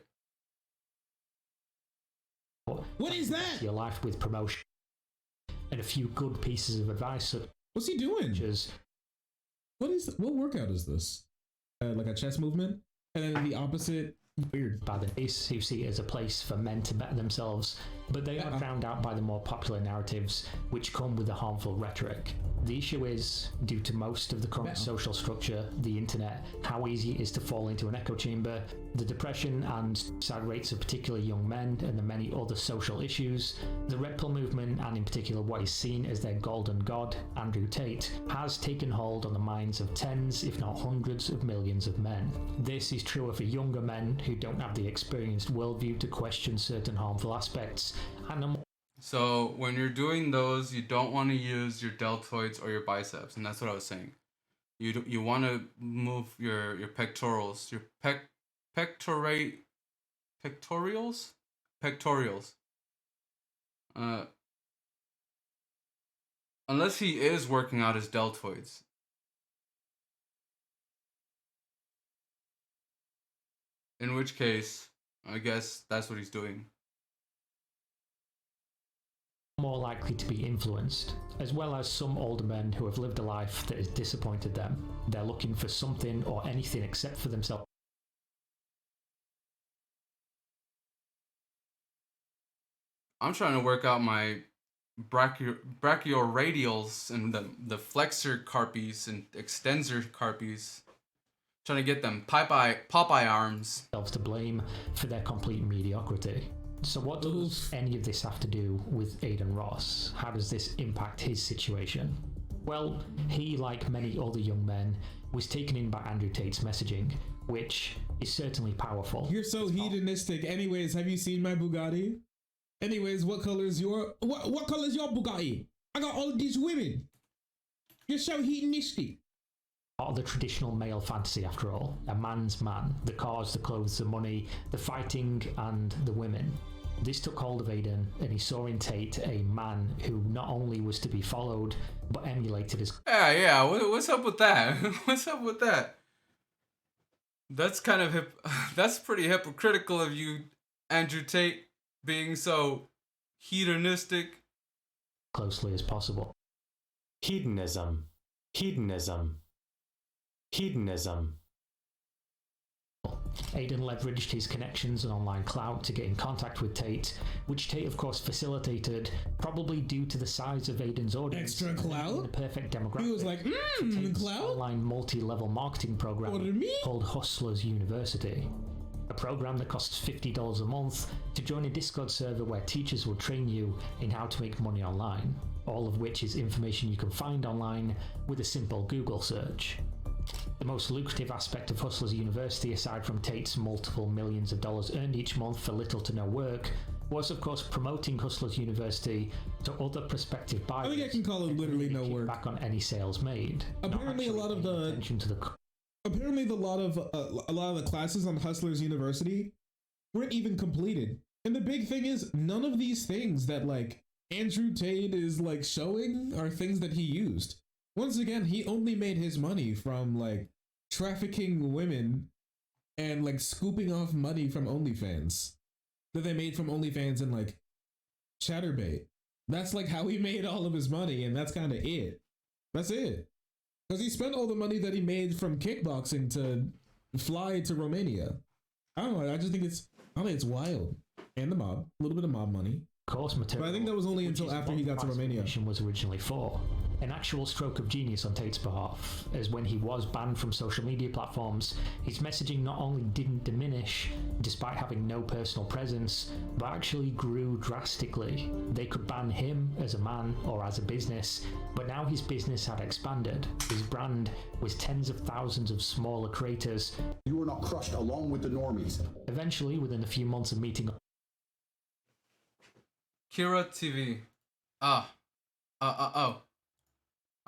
What is that? Your life with promotion. And a few good pieces of advice. What's he doing? What workout is this? Like a chest movement, and then the opposite. Weird by the base who see it as a place for men to better themselves, but they are drowned out by the more popular narratives which come with the harmful rhetoric. The issue is, due to most of the current social structure, the internet, how easy it is to fall into an echo chamber, the depression and suicide rates of particularly young men, and the many other social issues, the Red Pill movement, and in particular what is seen as their golden god, Andrew Tate, has taken hold on the minds of tens, if not hundreds of millions of men. This is truer for younger men who don't have the experienced worldview to question certain harmful aspects, and so when you're doing those, you don't want to use your deltoids or your biceps, and that's what I was saying. You want to move your pectorals, your pectorals. Unless he is working out his deltoids. In which case, I guess that's what he's doing. more likely to be influenced, as well as some older men who have lived a life that has disappointed them. They're looking for something or anything except for themselves. I'm trying to work out my brachioradials and the flexor carpies and extensor carpies. Trying to get them Popeye arms. To blame for their complete mediocrity. So what does any of this have to do with Adin Ross? How does this impact his situation? Well, he, like many other young men, was taken in by Andrew Tate's messaging, which is certainly powerful. You're so hedonistic. Anyways, have you seen my Bugatti? Anyways, what color is your Bugatti? I got all these women. You're so hedonistic. Part of the traditional male fantasy, after all. A man's man. The cars, the clothes, the money, the fighting, and the women. This took hold of Adin, and he saw in Tate a man who not only was to be followed, but emulated his... Yeah, what's up with that? What's up with that? That's kind of that's pretty hypocritical of you, Andrew Tate, being so hedonistic. Closely as possible. Hedonism. Adin leveraged his connections and online clout to get in contact with Tate, which Tate of course facilitated, probably due to the size of Adin's audience. Extra clout? The perfect demographic. He was like, clout? Online multi-level marketing program called Hustlers University. A program that costs $50 a month to join a Discord server where teachers will train you in how to make money online, all of which is information you can find online with a simple Google search. The most lucrative aspect of Hustlers University, aside from Tate's multiple millions of dollars earned each month for little to no work, was of course promoting Hustlers University to other prospective buyers. I think I can call it literally no work. Back on any sales made. Apparently, a lot of the classes on Hustlers University weren't even completed. And the big thing is, none of these things that like Andrew Tate is like showing are things that he used. Once again, he only made his money from like trafficking women and like scooping off money from OnlyFans that they made from OnlyFans and like Chatterbait. That's like how he made all of his money, and that's kind of it. That's it. Because he spent all the money that he made from kickboxing to fly to Romania. I don't know. I think it's wild. And the mob, a little bit of mob money. Course material. But I think that was only until after he got to Romania. Was originally for an actual stroke of genius on Tate's behalf, as when he was banned from social media platforms, his messaging not only didn't diminish, despite having no personal presence, but actually grew drastically. They could ban him as a man or as a business, but now his business had expanded. His brand was tens of thousands of smaller creators. You were not crushed along with the normies. Eventually, within a few months of meeting Kira TV. Oh.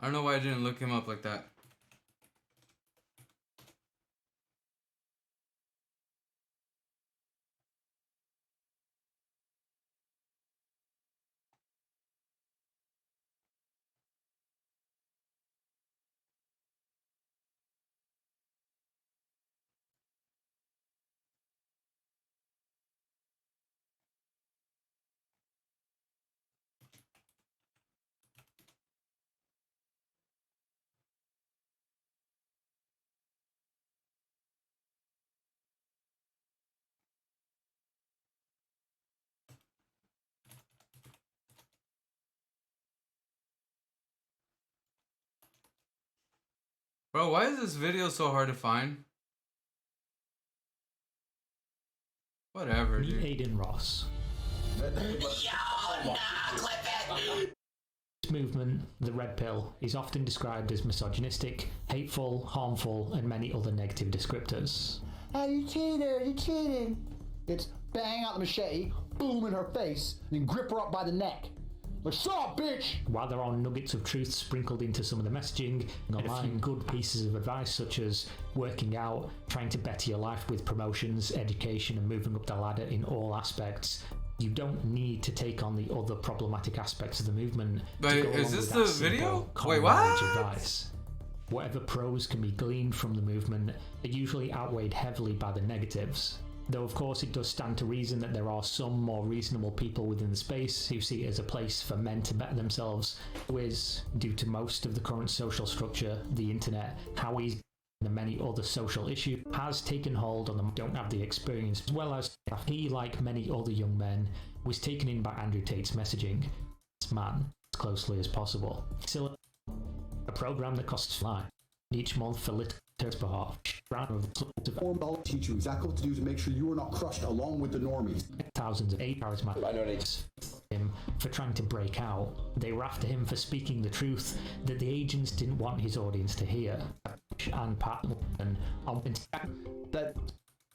I don't know why I didn't look him up like that. Bro, why is this video so hard to find? Whatever, dude. Adin Ross. This movement, the Red Pill, is often described as misogynistic, hateful, harmful, and many other negative descriptors. Oh, you cheated, you cheated. It's bang out the machete, boom in her face, and then grip her up by the neck. Like, shut up, bitch! While there are nuggets of truth sprinkled into some of the messaging, and a few good pieces of advice such as working out, trying to better your life with promotions, education, and moving up the ladder in all aspects, you don't need to take on the other problematic aspects of the movement. But to go is along this with the video? common Wait, what? knowledge advice. Whatever pros can be gleaned from the movement are usually outweighed heavily by the negatives. Though of course it does stand to reason that there are some more reasonable people within the space who see it as a place for men to better themselves, who is, due to most of the current social structure, the internet, how easy and the many other social issues has taken hold on them who don't have the experience, as well as he, like many other young men, was taken in by Andrew Tate's messaging. This man, as closely as possible. Still, a program that costs $5 each month for little per half. I'll teach you exactly what to do to make sure you are not crushed along with the normies. Thousands of charismatic him for trying to break out. They were after him for speaking the truth that the agents didn't want his audience to hear. And Pat and that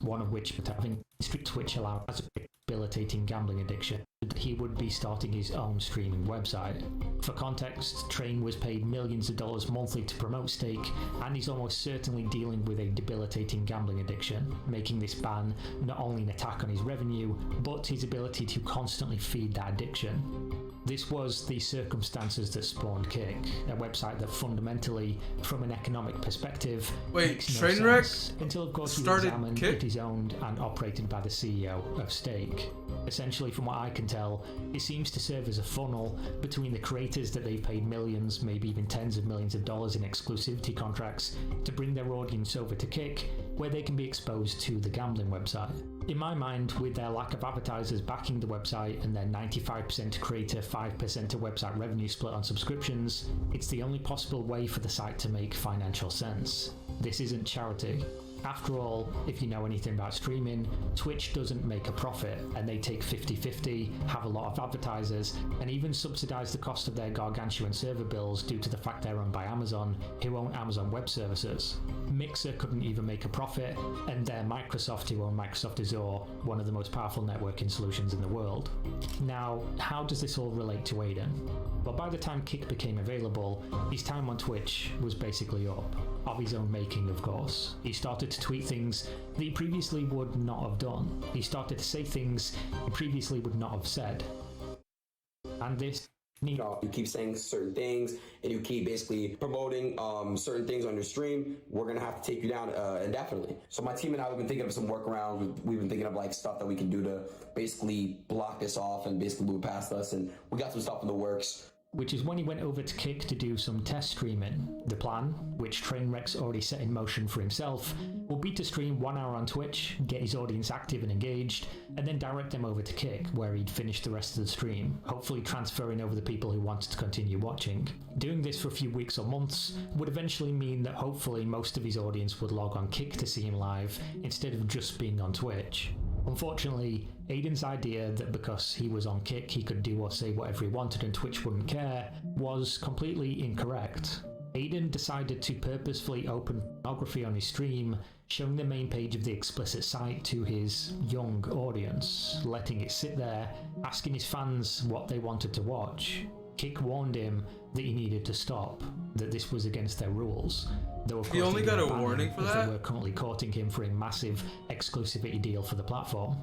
one of which having Twitch allowed as a debilitating gambling addiction, he would be starting his own streaming website. For context, Train was paid millions of dollars monthly to promote Stake, and he's almost certainly dealing with a debilitating gambling addiction, making this ban not only an attack on his revenue, but his ability to constantly feed that addiction. This was the circumstances that spawned Kick, a website that fundamentally, from an economic perspective, makes no sense, until of course you examine it is owned and operated by the CEO of Stake. Essentially, from what I can tell, it seems to serve as a funnel between the creators that they've paid millions, maybe even tens of millions of dollars in exclusivity contracts to bring their audience over to Kick, where they can be exposed to the gambling website. In my mind, with their lack of advertisers backing the website and their 95% creator, 5% of website revenue split on subscriptions, it's the only possible way for the site to make financial sense. This isn't charity. After all, if you know anything about streaming, Twitch doesn't make a profit, and they take 50-50, have a lot of advertisers, and even subsidize the cost of their gargantuan server bills due to the fact they're owned by Amazon, who own Amazon Web Services. Mixer couldn't even make a profit, and they're Microsoft, who own Microsoft Azure, one of the most powerful networking solutions in the world. Now, how does this all relate to Aiden? Well, by the time Kick became available, his time on Twitch was basically up. Of his own making, of course. He started to tweet things that he previously would not have done. He started to say things he previously would not have said. And this... You keep saying certain things, and you keep basically promoting certain things on your stream, we're gonna have to take you down indefinitely. So my team and I, we've been thinking of some workarounds. We've been thinking of like stuff that we can do to basically block this off and basically move past us, and we got some stuff in the works. Which is when he went over to Kick to do some test streaming. The plan, which Trainwreck's already set in motion for himself, will be to stream 1 hour on Twitch, get his audience active and engaged, and then direct them over to Kick, where he'd finish the rest of the stream, hopefully transferring over the people who wanted to continue watching. Doing this for a few weeks or months would eventually mean that hopefully most of his audience would log on Kick to see him live, instead of just being on Twitch. Unfortunately, Aiden's idea that because he was on Kick he could do or say whatever he wanted and Twitch wouldn't care was completely incorrect. Aiden decided to purposefully open pornography on his stream, showing the main page of the explicit site to his young audience, letting it sit there, asking his fans what they wanted to watch. Kick warned him that he needed to stop, that this was against their rules. Though of course he only got a warning for that? They were currently courting him for a massive exclusivity deal for the platform.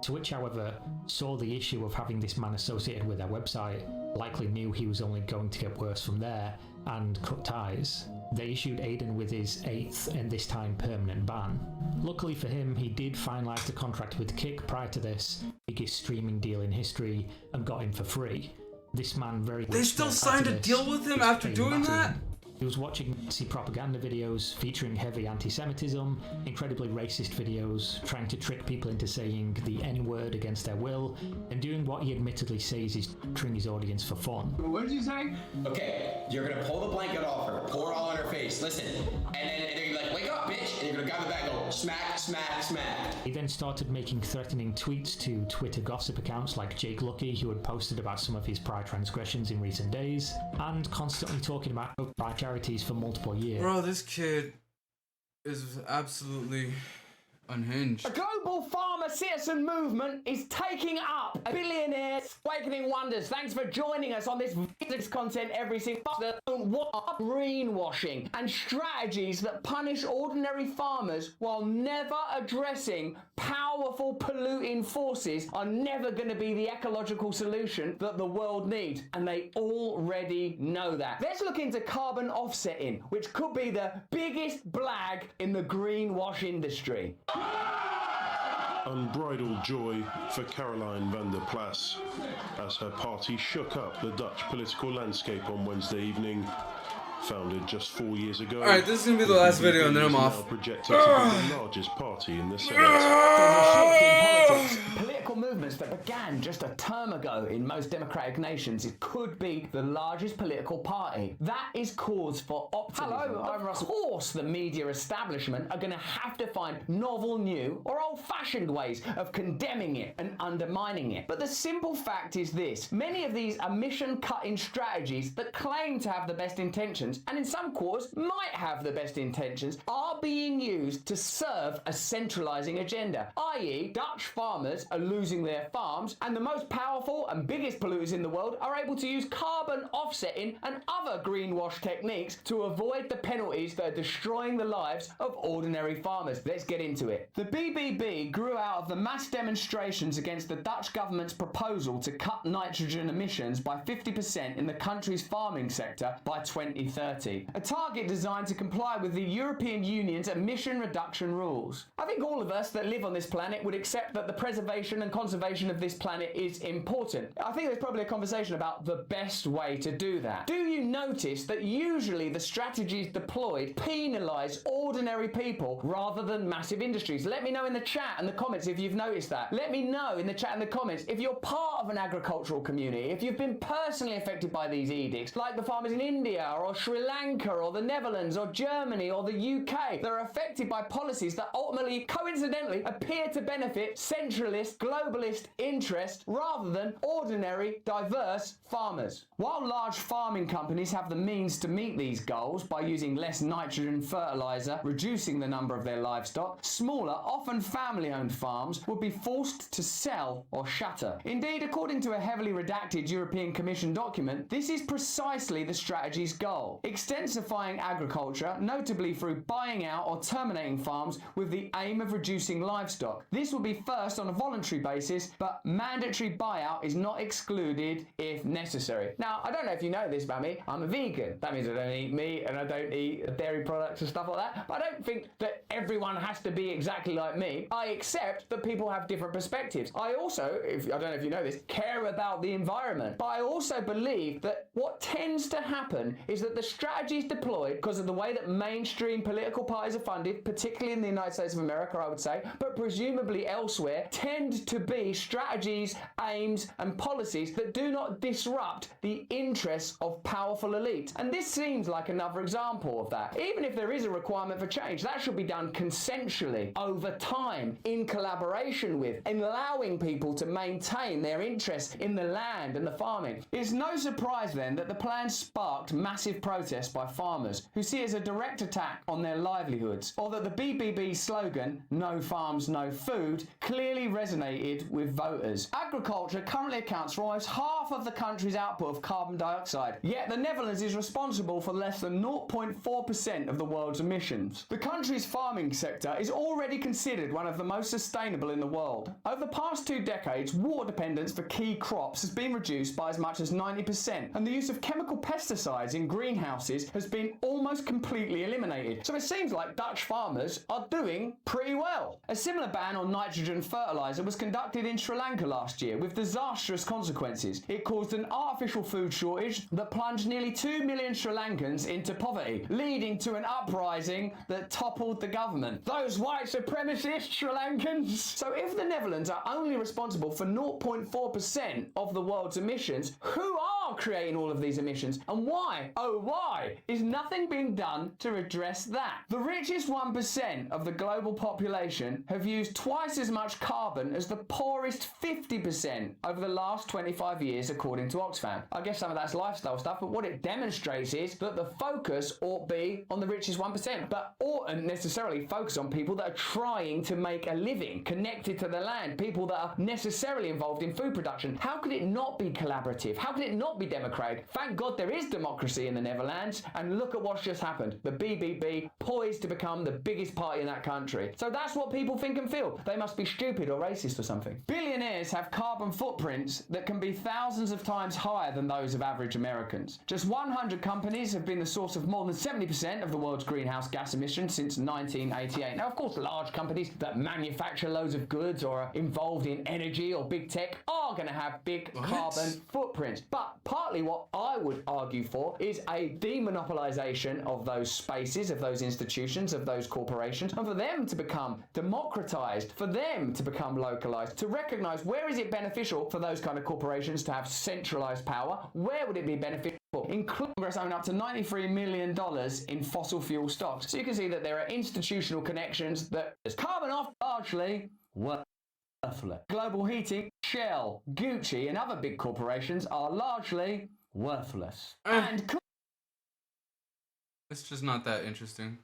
Twitch, however, saw the issue of having this man associated with their website, likely knew he was only going to get worse from there, and cut ties. They issued Aiden with his 8th and this time permanent ban. Luckily for him, he did finalise the contract with Kick prior to this, biggest streaming deal in history, and got him for free. This man very They still signed a deal with him after doing that? He was watching Nazi propaganda videos featuring heavy anti-Semitism, incredibly racist videos, trying to trick people into saying the N-word against their will, and doing what he admittedly says is torturing his audience for fun. What did you say? Okay, you're gonna pull the blanket off her, pour it all on her face, listen, and then you're like, wake up, bitch, and you're gonna grab the bag and go, smack, smack, smack. He then started making threatening tweets to Twitter gossip accounts like Jake Lucky, who had posted about some of his prior transgressions in recent days, and constantly talking about charities for multiple years. Bro, this kid is absolutely unhinged. A global farmer citizen movement is taking up a billionaire's awakening wonders. Thanks for joining us on this content every single day. Greenwashing and strategies that punish ordinary farmers while never addressing powerful polluting forces are never going to be the ecological solution that the world needs, and they already know that. Let's look into carbon offsetting, which could be the biggest blag in the greenwash industry. unbridled joy for Caroline van der Plas as her party shook up the Dutch political landscape on Wednesday evening. Founded just 4 years ago. Alright, this is gonna be the last video and then I'm off. Projected to be the largest party in the Senate. Political movements that began just a term ago in most democratic nations, it could be the largest political party. That is cause for optimism. Hello, I'm Russell. Of course, the media establishment are going to have to find novel, new, or old-fashioned ways of condemning it and undermining it. But the simple fact is this: many of these are mission-cutting strategies that claim to have the best intentions, and in some quarters might have the best intentions, are being used to serve a centralising agenda, i.e. Dutch farmers are losing their farms, and the most powerful and biggest polluters in the world are able to use carbon offsetting and other greenwash techniques to avoid the penalties that are destroying the lives of ordinary farmers. Let's get into it. The BBB grew out of the mass demonstrations against the Dutch government's proposal to cut nitrogen emissions by 50% in the country's farming sector by 2030, a target designed to comply with the European Union's emission reduction rules. I think all of us that live on this planet would accept that the preservation and conservation of this planet is important. I think there's probably a conversation about the best way to do that. Do you notice that usually the strategies deployed penalise ordinary people rather than massive industries? Let me know in the chat and the comments if you've noticed that. Let me know in the chat and the comments if you're part of an agricultural community, if you've been personally affected by these edicts, like the farmers in India or Sri Lanka or the Netherlands or Germany or the UK that are affected by policies that ultimately, coincidentally, appear to benefit centralist, globalist interests rather than ordinary, diverse farmers. While large farming companies have the means to meet these goals by using less nitrogen fertilizer, reducing the number of their livestock, smaller, often family-owned farms would be forced to sell or shutter. Indeed, according to a heavily redacted European Commission document, this is precisely the strategy's goal: extensifying agriculture, notably through buying out or terminating farms with the aim of reducing livestock. This will be first on a voluntary basis, but mandatory buyout is not excluded if necessary. Now, I don't know if you know this about me, I'm a vegan. That means I don't eat meat and I don't eat dairy products and stuff like that, but I don't think that everyone has to be exactly like me. I accept that people have different perspectives. I also, I don't know if you know this, care about the environment, but I also believe that what tends to happen is that the strategies deployed, because of the way that mainstream political parties are funded, particularly in the United States of America, I would say, but presumably elsewhere, tend to be strategies, aims, and policies that do not disrupt the interests of powerful elites. And this seems like another example of that. Even if there is a requirement for change, that should be done consensually, over time, in collaboration with, and allowing people to maintain their interest in the land and the farming. It's no surprise then that the plan sparked massive protests by farmers who see it as a direct attack on their livelihoods, or that the BBB slogan, "No farms, no food," clearly resonated with voters. Agriculture currently accounts for almost half of the country's output of carbon dioxide, yet the Netherlands is responsible for less than 0.4% of the world's emissions. The country's farming sector is already considered one of the most sustainable in the world. Over the past 2 decades, water dependence for key crops has been reduced by as much as 90%, and the use of chemical pesticides in greenhouses has been almost completely eliminated. So it seems like Dutch farmers are doing pretty well. A similar ban on nitrogen fertilizer was conducted in Sri Lanka last year with disastrous consequences. It caused an artificial food shortage that plunged nearly 2 million Sri Lankans into poverty, leading to an uprising that toppled the government. Those white supremacist Sri Lankans! So if the Netherlands are only responsible for 0.4% of the world's emissions, who are creating all of these emissions, and why, oh why, is nothing being done to address that? The richest 1% of the global population have used twice as much carbon as the poorest 50% over the last 25 years, according to Oxfam. I guess some of that's lifestyle stuff, but what it demonstrates is that the focus ought be on the richest 1%, but oughtn't necessarily focus on people that are trying to make a living, connected to the land, people that are necessarily involved in food production. How could it not be collaborative? How could it not be be democratic. Thank God there is democracy in the Netherlands, and look at what's just happened. The BBB poised to become the biggest party in that country. So that's what people think and feel. They must be stupid or racist or something. Billionaires have carbon footprints that can be thousands of times higher than those of average Americans. Just 100 companies have been the source of more than 70% of the world's greenhouse gas emissions since 1988. Now, of course, large companies that manufacture loads of goods or are involved in energy or big tech are going to have big carbon footprints. But partly what I would argue for is a demonopolization of those spaces, of those institutions, of those corporations, and for them to become democratized, for them to become localized, to recognize where is it beneficial for those kind of corporations to have centralized power, where would it be beneficial in Congress owning up to $93 million in fossil fuel stocks. So you can see that there are institutional connections that is carbon off largely worthless. Global Heating, Shell, Gucci and other big corporations are largely worthless. And it's just not that interesting.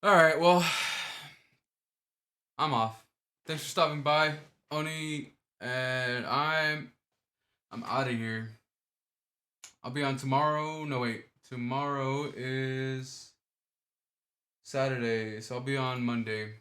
All right, well, I'm off. Thanks for stopping by, Oni, and I'm out of here. I'll be on tomorrow. No, wait. Tomorrow is Saturday, so I'll be on Monday.